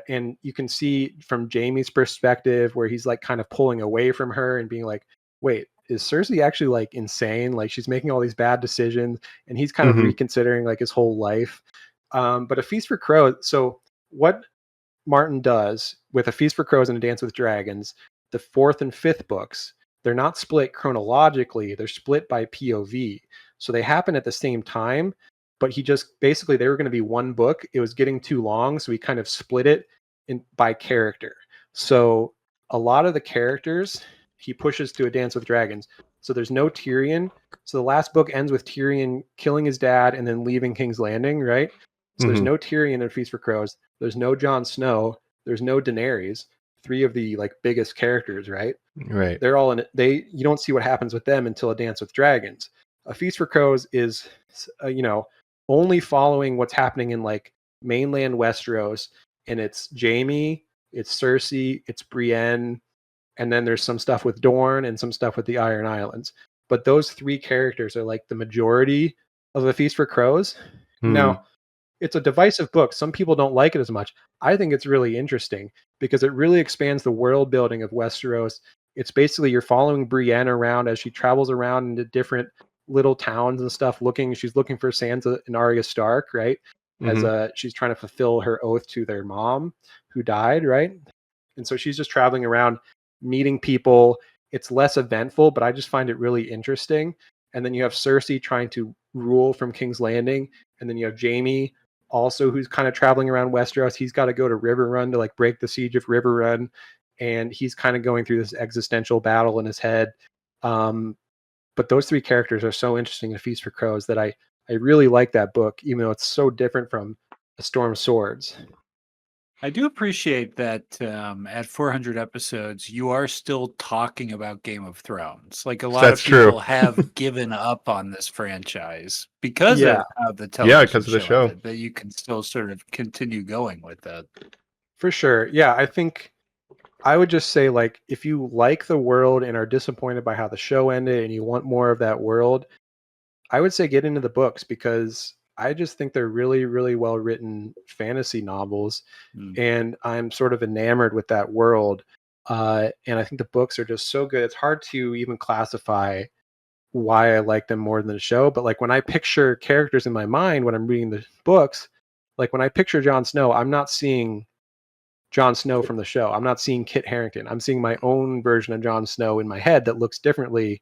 and you can see from Jamie's perspective where he's like kind of pulling away from her and being like, wait, is Cersei actually like insane? Like, she's making all these bad decisions, and he's kind of reconsidering like his whole life. But A Feast for Crows. So what Martin does with A Feast for Crows and A Dance with Dragons, the 4th and 5th books, they're not split chronologically, they're split by POV. So they happen at the same time, but he just basically, they were going to be one book. It was getting too long, so he kind of split it by character. So a lot of the characters he pushes to A Dance with Dragons. So there's no Tyrion. So the last book ends with Tyrion killing his dad and then leaving King's Landing, right? So there's no Tyrion in Feast for Crows. There's no Jon Snow. There's no Daenerys. 3 of the like biggest characters, right? Right. They're all in it. You don't see what happens with them until A Dance with Dragons. A Feast for Crows is, only following what's happening in like mainland Westeros, and it's Jamie, it's Cersei, it's Brienne, and then there's some stuff with Dorne and some stuff with the Iron Islands. But those 3 characters are like the majority of A Feast for Crows. Now, it's a divisive book. Some people don't like it as much. I think it's really interesting because it really expands the world building of Westeros. It's basically, you're following Brienne around as she travels around into different little towns and stuff. She's looking for Sansa and Arya Stark, right? As she's trying to fulfill her oath to their mom who died, right? And so she's just traveling around, meeting people. It's less eventful, but I just find it really interesting. And then you have Cersei trying to rule from King's Landing, and then you have Jamie also, who's kind of traveling around Westeros. He's got to go to Riverrun to like break the siege of Riverrun, and he's kind of going through this existential battle in his head. But those 3 characters are so interesting in Feast for Crows that I really like that book, even though it's so different from A Storm of Swords. I do appreciate that at 400 episodes, you are still talking about Game of Thrones. Like, a lot That's of people true. have given up on this franchise because of how the television because of the show. ended, but you can still sort of continue going with that. For sure. Yeah, I think I would just say, like, if you like the world and are disappointed by how the show ended and you want more of that world, I would say get into the books, because I just think they're really, really well written fantasy novels, and I'm sort of enamored with that world. And I think the books are just so good. It's hard to even classify why I like them more than the show. But like, when I picture characters in my mind when I'm reading the books, like when I picture Jon Snow, I'm not seeing Jon Snow from the show. I'm not seeing Kit Harington. I'm seeing my own version of Jon Snow in my head that looks differently.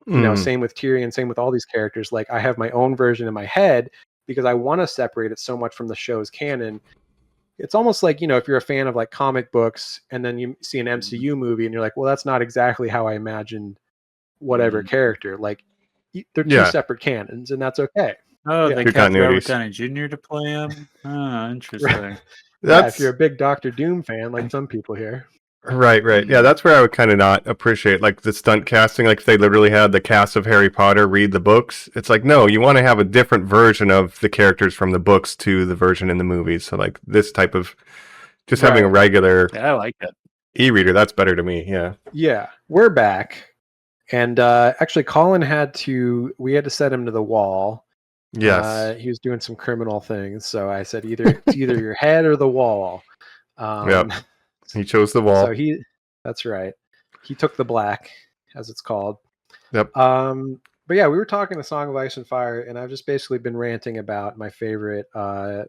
Same with Tyrion, same with all these characters. Like, I have my own version in my head because I want to separate it so much from the show's canon. It's almost like, if you're a fan of like comic books and then you see an MCU movie and you're like, well, that's not exactly how I imagined whatever character. Like, they're 2 separate canons, and that's okay. Oh, Yeah. they Good kept Robert continuities. Downey Jr. to play him? Oh, interesting. Yeah, if you're a big Doctor Doom fan, like some people here. Right. Yeah, that's where I would kind of not appreciate like the stunt casting. Like, if they literally had the cast of Harry Potter read the books, it's like, no, you want to have a different version of the characters from the books to the version in the movies. So like this type of just having a regular Yeah, I like it. e-reader, that's better to me. Yeah. Yeah, we're back. And actually, Colin we had to set him to the wall. Yes. He was doing some criminal things. So I said it's either your head or the wall. Yep. He chose the So wall. that's right. He took the black, as it's called. Yep. But yeah, we were talking A Song of Ice and Fire, and I've just basically been ranting about my favorite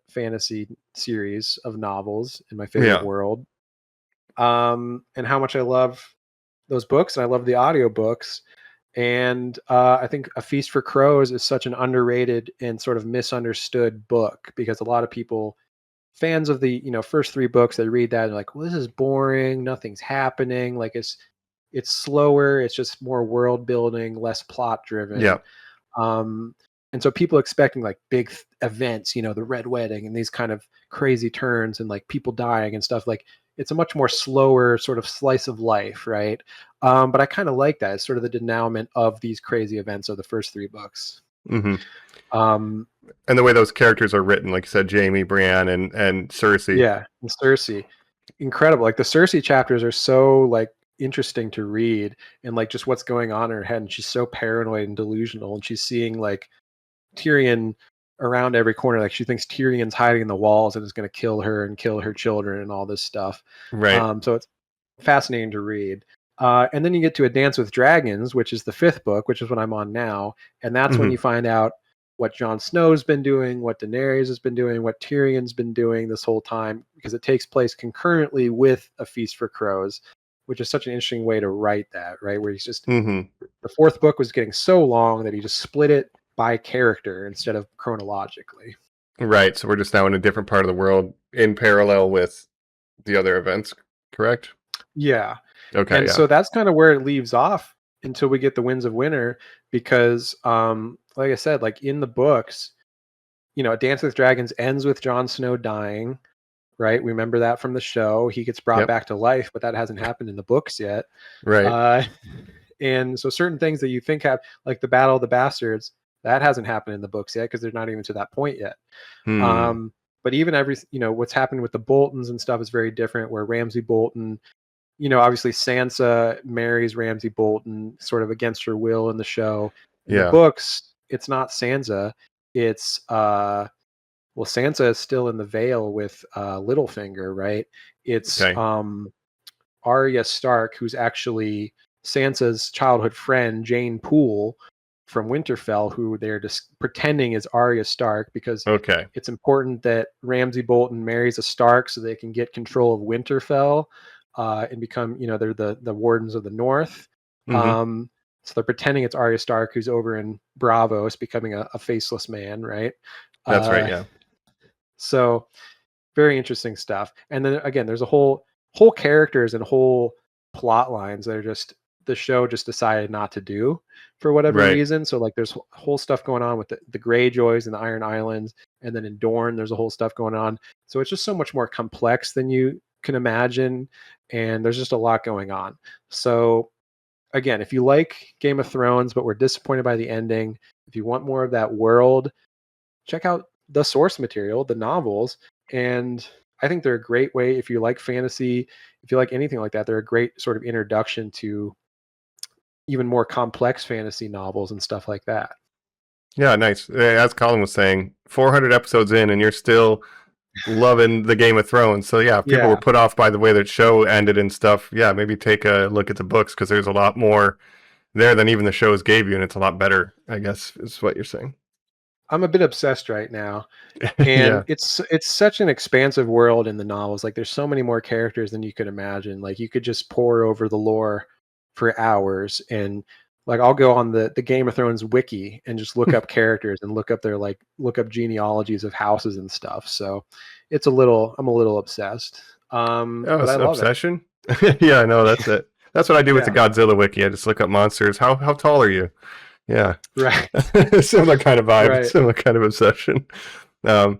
fantasy series of novels in my favorite Yeah. world, and how much I love those books, and I love the audiobooks. And I think A Feast for Crows is such an underrated and sort of misunderstood book, because a lot of people, fans of the first three books, they read that and they're like, well, this is boring, nothing's happening, like it's slower, it's just more world building, less plot driven. Yeah. And so people expecting like big events, the Red Wedding and these kind of crazy turns and like people dying and stuff, like it's a much more slower sort of slice of life, right? But I kind of like that. It's sort of the denouement of these crazy events of the first three books. Hmm. Um, And the way those characters are written, like you said, Jamie, Brienne, and Cersei. yeah, and Cersei, incredible. Like the Cersei chapters are so like interesting to read, and like just what's going on in her head. And she's so paranoid and delusional, and she's seeing like Tyrion around every corner. Like she thinks Tyrion's hiding in the walls and is going to kill her and kill her children and all this stuff. Right. So it's fascinating to read. And then you get to A Dance with Dragons, which is the fifth book, which is what I'm on now. And that's when Mhm. you find out what Jon Snow's been doing, what Daenerys has been doing, what Tyrion's been doing this whole time, because it takes place concurrently with A Feast for Crows, which is such an interesting way to write that, right? Where he's just, Mhm. the fourth book was getting so long that he just split it by character instead of chronologically. Right. So we're just now in a different part of the world in parallel with the other events, correct? Yeah. Okay. And Yeah. so that's kind of where it leaves off until we get the Winds of Winter, because like I said, like in the books, A Dance with Dragons ends with Jon Snow dying, right? We remember that from the show. He gets brought Yep. back to life, but that hasn't happened in the books yet. Right. And so certain things that you think have, like the Battle of the Bastards, that hasn't happened in the books yet because they're not even to that point yet. Hmm. But even what's happened with the Boltons and stuff is very different, where Ramsay Bolton, obviously Sansa marries Ramsay Bolton sort of against her will in the show. In the Yeah. books, it's not Sansa. It's Sansa is still in the Vale with Littlefinger, right? It's Okay. Arya Stark, who's actually Sansa's childhood friend, Jane Poole from Winterfell, who they're just pretending is Arya Stark, because Okay. it's important that Ramsay Bolton marries a Stark so they can get control of Winterfell and become, they're the Wardens of the North. Mhm. So they're pretending it's Arya Stark, who's over in Bravos, becoming a faceless man, right? That's right. Uh, Yeah. so very interesting stuff. And then again, there's a whole characters and whole plot lines that are just, the show just decided not to do for whatever Right. reason. So like there's whole stuff going on with the Greyjoys and the Iron Islands, and then in Dorne there's a whole stuff going on. So it's just so much more complex than you can imagine, and there's just a lot going on. So again, if you like Game of Thrones but were disappointed by the ending, if you want more of that world, check out the source material, the novels. And I think they're a great way, if you like fantasy, if you like anything like that, they're a great sort of introduction to even more complex fantasy novels and stuff like that. Yeah. Nice. As Colin was saying, 400 episodes in, and you're still loving the Game of Thrones. So yeah, if people were Yeah. put off by the way that show ended and stuff, yeah, maybe take a look at the books, because there's a lot more there than even the shows gave you, and it's a lot better, I guess, is what you're saying. I'm a bit obsessed right now. And Yeah. it's such an expansive world in the novels. Like there's so many more characters than you could imagine. Like you could just pour over the lore for hours, and like I'll go on the Game of Thrones wiki and just look up characters and look up genealogies of houses and stuff. So I'm a little obsessed. Oh, But it's I an love it. obsession. Yeah, I know, that's it. That's what I do with the Yeah. Godzilla wiki. I just look up monsters. How tall are you? Yeah. Right. Similar kind of vibe, Right. similar kind of obsession. Um,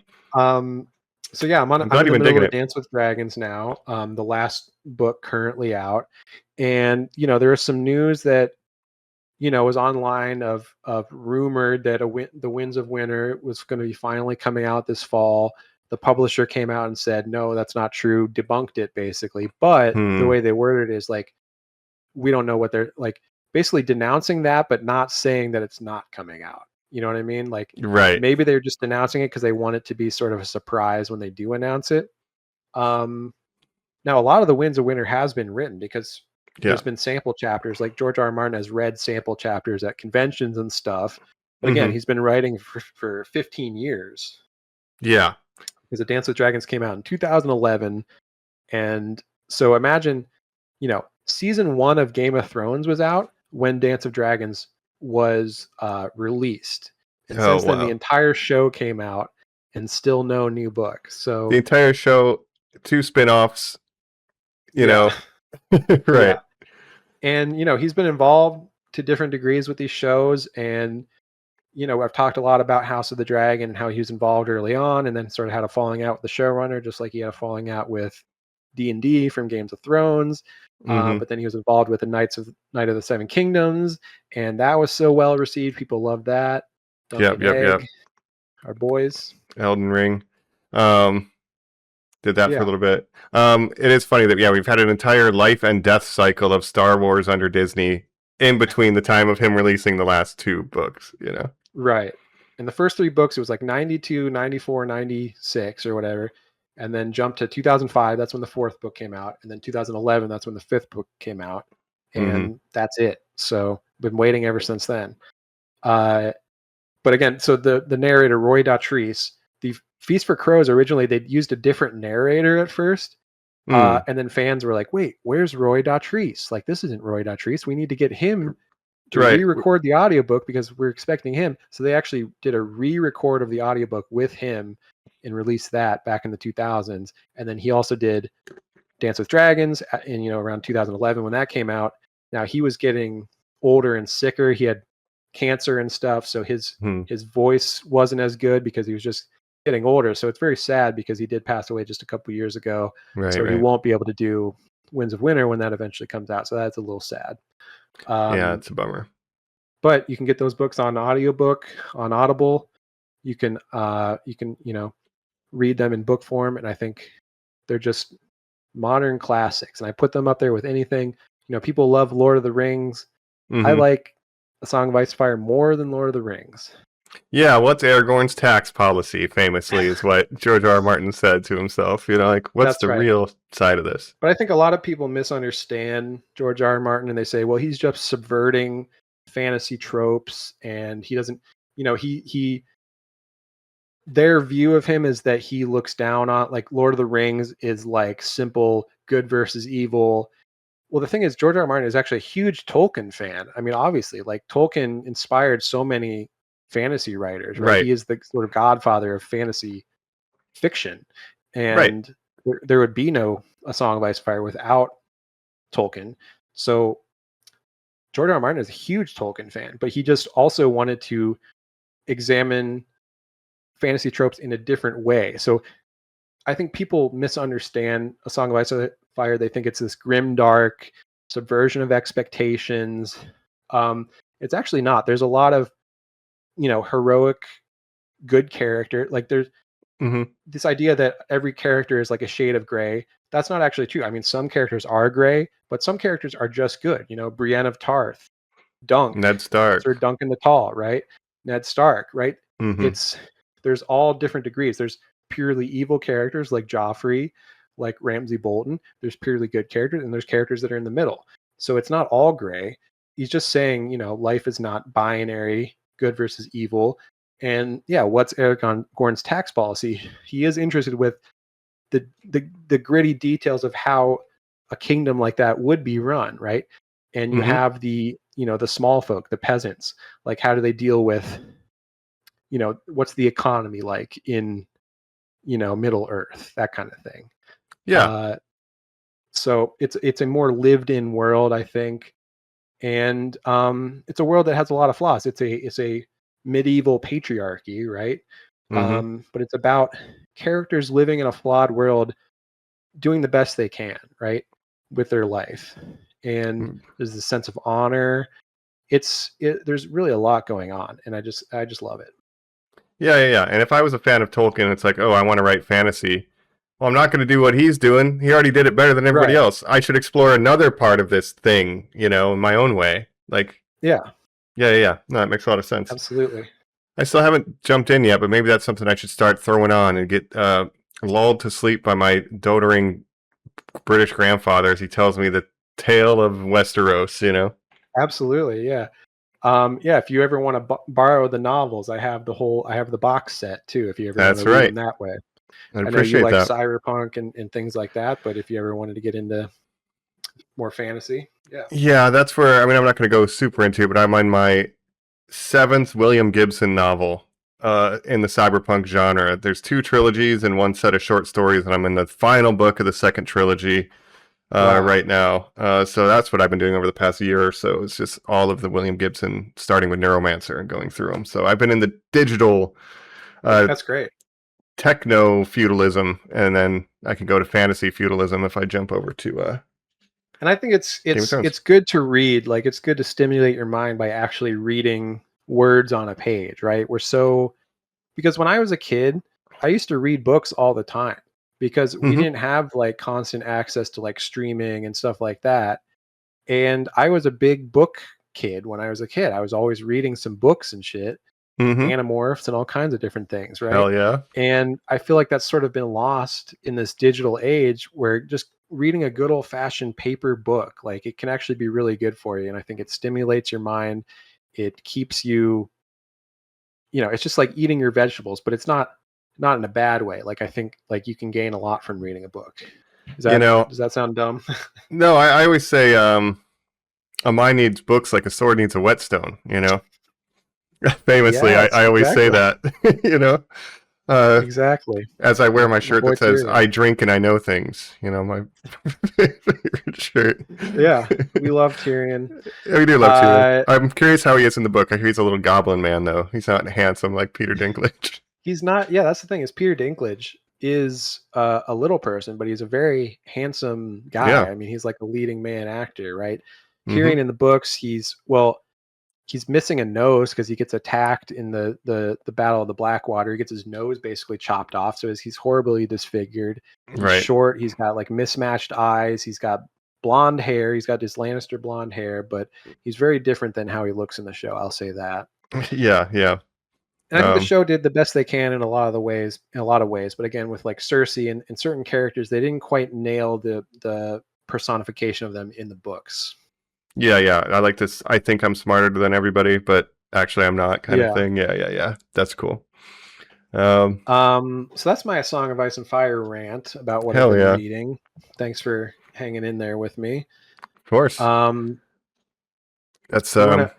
So yeah, I'm I'm in glad the you've been middle digging of it. Dance with Dragons now. The last book currently out, and there is some news that was online of rumored that the Winds of Winter was going to be finally coming out this fall. The publisher came out and said, no, that's not true, debunked it basically. But the Hmm. way they worded it is like, we don't know what they're like, basically denouncing that, but not saying that it's not coming out. You know what I mean? Like Right. maybe they're just announcing it because they want it to be sort of a surprise when they do announce it. Now, a lot of the Winds of Winter has been written because Yeah. there's been sample chapters. Like George R. R. Martin has read sample chapters at conventions and stuff. But again, he's been writing for 15 years. Yeah. Because The Dance with Dragons came out in 2011. And so imagine, season 1 of Game of Thrones was out when Dance of Dragons was released. And since then, the entire show came out and still no new book. So the entire show, 2 spin-offs, you know. Right. Yeah. And, he's been involved to different degrees with these shows. And, I've talked a lot about House of the Dragon and how he was involved early on and then sort of had a falling out with the showrunner, just like he had a falling out with D&D from Games of Thrones. But then he was involved with the Night of the Seven Kingdoms. And that was so well received. People loved that. Yep. Our boys. Elden Ring. Did that for a little bit. It is funny that, we've had an entire life and death cycle of Star Wars under Disney in between the time of him releasing the last 2 books, Right. And the first 3 books, it was like 92, 94, 96 or whatever. And then jumped to 2005. That's when the 4th book came out. And then 2011, that's when the 5th book came out. And that's it. So been waiting ever since then. But again, so the narrator, Roy Dotrice, the Feast for Crows, originally they'd used a different narrator at first. And then fans were like, wait, where's Roy Dotrice? Like, this isn't Roy Dotrice. We need to get him to re-record the audiobook because we're expecting him. So they actually did a re-record of the audiobook with him and released that back in the 2000s. And then he also did Dance with Dragons in, around 2011 when that came out. Now he was getting older and sicker. He had cancer and stuff. So his voice wasn't as good because he was just getting older. So it's very sad because he did pass away just a couple years ago. He won't be able to do Winds of Winter when that eventually comes out. So that's a little sad. It's a bummer. But you can get those books on audiobook on Audible. You can read them in book form, and I think they're just modern classics. And I put them up there with anything. People love Lord of the Rings. I like A Song of Ice and Fire more than Lord of the Rings. Yeah, what's Aragorn's tax policy, famously, is what George R. R. Martin said to himself. What's the real side of this? But I think a lot of people misunderstand George R. R. Martin, and they say, well, he's just subverting fantasy tropes, and he doesn't, their view of him is that he looks down on, like, Lord of the Rings is like simple good versus evil. Well, the thing is, George R. R. Martin is actually a huge Tolkien fan. I mean, obviously, like, Tolkien inspired so many fantasy writers, right? He is the sort of godfather of fantasy fiction. And there would be no A Song of Ice and Fire without Tolkien. So George R. R. Martin is a huge Tolkien fan, but he just also wanted to examine fantasy tropes in a different way. So I think people misunderstand A Song of Ice and Fire. They think it's this grim, dark subversion of expectations. It's actually not. There's a lot of, heroic, good character. Like, there's this idea that every character is like a shade of gray. That's not actually true. I mean, some characters are gray, but some characters are just good. Brienne of Tarth, Dunk, Ned Stark, Sir Duncan the Tall, right? Ned Stark, right? There's all different degrees. There's purely evil characters like Joffrey, like Ramsay Bolton. There's purely good characters, and there's characters that are in the middle. So it's not all gray. He's just saying, life is not binary, good versus evil. And what's Aragorn's tax policy? He is interested with the gritty details of how a kingdom like that would be run, right? And you have the small folk, the peasants. Like, how do they deal with, what's the economy like in, Middle Earth, that kind of thing. Yeah. So it's a more lived in world, I think. And it's a world that has a lot of flaws. It's a medieval patriarchy, right? But it's about characters living in a flawed world, doing the best they can, right, with their life. And there's this sense of honor. There's really a lot going on, and I just love it. Yeah. And if I was a fan of Tolkien, it's like, oh, I want to write fantasy. Well, I'm not going to do what he's doing. He already did it better than everybody else. I should explore another part of this thing, in my own way. Like, yeah. No, it makes a lot of sense. Absolutely. I still haven't jumped in yet, but maybe that's something I should start throwing on and get lulled to sleep by my doting British grandfather as he tells me the tale of Westeros, you know? Absolutely, yeah. Yeah, if you ever want to borrow the novels, I have the box set too. If you ever want That's to read right. them that way, I I know you appreciate like that. cyberpunk and things like that, but if you ever wanted to get into more fantasy, yeah, Yeah, that's where, I mean, I'm not going to go super into it, but I'm on my seventh William Gibson novel in the cyberpunk genre. There's 2 trilogies and 1 set of short stories, and I'm in the final book of the second trilogy wow, right now. So that's what I've been doing over the past year or so. It's just all of the William Gibson, starting with Neuromancer and going through them. So I've been in the digital that's great. techno feudalism, and then I can go to fantasy feudalism if I jump over to And I think it's Game of it's Thrones. it's good to read. Like it's good to stimulate your mind by actually reading words on a page, right? Because when I was a kid, I used to read books all the time because we Hmm. didn't have like constant access to like streaming and stuff like that. And I was a big book kid when I was a kid. I was always reading some books and shit, Hmm. Animorphs and all kinds of different things, right? Hell yeah. And I feel like that's sort of been lost in this digital age where just reading a good old fashioned paper book, like it can actually be really good for you. And I think it stimulates your mind. It keeps you, it's just like eating your vegetables, but it's not in a bad way. Like I think like you can gain a lot from reading a book. You know, Does that sound dumb? no, I always say a mind needs books like a sword needs a whetstone, you know? Famously, Yes, I always say exactly. that, you know? Uh, Exactly. as I wear my My shirt boy that says, Tyrion. I drink and I know things, you know, my favorite shirt. Yeah, we love Tyrion. We do love Tyrion. Uh, I'm curious how he is in the book. I hear he's a little goblin man, though. He's not handsome like Peter Dinklage. he's not. Yeah, that's the thing. Is Peter Dinklage is a little person, but he's a very handsome guy. Yeah. I mean, he's like a leading man actor, right? Hmm. Tyrion in the books, he's missing a nose because he gets attacked in the Battle of the Blackwater. He gets his nose basically chopped off, so he's horribly disfigured. He's Right. short. He's got like mismatched eyes. He's got blonde hair. He's got this Lannister blonde hair, but he's very different than how he looks in the show. I'll say that. Yeah, yeah. And I think the show did the best they can in a lot of ways. But again, with like Cersei and certain characters, they didn't quite nail the personification of them in the books. Yeah, yeah. I like this. I think I'm smarter than everybody, but actually I'm not kind of Yeah. thing. Yeah, yeah, yeah. That's cool. So that's my Song of Ice and Fire rant about what I've Hell been yeah. reading. Thanks for hanging in there with me. Of course. Um, That's you want to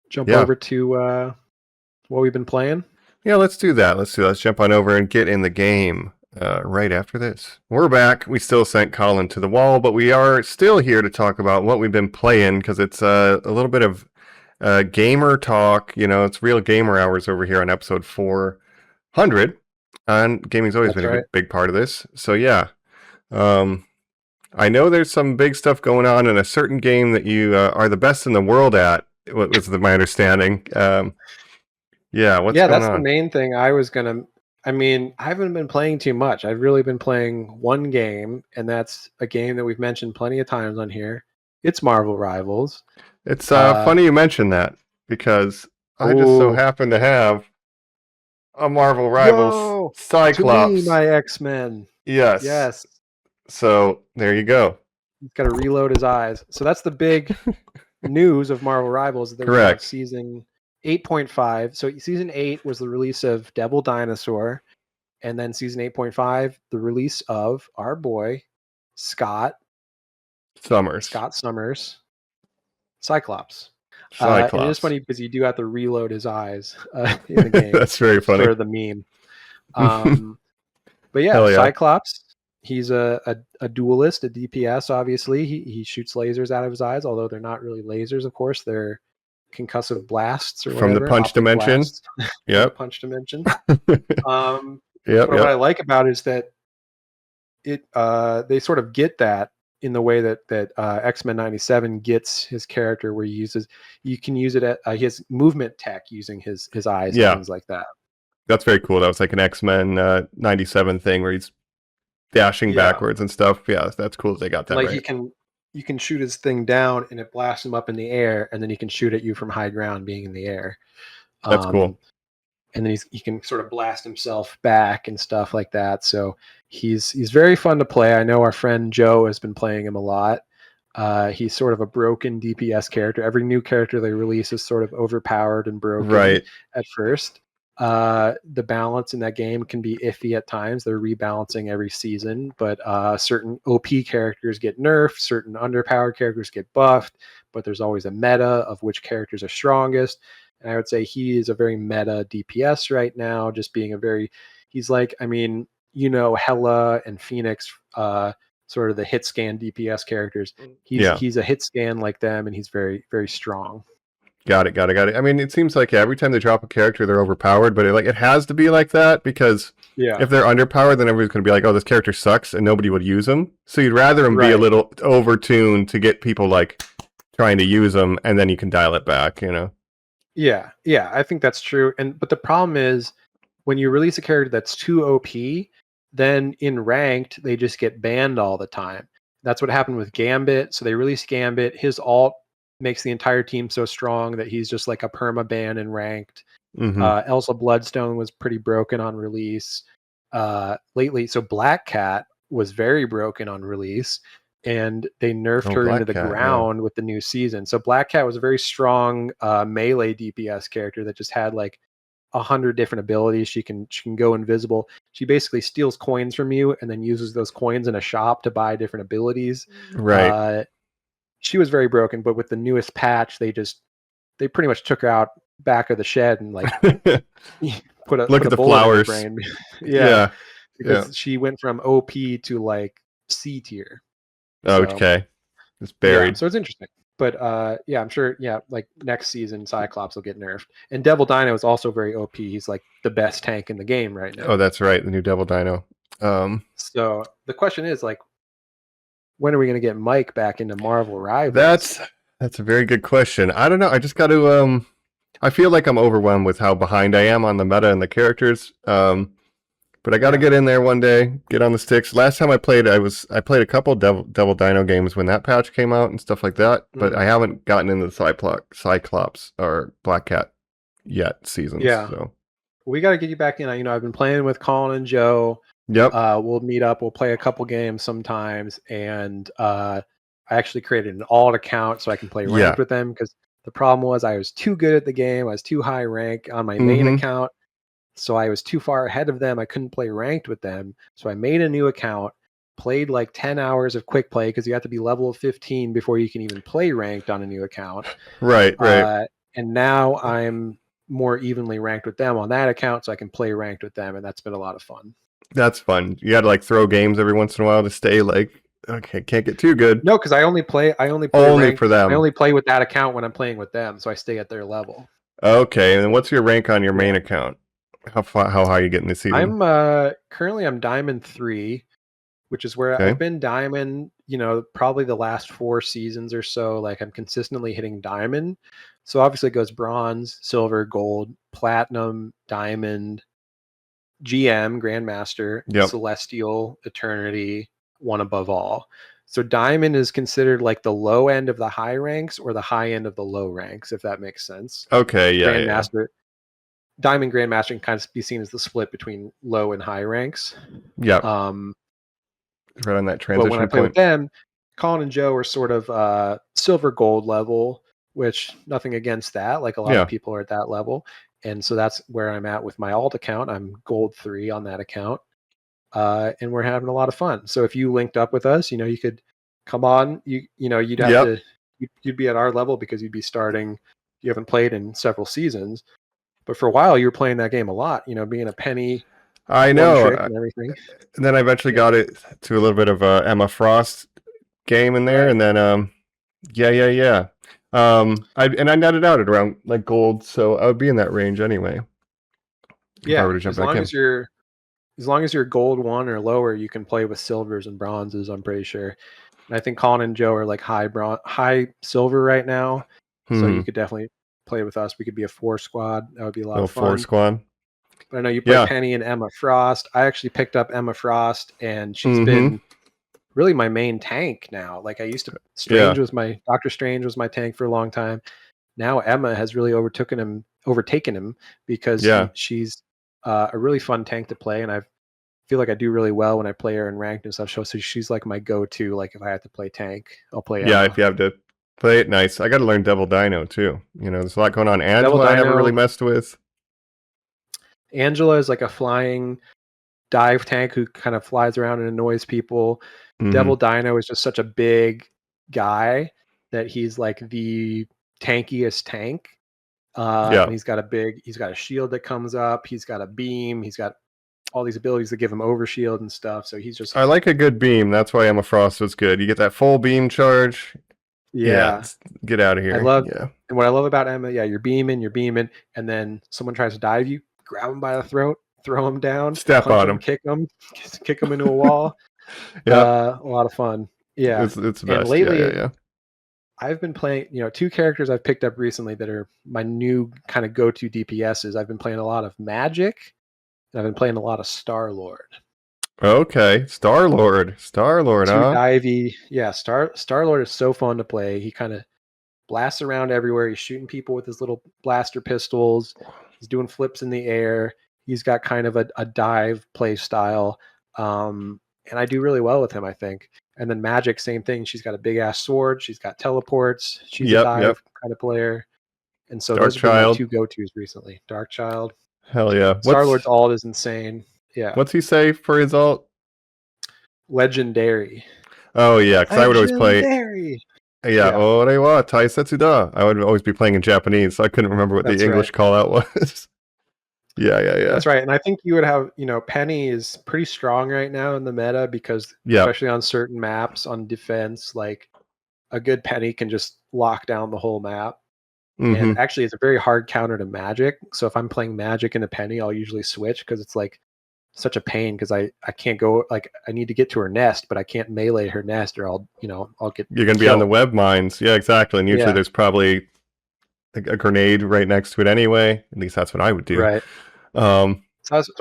jump yeah. over to what we've been playing? Yeah, let's do that. Let's jump on over and get in the game right after this. We're back. We still sent Colin to the wall, but we are still here to talk about what we've been playing because it's a little bit of gamer talk. You know, it's real gamer hours over here on episode 400. And gaming's always That's been a right. big part of this. So yeah, I know there's some big stuff going on in a certain game that you are the best in the world at. What was my understanding? Yeah, what's Yeah, going that's the on? main thing I was gonna. I mean, I haven't been playing too much. I've really been playing one game, and that's a game that we've mentioned plenty of times on here. It's Marvel Rivals. It's Uh, funny you mention that because I just so oh, happen to have a Marvel Rivals yo, to me, Cyclops. my X-Men. Yes. Yes, So there you go. he's got to reload his eyes. So that's the big news of Marvel Rivals that we have Correct. season 8.5. So season 8 was the release of Devil Dinosaur, and then season 8.5, the release of our boy Scott Summers. Summers, Cyclops. And it is Cyclops. funny because you do have to reload his eyes in the game. That's very It's funny. sort of the meme. But yeah, Hell yeah. Cyclops. He's a duelist, a DPS. Obviously, he shoots lasers out of his eyes. Although they're not really lasers, of course, they're concussive blasts or From the whatever. punch Optic dimension. blasts from the Yep. punch dimension. Yep. But what I Yep. like about it is that they sort of get that in the way that X-Men 97 gets his character, where you can use it at his movement tech using his eyes Yeah. and things like that. That's very cool. That was like an X-Men 97 thing where he's dashing backwards and stuff. Yeah, that's cool that they got that Like right. you can shoot his thing down and it blasts him up in the air, and then he can shoot at you from high ground being in the air. That's cool. And then he can sort of blast himself back and stuff like that. So he's very fun to play. I know our friend Joe has been playing him a lot. He's sort of a broken DPS character. Every new character they release is sort of overpowered and broken at first. The balance in that game can be iffy at times. They're rebalancing every season, but certain OP characters get nerfed, certain underpowered characters get buffed, but there's always a meta of which characters are strongest. And I would say he is a very meta DPS right now, just being he's like, I mean, Hela and Phoenix, sort of the hit scan DPS characters. He's a hit scan like them, and he's very, very strong. Got it. I mean, it seems like every time they drop a character, they're overpowered, but it has to be like that because if they're underpowered, then everybody's going to be like, oh, this character sucks, and nobody would use them. So you'd rather them be a little overtuned to get people like trying to use them, and then you can dial it back, Yeah, I think that's true. But the problem is when you release a character that's too OP, then in ranked, they just get banned all the time. That's what happened with Gambit. So they released Gambit. His ult makes the entire team so strong that he's just like a perma ban in ranked. Elsa Bloodstone was pretty broken on release lately. So Black Cat was very broken on release, and they nerfed her into the ground with the new season. So Black Cat was a very strong melee DPS character that just had like 100 different abilities. She can go invisible. She basically steals coins from you and then uses those coins in a shop to buy different abilities. She was very broken, but with the newest patch, they pretty much took her out back of the shed and like put look at the flowers. In her brain. Because she went from OP to like C tier. Okay, it's buried. So it's interesting, but I'm sure. Like next season, Cyclops will get nerfed, and Devil Dino is also very OP. He's like the best tank in the game right now. Oh, that's right, the new Devil Dino. So the question is like, when are we going to get Mike back into Marvel Rivals? That's a very good question. I don't know. I just got to. I feel like I'm overwhelmed with how behind I am on the meta and the characters. But I got to get in there one day, get on the sticks. Last time I played, I played a couple Devil Dino games when that patch came out and stuff like that. But I haven't gotten into the Cyclops or Black Cat yet seasons. So we got to get you back in. I've been playing with Colin and Joe. Yep. We'll meet up. We'll play a couple games sometimes, and I actually created an alt account so I can play ranked with them because the problem was I was too good at the game. I was too high rank on my main account. So I was too far ahead of them. I couldn't play ranked with them. So I made a new account, played like 10 hours of quick play because you have to be level 15 before you can even play ranked on a new account. Right. And now I'm more evenly ranked with them on that account so I can play ranked with them. And that's been a lot of fun. That's fun. You got to like throw games every once in a while to stay like, okay, can't get too good. No, because I only play only for them. I only play with that account when I'm playing with them. So I stay at their level. Okay. And then what's your rank on your main account? How high are you getting this season? I'm currently Diamond 3, which is where I've been Diamond, probably the last 4 seasons or so. Like I'm consistently hitting Diamond. So obviously it goes Bronze, Silver, Gold, Platinum, Diamond, GM, Grandmaster, Celestial, Eternity, One Above All. So Diamond is considered like the low end of the high ranks or the high end of the low ranks, if that makes sense. Okay, Grandmaster. Diamond Grandmaster can kind of be seen as the split between low and high ranks. Yeah. Right on that transition but when I play with them, Colin and Joe are sort of silver gold level, which nothing against that. Like a lot of people are at that level. And so that's where I'm at with my alt account. I'm gold 3 on that account. And we're having a lot of fun. So if you linked up with us, you could come on, you'd have to, you'd be at our level because you'd be starting, you haven't played in several seasons. But for a while, you were playing that game a lot, being a penny. I know. And everything. And then I eventually got it to a little bit of a Emma Frost game in there. Right. And then, I netted out at around like gold. So I would be in that range anyway. Yeah. As long as you're gold 1 or lower, you can play with silvers and bronzes, I'm pretty sure. And I think Colin and Joe are like high silver right now. So you could definitely play with us. We could be a 4 squad. That would be a lot of fun. 4 squad. But I know you play Penny and Emma Frost. I actually picked up Emma Frost, and she's been really my main tank now. Like I used to, Dr. Strange was my tank for a long time. Now Emma has really overtaken him overtaken him because Yeah. she's a really fun tank to play, and I feel like I do really well when I play her in ranked and stuff. So she's like my go-to. Like if I have to play tank, I'll play Yeah, Emma. if you have to play it nice. I got to learn Devil Dino too. You know, there's a lot going on. Devil Angela, I never Dino, really messed with. Angela is like a flying dive tank who kind of flies around and annoys people. Mhm. Devil Dino is just such a big guy that he's like the tankiest tank. Yeah. And he's got a shield that comes up. He's got a beam. He's got all these abilities that give him overshield and stuff. So he's just I like a good beam. That's why Emma Frost was good. You get that full beam charge. yeah. Get out of here. And what I love about Emma, you're beaming, and then someone tries to dive you, grab him by the throat, throw him down, Step punch on him. kick him into a wall. Yeah. A lot of fun. Yeah. It's the best. And lately, yeah. I've been playing, two characters I've picked up recently that are my new kind of go-to DPSs. I've been playing a lot of Magic, and I've been playing a lot of Star-Lord. Okay. Star-Lord, Too huh? divey. Yeah, Star-Lord is so fun to play. He kind of blasts around everywhere. He's shooting people with his little blaster pistols. He's doing flips in the air. He's got kind of a dive play style. And I do really well with him, I think. And then Magic, same thing. She's got a big ass sword. She's got teleports. She's a dive kind of player. And so those have been my two go-tos recently. Dark Child. Hell yeah. Star-Lord's ult is insane. Yeah. What's he say for his ult? Legendary. Oh yeah, because I would always play. Yeah. Ore wa taisetsu da. I would always be playing in Japanese, so I couldn't remember what the English call out was. Yeah. That's right. And I think you would have, Penny is pretty strong right now in the meta because especially on certain maps on defense, like a good Penny can just lock down the whole map. Mm-hmm. And actually it's a very hard counter to Magic. So if I'm playing Magic in a Penny, I'll usually switch because it's like such a pain because I can't go, like I need to get to her nest, but I can't melee her nest or I'll get You're going to be on the web mines. Yeah, exactly. And usually there's probably a grenade right next to it anyway. At least that's what I would do. Right. So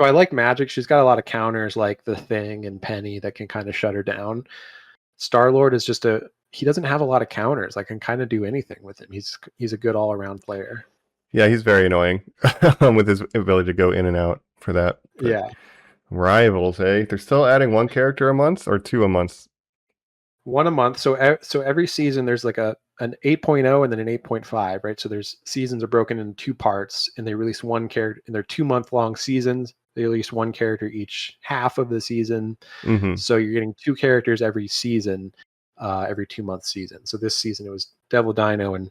I like Magic. She's got a lot of counters like the Thing and Penny that can kind of shut her down. Star-Lord is just he doesn't have a lot of counters. I can kind of do anything with him. He's a good all-around player. Yeah, he's very annoying with his ability to go in and out for that. But yeah. Rivals, eh? They're still adding one character a month or two a month? One a month. So every season there's like an 8.0 and then an 8.5, right? So there's seasons are broken into two parts and they release one character in their 2-month-long seasons. They release one character each half of the season. Mm-hmm. So you're getting two characters every season, every 2-month season. So this season it was Devil Dino and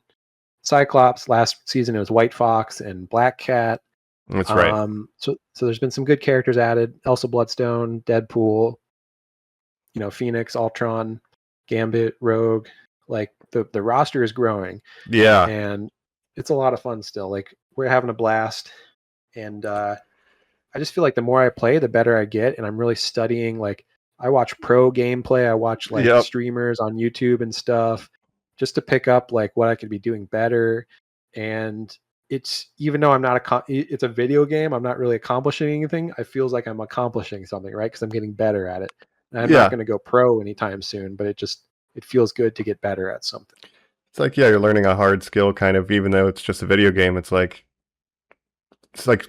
Cyclops. Last season it was White Fox and Black Cat. That's right. So there's been some good characters added. Elsa Bloodstone, Deadpool, Phoenix, Ultron, Gambit, Rogue. Like the roster is growing. Yeah. And it's a lot of fun still. Like we're having a blast. And I just feel like the more I play, the better I get. And I'm really studying. Like I watch pro gameplay. I watch like streamers on YouTube and stuff just to pick up like what I could be doing better. And it's, even though I'm not it's a video game, I'm not really accomplishing anything. I feels like I'm accomplishing something, right? Because I'm getting better at it. And I'm not going to go pro anytime soon, but it feels good to get better at something. It's like, you're learning a hard skill kind of, even though it's just a video game. It's like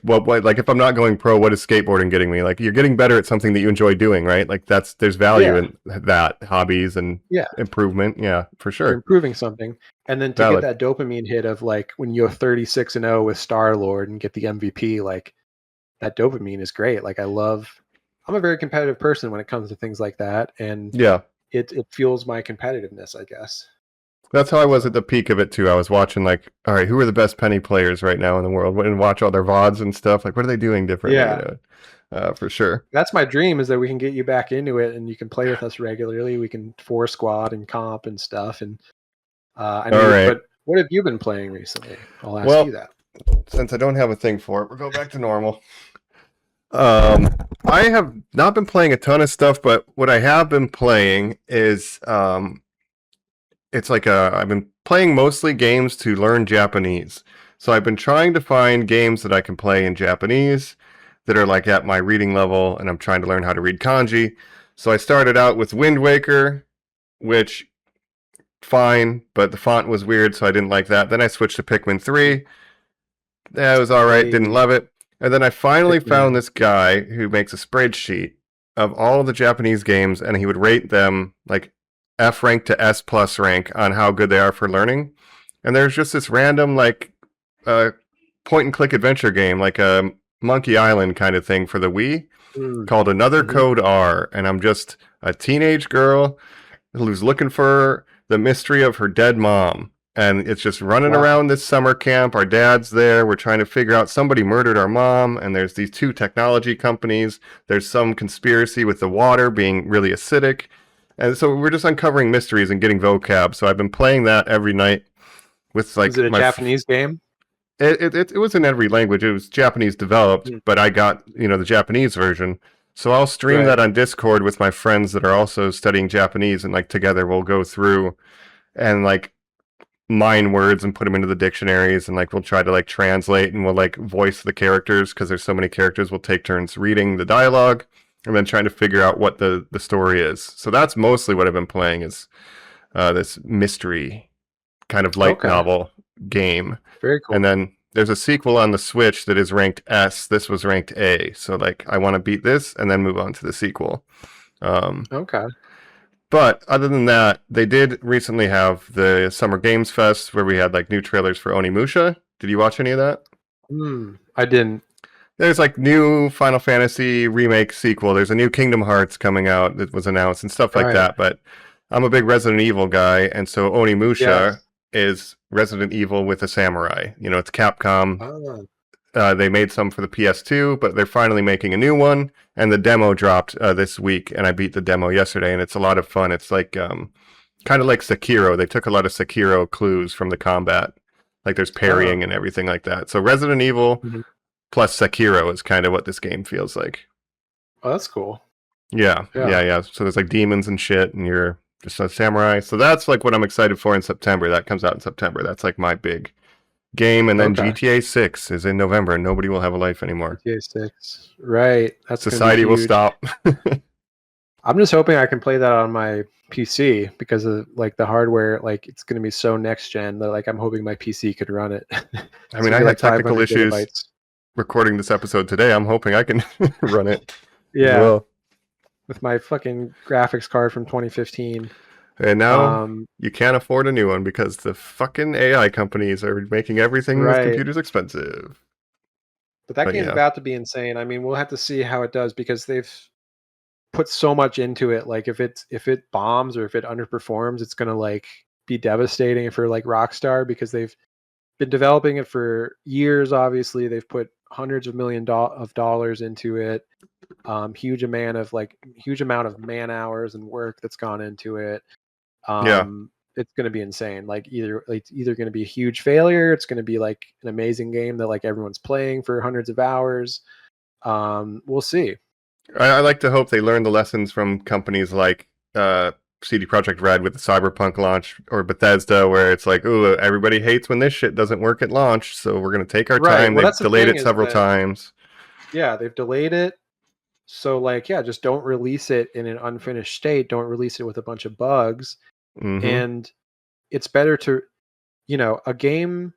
what like if I'm not going pro, what is skateboarding getting me? Like you're getting better at something that you enjoy doing, right? Like there's value in that, hobbies and improvement. Yeah, for sure. You're improving something. And then to get that dopamine hit of like when you go 36-0 with Star-Lord and get the MVP, like that dopamine is great. Like I'm a very competitive person when it comes to things like that. And it fuels my competitiveness, I guess. That's how I was at the peak of it too. I was watching like, all right, who are the best Penny players right now in the world? And watch all their VODs and stuff. Like, what are they doing differently? Yeah, for sure. That's my dream, is that we can get you back into it and you can play with us regularly. We can 4-squad and comp and stuff. And but what have you been playing recently? I'll ask you that. Since I don't have a thing for it, we'll go back to normal. I have not been playing a ton of stuff, but what I have been playing is it's like I've been playing mostly games to learn Japanese. So I've been trying to find games that I can play in Japanese that are like at my reading level, and I'm trying to learn how to read kanji. So I started out with Wind Waker, which fine, but the font was weird, so I didn't like that. Then I switched to Pikmin 3. Yeah, it was all right. Didn't Hey, love it. And then I finally pick me found up. this guy who makes a spreadsheet of all the Japanese games, and he would rate them like F rank to S plus rank on how good they are for learning. And there's just this random like point and click adventure game, like a Monkey Island kind of thing for the Wii, Mm, called Another mhm. Code R. And I'm just a teenage girl who's looking for the mystery of her dead mom. And it's just running Wow. around this summer camp. Our dad's there. We're trying to figure out somebody murdered our mom. And there's these two technology companies. There's some conspiracy with the water being really acidic. And so we're just uncovering mysteries and getting vocab. So I've been playing that every night with Is it like a my. Japanese game? It was in every language. It was Japanese developed, Mm, but I got, the Japanese version. So I'll stream right. that on Discord with my friends that are also studying Japanese, and like together we'll go through and like mine words and put them into the dictionaries, and like we'll try to like translate, and we'll like voice the characters because there's so many characters. We'll take turns reading the dialogue and then trying to figure out what the story is. So that's mostly what I've been playing is this mystery kind of light Okay. novel game. Very And cool. then there's a sequel on the Switch that is ranked S. This was ranked A. So like I want to beat this and then move on to the sequel. Um, Okay. but other than that, they did recently have the Summer Games Fest where we had like new trailers for Onimusha. Did you watch any of that? I didn't. There's like new Final Fantasy remake sequel. There's a new Kingdom Hearts coming out that was announced and stuff like Right. that. But I'm a big Resident Evil guy, and so Onimusha Yes. is Resident Evil with a samurai. It's Capcom. Ah, They made some for the PS2, but they're finally making a new one, and the demo dropped this week, and I beat the demo yesterday, and it's a lot of fun. It's like kind of like Sekiro. They took a lot of Sekiro clues from the combat, like there's oh. parrying and everything like that. So Resident Evil Mhm. plus Sekiro is kind of what this game feels like. Oh, that's cool. Yeah, Yeah. yeah, yeah. So there's like demons and shit, and you're just a samurai. So that's like what I'm excited for in September. That comes out in September. That's like my big game. And then Okay. GTA 6 is in November, and nobody will have a life anymore. GTA 6. Right. That's gonna be Society will huge. stop. I'm just hoping I can play that on my PC because of like the hardware. Like it's gonna be so next gen that like I'm hoping my PC could run it. I mean, I had technical issues recording this episode today. I'm hoping I can run it as Yeah, well. with my fucking graphics card from 2015. And now Um, you can't afford a new one because the fucking AI companies are making everything with right. computers expensive. But that But game's yeah. about to be insane. I mean, we'll have to see how it does because they've put so much into it. Like if it bombs or if it underperforms, it's gonna like be devastating for like Rockstar because they've been developing it for years. Obviously, they've put hundreds of of dollars into it. Huge amount of man hours and work that's gone into it. Yeah. It's going to be insane. Like it's either going to be a huge failure, it's going to be like an amazing game that like everyone's playing for hundreds of hours. We'll see. I like to hope they learn the lessons from companies like CD Projekt Red with the Cyberpunk launch, or Bethesda, where it's like, ooh, everybody hates when this shit doesn't work at launch, so we're going to take our Right. time. Well, They've that's the delayed thing it is several that times. yeah, they've delayed it. So like yeah, just don't release it in an unfinished state. Don't release it with a bunch of bugs. Hmm. And it's better to a game.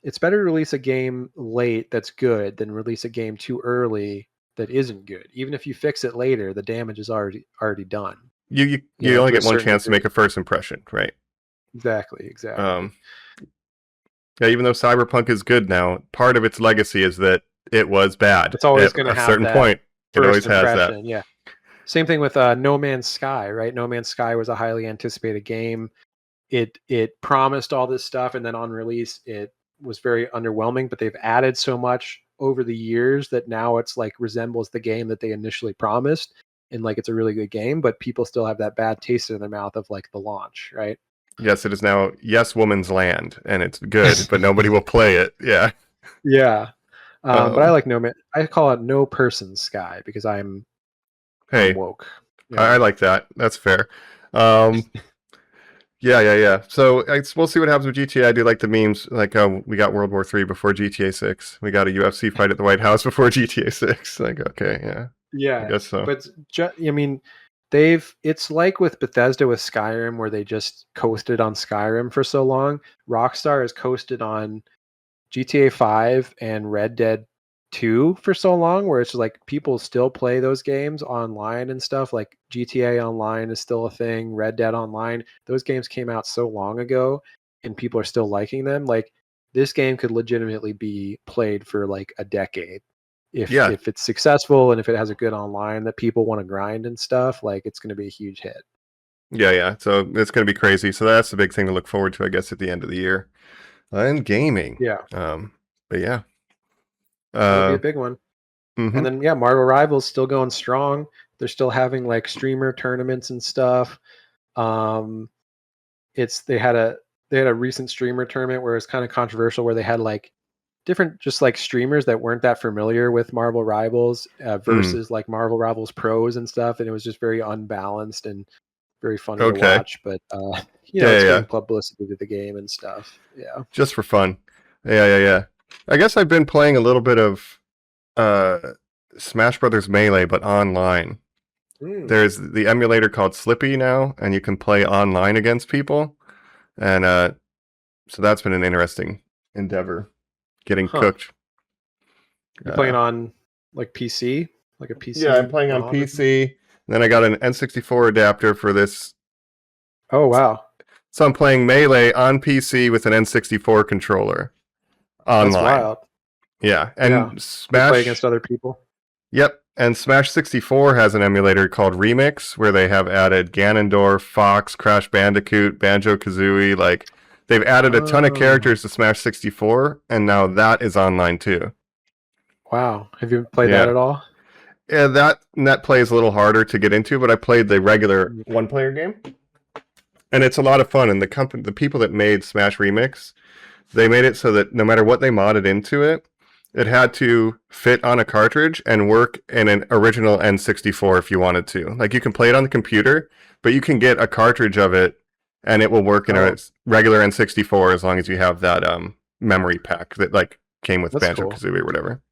It's better to release a game late that's good than release a game too early that isn't good. Even if you fix it later, the damage is already done. You only To a get one certain chance to degree. make a first impression, right? Exactly. Um, yeah, even though Cyberpunk is good now, part of its legacy is that it was bad It's always at going to a have certain that point. It always first has that. impression. Yeah. Same thing with No Man's Sky, right? No Man's Sky was a highly anticipated game. It promised all this stuff, and then on release, it was very underwhelming. But they've added so much over the years that now it's like resembles the game that they initially promised, and like it's a really good game. But people still have that bad taste in their mouth of like the launch, right? Yes, it is now Yes Woman's Land, and it's good, but nobody will play it. Yeah. Yeah. But I Um, like No Man. I call it No Person's Sky because I'm hey, woke. I Yeah. like that. That's fair. Um, yeah. So we'll see what happens with GTA. I do like the memes. Like, we got World War III before GTA 6. We got a UFC fight at the White House before GTA 6. Like, okay, yeah, I Yeah, guess so. but I mean, it's like with Bethesda with Skyrim where they just coasted on Skyrim for so long. Rockstar has coasted on GTA 5 and Red Dead 2 for so long, where it's like people still play those games online and stuff. Like GTA Online is still a thing, Red Dead Online. Those games came out so long ago and people are still liking them. Like this game could legitimately be played for like a decade. Yeah. If it's successful and if it has a good online that people want to grind and stuff, like it's going to be a huge hit. Yeah. So it's going to be crazy. So that's the big thing to look forward to, I guess, at the end of the year. And gaming. Yeah. But yeah. That'll be a big one. Mhm. And then Marvel Rivals still going strong. They're still having like streamer tournaments and stuff. They had a recent streamer tournament where it's kind of controversial, where they had like different just like streamers that weren't that familiar with Marvel Rivals versus like Marvel Rivals pros and stuff, and it was just very unbalanced and very funny to watch. But it's giving publicity to the game and stuff. Yeah, just for fun. Yeah. I guess I've been playing a little bit of Smash Brothers Melee, but online. There's the emulator called Slippy now, and you can play online against people, and so that's been an interesting endeavor. Getting cooked. You're playing on like PC, like a PC. Yeah, I'm playing on PC. And then I got an N64 adapter for this. Oh wow! So I'm playing Melee on PC with an N64 controller online. That's wild. Yeah, and Smash. You play against other people. Yep, and Smash 64 has an emulator called Remix, where they have added Ganondorf, Fox, Crash Bandicoot, Banjo-Kazooie. Like, they've added a ton of characters to Smash 64, and now that is online too. Wow, have you played that at all? Yeah, that plays a little harder to get into, but I played the regular one-player game, and it's a lot of fun. And the people that made Smash Remix, they made it so that no matter what they modded into it, it had to fit on a cartridge and work in an original N64 if you wanted to. Like, you can play it on the computer, but you can get a cartridge of it and it will work in a regular N64 as long as you have that memory pack that like came with Banjo-Kazooie or whatever.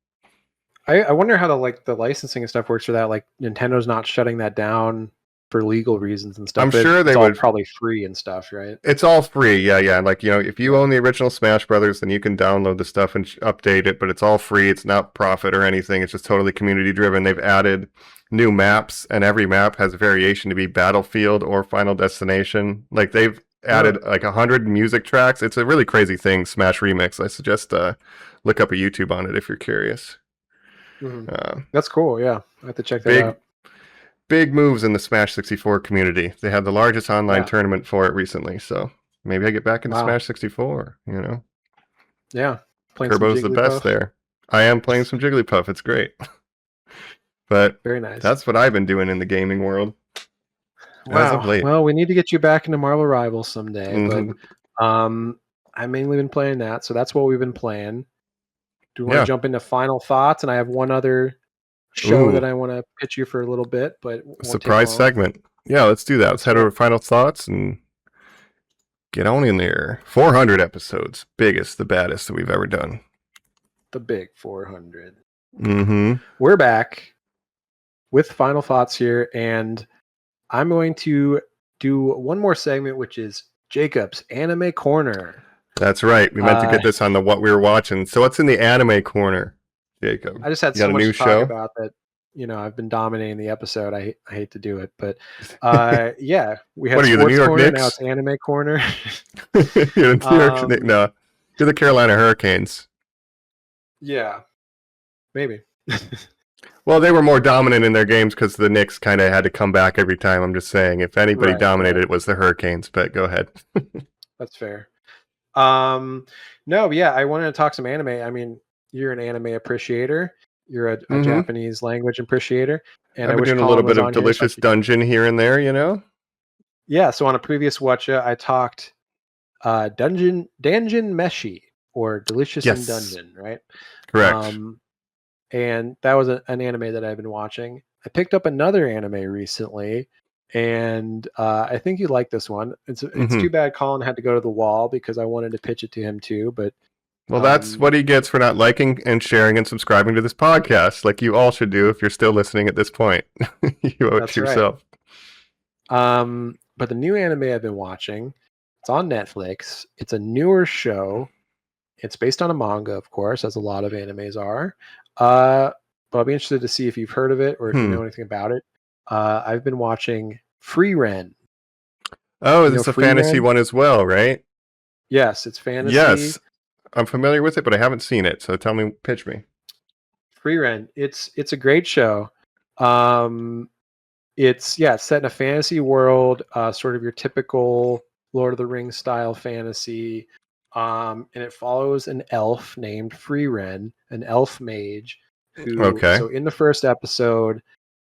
I wonder how the licensing and stuff works for that. Like, Nintendo's not shutting that down for legal reasons and stuff. I'm sure they would. Probably free and stuff, right? It's all free, yeah. Like, if you own the original Smash Brothers, then you can download the stuff and update it, but it's all free. It's not profit or anything. It's just totally community driven. They've added new maps, and every map has a variation to be Battlefield or Final Destination. Like, they've added like 100 music tracks. It's a really crazy thing, Smash Remix. I suggest look up a YouTube on it if you're curious. That's cool, yeah. I have to check that out. Big moves in the Smash 64 community. They had the largest online tournament for it recently, so maybe I get back into Smash 64, Yeah. Turbo's the best there. I am playing some Jigglypuff. It's great. But very nice. That's what I've been doing in the gaming world. Wow. As of late. Well, we need to get you back into Marvel Rivals someday. But I've mainly been playing that, so that's what we've been playing. Do you want to jump into final thoughts? And I have one other show that I want to pitch you for a little bit, but surprise segment. Yeah, let's do that. Let's head over to final thoughts and get on in there. 400 episodes, biggest, the baddest that we've ever done. The big 400. We're back with final thoughts here, and I'm going to do one more segment, which is Jacob's Anime Corner. That's right. We meant to get this on the What We Were Watching. So what's in the Anime Corner? Jacob, I just had so much to talk about that. I've been dominating the episode. I hate to do it, but yeah, we had Sports New York Corner. Knicks? Now it's Anime Corner. You're no, you're the Carolina Hurricanes. Yeah, maybe. Well, they were more dominant in their games because the Knicks kind of had to come back every time. I'm just saying, if anybody dominated, it was the Hurricanes. But go ahead. That's fair. No, yeah, I wanted to talk some anime. I mean, you're an anime appreciator. You're a Japanese language appreciator. And I've been doing a little bit of Delicious Dungeon here and there, Yeah, so on a previous Whatcha, I talked Danjin Meshi, or Delicious in Dungeon, right? Correct. And that was an anime that I've been watching. I picked up another anime recently, and I think you like this one. It's too bad Colin had to go to the wall because I wanted to pitch it to him too, but well, that's what he gets for not liking and sharing and subscribing to this podcast, like you all should do if you're still listening at this point. You owe it to yourself. But the new anime I've been watching, it's on Netflix. It's a newer show. It's based on a manga, of course, as a lot of animes are. But I'll be interested to see if you've heard of it or if you know anything about it. I've been watching Free Ren. Oh, You this know is a Free fantasy Ren? one as well, right? Yes, it's fantasy. Yes, I'm familiar with it, but I haven't seen it. So tell me, pitch me. Free Ren. It's a great show. Um, it's set in a fantasy world, sort of your typical Lord of the Rings style fantasy. And it follows an elf named Free Ren, an elf mage who. Okay. So in the first episode,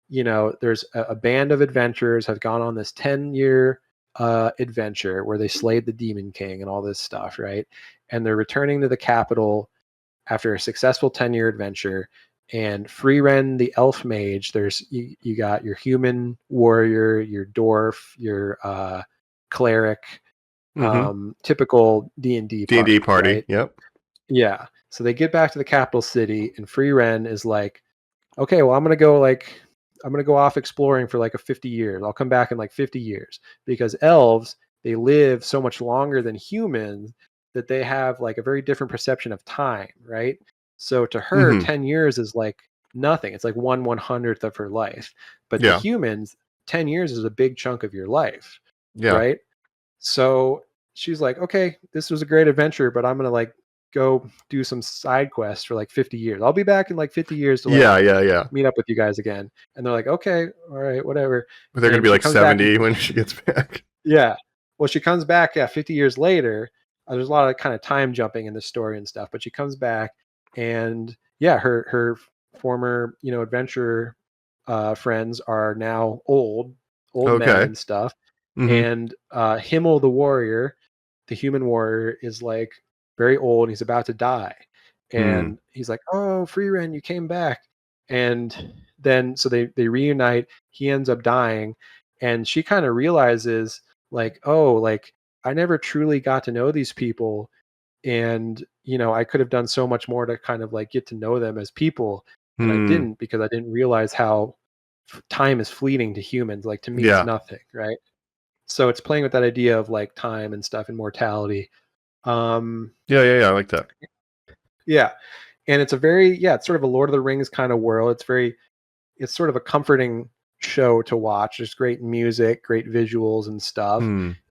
there's a band of adventurers have gone on this 10-year adventure where they slayed the Demon King and all this stuff, right? And they're returning to the capital after a successful 10-year adventure. And Free Ren, the elf mage, you got your human warrior, your dwarf, your cleric, typical D&D D&D party, party. right? Yep. Yeah. So they get back to the capital city, and Free Ren is like, okay, well, I'm gonna go off exploring for like 50 years. I'll come back in like 50 years because elves, they live so much longer than humans that they have like a very different perception of time, right? So to her, 10 years is like nothing. It's like 1/100th of her life. But to Yeah. humans, 10 years is a big chunk of your life, Yeah. right? So she's like, okay, this was a great adventure, but I'm gonna like go do some side quests for like 50 years. I'll be back in like 50 years to like Yeah. meet up with you guys again. And they're like, okay, all right, whatever. But they're going to And be she like comes back 70 when she gets back. Yeah. Well, she comes back, 50 years later. There's a lot of kind of time jumping in the story and stuff, but she comes back and her former, adventure friends are now old men Okay. and stuff. Mhm. And Himmel the warrior, the human warrior, is like very old and he's about to die. And he's like, oh, Free Ren, you came back. And then so they reunite. He ends up dying. And she kind of realizes, like, oh, like I never truly got to know these people. And, I could have done so much more to kind of like get to know them as people. And I didn't because I didn't realize how time is fleeting to humans. Like to me, Yeah. it's nothing, right? So it's playing with that idea of like time and stuff and mortality. Yeah. I like that. Yeah. And it's it's sort of a Lord of the Rings kind of world. It's sort of a comforting show to watch. There's great music, great visuals and stuff.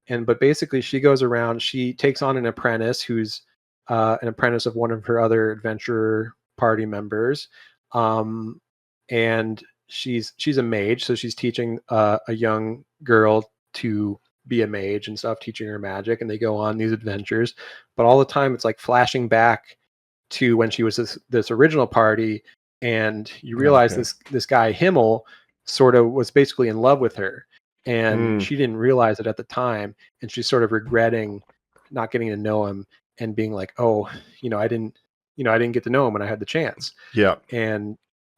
But basically she goes around, she takes on an apprentice who's an apprentice of one of her other adventurer party members. And she's a mage. So she's teaching a young girl to be a mage and stuff, teaching her magic, and they go on these adventures. But all the time it's like flashing back to when she was this original party, and you realize this guy Himmel sort of was basically in love with her, and she didn't realize it at the time, and she's sort of regretting not getting to know him and being like, oh, I didn't get to know him when I had the chance. Yeah. And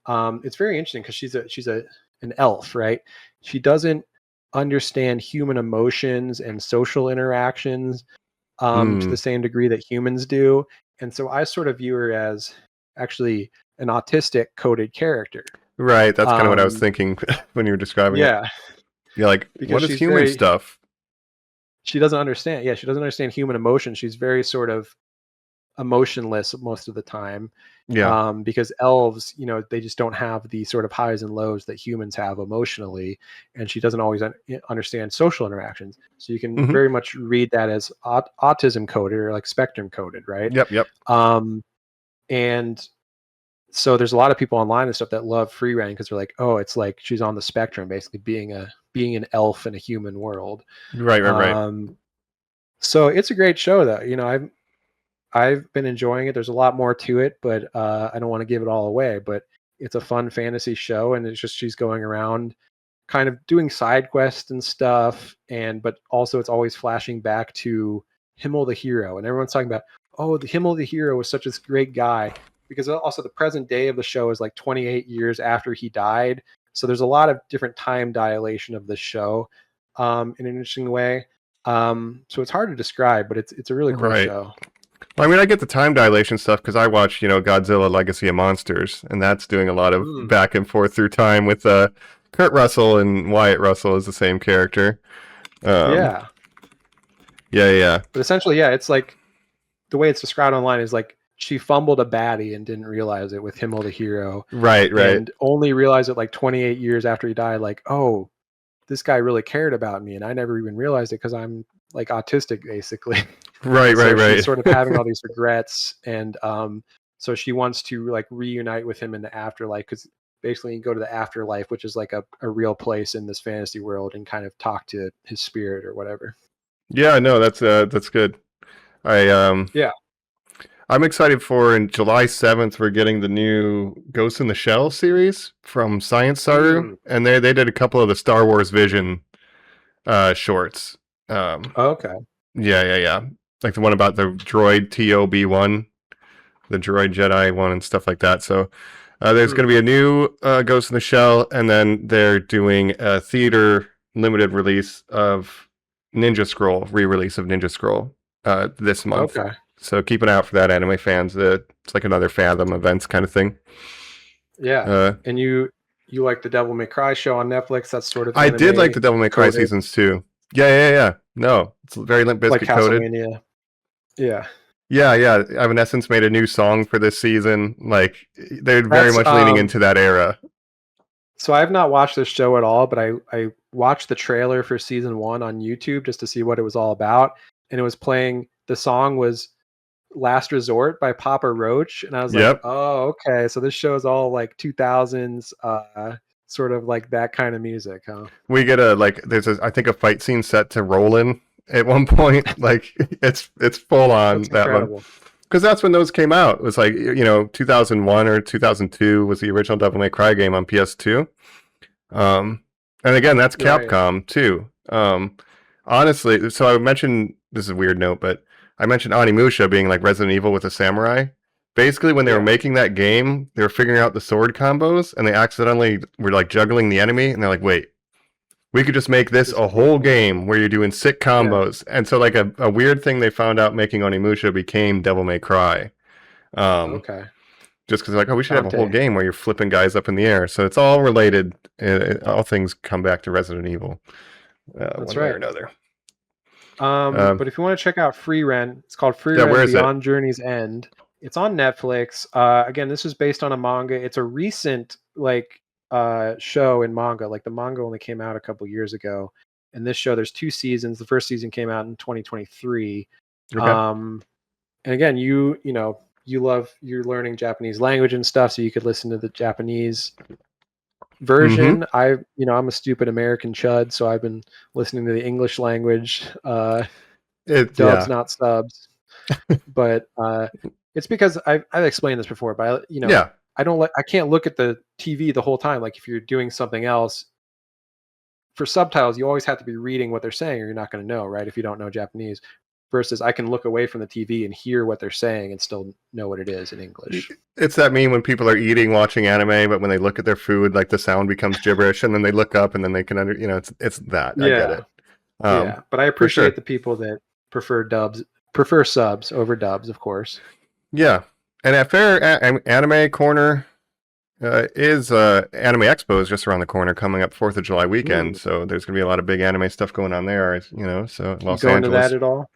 it's very interesting because she's an elf, right? She doesn't understand human emotions and social interactions to the same degree that humans do. And so I sort of view her as actually an autistic coded character. Right. That's kind of what I was thinking when you were describing it. You're like, Because what is she's human stuff? She doesn't understand. Yeah, she doesn't understand human emotion. She's very sort of emotionless most of the time. Yeah. Because elves, they just don't have the sort of highs and lows that humans have emotionally, and she doesn't always understand social interactions. So you can very much read that as autism coded or like spectrum coded, right? Yep. And so there's a lot of people online and stuff that love Free Ren because they're like, oh, it's like she's on the spectrum, basically being an elf in a human world. Right. So it's a great show, though. I've been enjoying it. There's a lot more to it, but I don't want to give it all away. But it's a fun fantasy show, and it's just she's going around kind of doing side quests and stuff, but also it's always flashing back to Himmel the hero, and everyone's talking about, oh, the Himmel the hero was such a great guy, because also the present day of the show is like 28 years after he died. So there's a lot of different time dilation of the show in an interesting way. So it's hard to describe, but it's a really cool show. Well, I mean, I get the time dilation stuff because I watch, Godzilla Legacy of Monsters, and that's doing a lot of back and forth through time with Kurt Russell, and Wyatt Russell is the same character. Yeah. But essentially, it's like the way it's described online is like she fumbled a baddie and didn't realize it with Himmel the hero. Right. And only realized it like 28 years after he died, like, oh, this guy really cared about me. And I never even realized it because I'm like autistic, basically. Right. She's sort of having all these regrets. And so she wants to like reunite with him in the afterlife, because basically you go to the afterlife, which is like a real place in this fantasy world, and kind of talk to his spirit or whatever. Yeah, no, that's good. Yeah. I'm excited for in July 7th we're getting the new Ghost in the Shell series from Science Saru, and they did a couple of the Star Wars Vision shorts. Okay. Yeah. Like the one about the droid TOB1, the droid Jedi one and stuff like that. So there's going to be a new Ghost in the Shell, and then they're doing a theater limited release of Ninja Scroll, re-release of Ninja Scroll this month. Okay. So keep an eye out for that, anime fans. It's like another Fathom events kind of thing. Yeah. And you like the Devil May Cry show on Netflix? That's sort of I did like the Devil May Cry coded. seasons too. Yeah. No, it's very Limp Bizkit Like coded. Castlevania. Yeah. Yeah. Evanescence made a new song for this season. Like they're very much leaning into that era. So I have not watched this show at all, but I watched the trailer for season 1 on YouTube just to see what it was all about. And it was playing, the song was Last Resort by Papa Roach. And I was like, oh, okay. So this show is all like 2000s, sort of like that kind of music, huh? We get there's I think a fight scene set to Rollin' at one point. Like it's full on. That's that incredible. one. Because that's when those came out. It was like, 2001 or 2002 was the original Devil May Cry game on PS2. And again, that's Capcom too. Honestly, so I mentioned, this is a weird note, but I mentioned Onimusha being like Resident Evil with a samurai. Basically, when they were making that game, they were figuring out the sword combos, and they accidentally were like juggling the enemy, and they're like, wait, we could just make this a whole game where you're doing sick combos. And so like a weird thing they found out making Onimusha became Devil May Cry. Okay. Just because they're like, oh, we should have a whole game where you're flipping guys up in the air. So it's all related. All things come back to Resident Evil. That's one way or another. But if you want to check out Free Rent, it's called Free Rent Beyond Journey's End. It's on Netflix. Again, this is based on a manga. It's a recent show in manga. Like the manga only came out a couple years ago, and this show, there's 2 seasons. The first season came out in 2023. Okay. And again, you're learning Japanese language and stuff, so you could listen to the Japanese version. I'm a stupid American chud, so I've been listening to the English language dubs, not subs. But it's because I've explained this before, but I can't look at the TV the whole time. Like if you're doing something else, for subtitles, you always have to be reading what they're saying, or you're not going to know, right? If you don't know Japanese. Versus I can look away from the TV and hear what they're saying and still know what it is in English. It's that meme when people are eating, watching anime, but when they look at their food, like the sound becomes gibberish, and then they look up and then they can it's that. I get it. But I appreciate the people that prefer subs over dubs, of course. Yeah. And at Fair Anime Corner is Anime Expo is just around the corner, coming up 4th of July weekend. So there's going to be a lot of big anime stuff going on there, so Los Angeles. You go into that at all?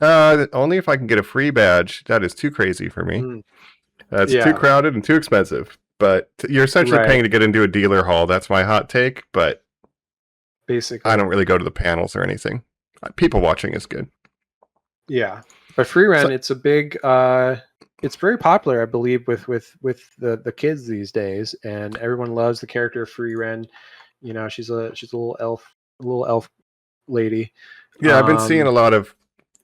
Only if I can get a free badge. That is too crazy for me. It's too crowded and too expensive. But you're essentially paying to get into a dealer hall. That's my hot take. But basically, I don't really go to the panels or anything. People watching is good. Yeah, but Free Rent, it's a big. It's very popular, I believe, with the kids these days, and everyone loves the character of Free Rent. She's a little elf lady. Yeah, I've been seeing a lot of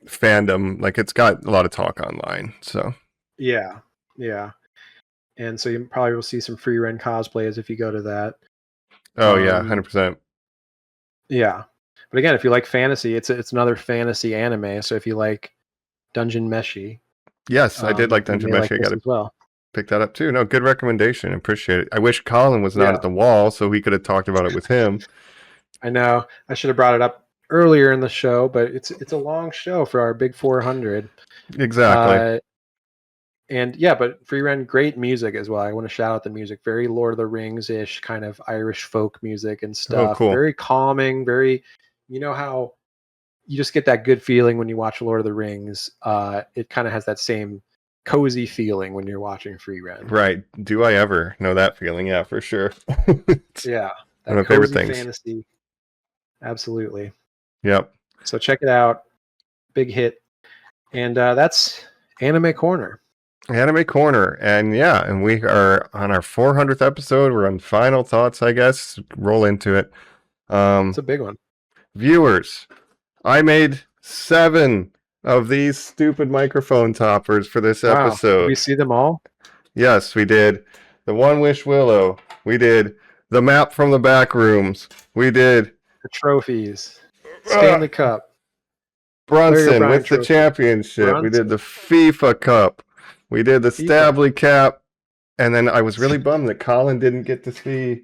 fandom. Like it's got a lot of talk online. So yeah, and so you probably will see some Free Rent cosplays if you go to that. Oh yeah, 100%. Yeah, but again, if you like fantasy, it's another fantasy anime. So if you like Dungeon Meshi. Yes, I did like Dungeon Meshi. I got to pick that up too. No, good recommendation. Appreciate it. I wish Colin was not at the wall so we could have talked about it with him. I know. I should have brought it up earlier in the show, but it's a long show for our big 400. Exactly. But Free Rent, great music as well. I want to shout out the music. Very Lord of the Rings-ish kind of Irish folk music and stuff. Oh, cool. Very calming. Very, how you just get that good feeling when you watch Lord of the Rings. It kind of has that same cozy feeling when you're watching Free Ren. Right. Do I ever know that feeling? Yeah, for sure. It's Yeah, one of that my favorite cozy things. fantasy. Absolutely. Yep. So check it out. Big hit. And that's Anime Corner. Anime Corner. And yeah, and we are on our 400th episode. We're on final thoughts, I guess. Roll into it. It's a big one. Viewers, I made 7 of these stupid microphone toppers for this Wow. Did episode. we see them all? Yes, we did the One Wish Willow. We did the map from the Backrooms. We did The trophies. Stanley Cup. Brunson O'Brien with the trophy. championship. We did Brunson. the FIFA Cup. We did the FIFA. Stably Cap. And then I was really bummed that Colin didn't get to see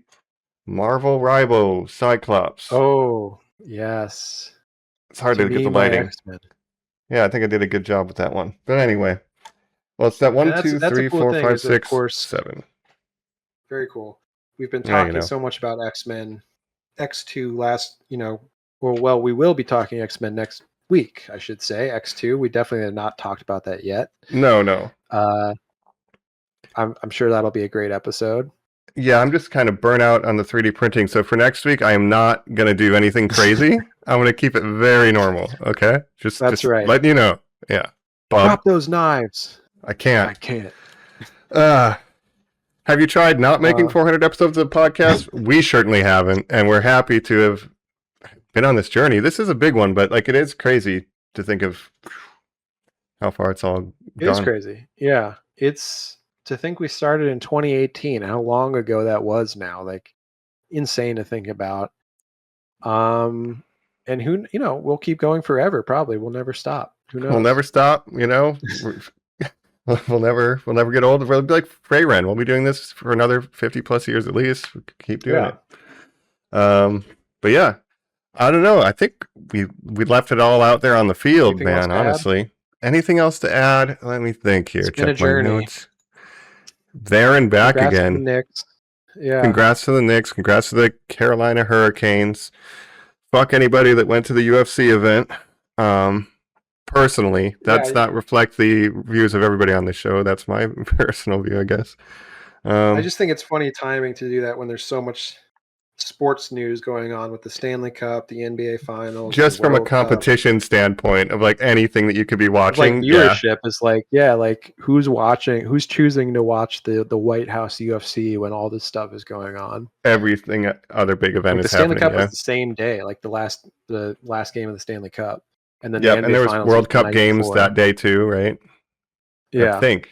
Marvel Ribo Cyclops. Oh, yes. It's hard to get the my lighting. X-Men. Yeah, I think I did a good job with that one. But anyway. Well, it's that 1, that's- 2, that's a 3, cool 4, thing 5, is, of 6, course, 7. Very cool. We've been Yeah, you talking know. so much about X-Men. X2 last, well, we will be talking X-Men next week, I should say. X2. We definitely have not talked about that yet. No. I'm sure that'll be a great episode. Yeah, I'm just kind of burnt out on the 3D printing. So for next week, I am not going to do anything crazy. I'm going to keep it very normal. Okay? Just right. letting you know. Yeah. Bob, Drop those knives. I can't. I can't. Have you tried not making 400 episodes of the podcast? We certainly haven't. And we're happy to have been on this journey. This is a big one, but like it is crazy to think of how far it's all gone. It is crazy. Yeah. It's to think we started in 2018, how long ago that was now. Like insane to think about. And we'll keep going forever, probably. We'll never stop. Who knows? We'll never stop, We'll never get old. We'll be like Freyren. We'll be doing this for another 50 plus years at least. We keep doing it. But yeah, I don't know. I think we left it all out there on the field, Anything else man. to add? Honestly, anything else to add? Let me think here. It's been a Check my journey. notes. There and back Congrats to again. the Knicks. Yeah. Congrats to the Knicks. Congrats to the Carolina Hurricanes. Fuck anybody that went to the UFC event. Personally, that's not reflect the views of everybody on the show. That's my personal view, I guess. I just think it's funny timing to do that when there's so much sports news going on with the Stanley Cup, the NBA Finals. Just the from a World Cup. competition standpoint of like anything that you could be watching. Like viewership is like who's watching, who's choosing to watch the White House UFC when all this stuff is going on. Everything other big event Like is the Stanley happening. Cup was the same day, like the last game of the Stanley Cup, and then Yeah, the NBA and there was Finals World the Cup night games before. that day too, right? Yeah, I think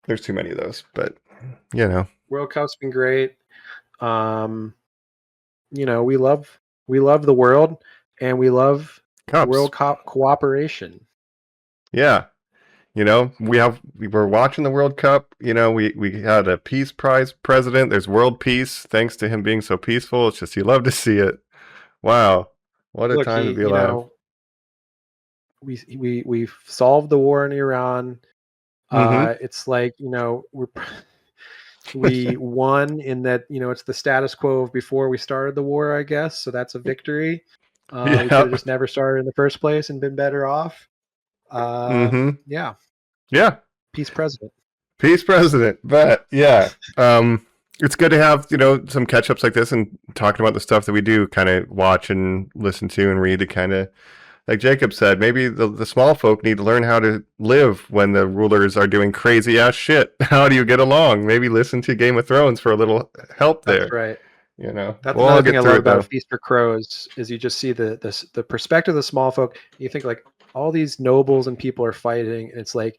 there's too many of those, but World Cup's been great. We love the world, and we love Cups. World Cup cooperation. Yeah. We were watching the World Cup. We had a peace prize president. There's world peace thanks to him being so peaceful. It's just you love to see it. Wow, what a time to be alive. We've solved the war in Iran. It's like we won in that it's the status quo of before we started the war, I guess. So that's a victory. We could have just never started in the first place and been better off. Yeah. Peace president. But yeah, it's good to have some catch ups like this and talking about the stuff that we do kind of watch and listen to and read to kind of, like Jacob said, maybe the small folk need to learn how to live when the rulers are doing crazy ass shit. How do you get along? Maybe listen to Game of Thrones for a little help there. That's right. That's another thing I love about Feast for Crows is you just see the perspective of the small folk. You think like all these nobles and people are fighting, and it's like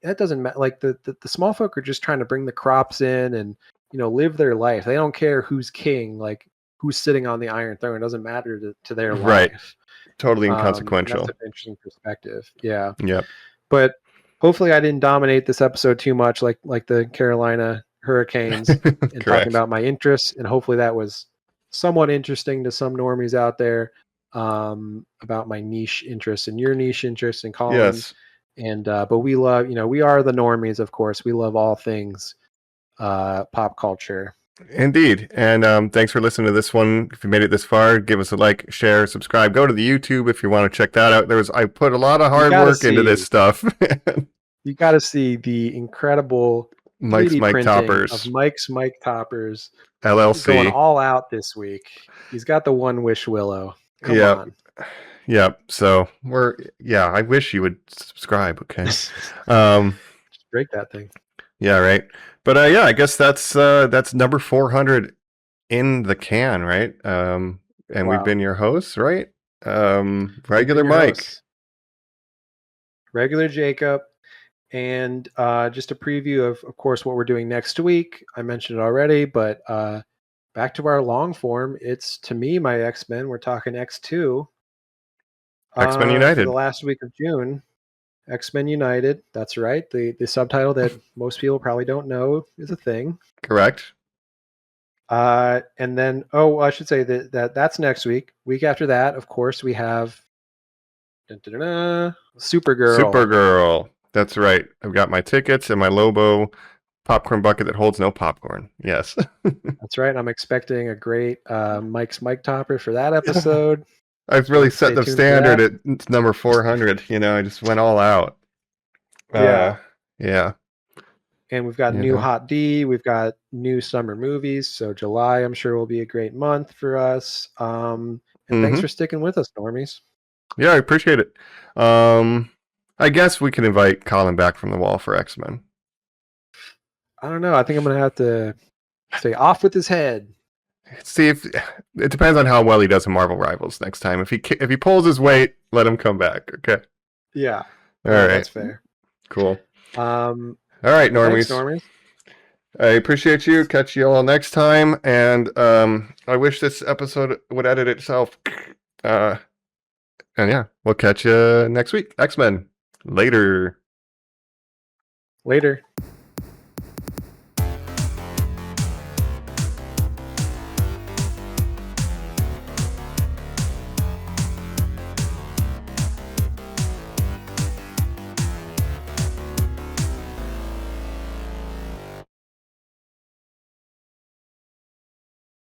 that doesn't matter. Like the small folk are just trying to bring the crops in and live their life. They don't care who's king, like who's sitting on the Iron Throne. It doesn't matter to their life. Totally inconsequential. That's an interesting perspective. Yeah. Yep. But hopefully I didn't dominate this episode too much like the Carolina Hurricanes and talking about my interests. And hopefully that was somewhat interesting to some normies out there about my niche interests and your niche interests and Colin's. Yes. And but we love, we are the normies, of course. We love all things pop culture. Indeed. And thanks for listening to this one. If you made it this far, give us a like, share, subscribe. Go to the YouTube if you want to check that out. I put a lot of hard work into this stuff. You got to see the incredible Mike's 3D Mike printing Toppers of Mike's Mike Toppers. LLC. Going all out this week. He's got the one wish willow. Come on. Yep. So I wish you would subscribe. Okay. Just break that thing. Yeah. Right. But I guess that's number 400 in the can, right? And we've been your hosts, right? Regular Mike, hosts. Regular Jacob, and just a preview of course, what we're doing next week. I mentioned it already, but back to our long form. It's, to me, my X-Men. We're talking X2. X-Men United. For the last week of June. X-Men United. That's right. The subtitle that most people probably don't know is a thing. Correct. And then, I should say that's next week. Week after that, of course, we have Supergirl. Supergirl. That's right. I've got my tickets and my Lobo popcorn bucket that holds no popcorn. Yes. That's right. I'm expecting a great Mike's Mike Topper for that episode. I've really set the standard at number 400. I just went all out. Yeah. And we've got new Hot D. We've got new summer movies. So July, I'm sure, will be a great month for us. And thanks for sticking with us, Normies. Yeah, I appreciate it. I guess we can invite Colin back from the wall for X-Men. I don't know. I think I'm going to have to say off with his head. See, if it depends on how well he does in Marvel Rivals next time. If he pulls his weight, let him come back. Okay. Yeah. All right. That's fair. Cool. All right, Normies. Thanks, Normies. I appreciate you. Catch you all next time. And I wish this episode would edit itself. And yeah, we'll catch you next week. X-Men. Later. Later.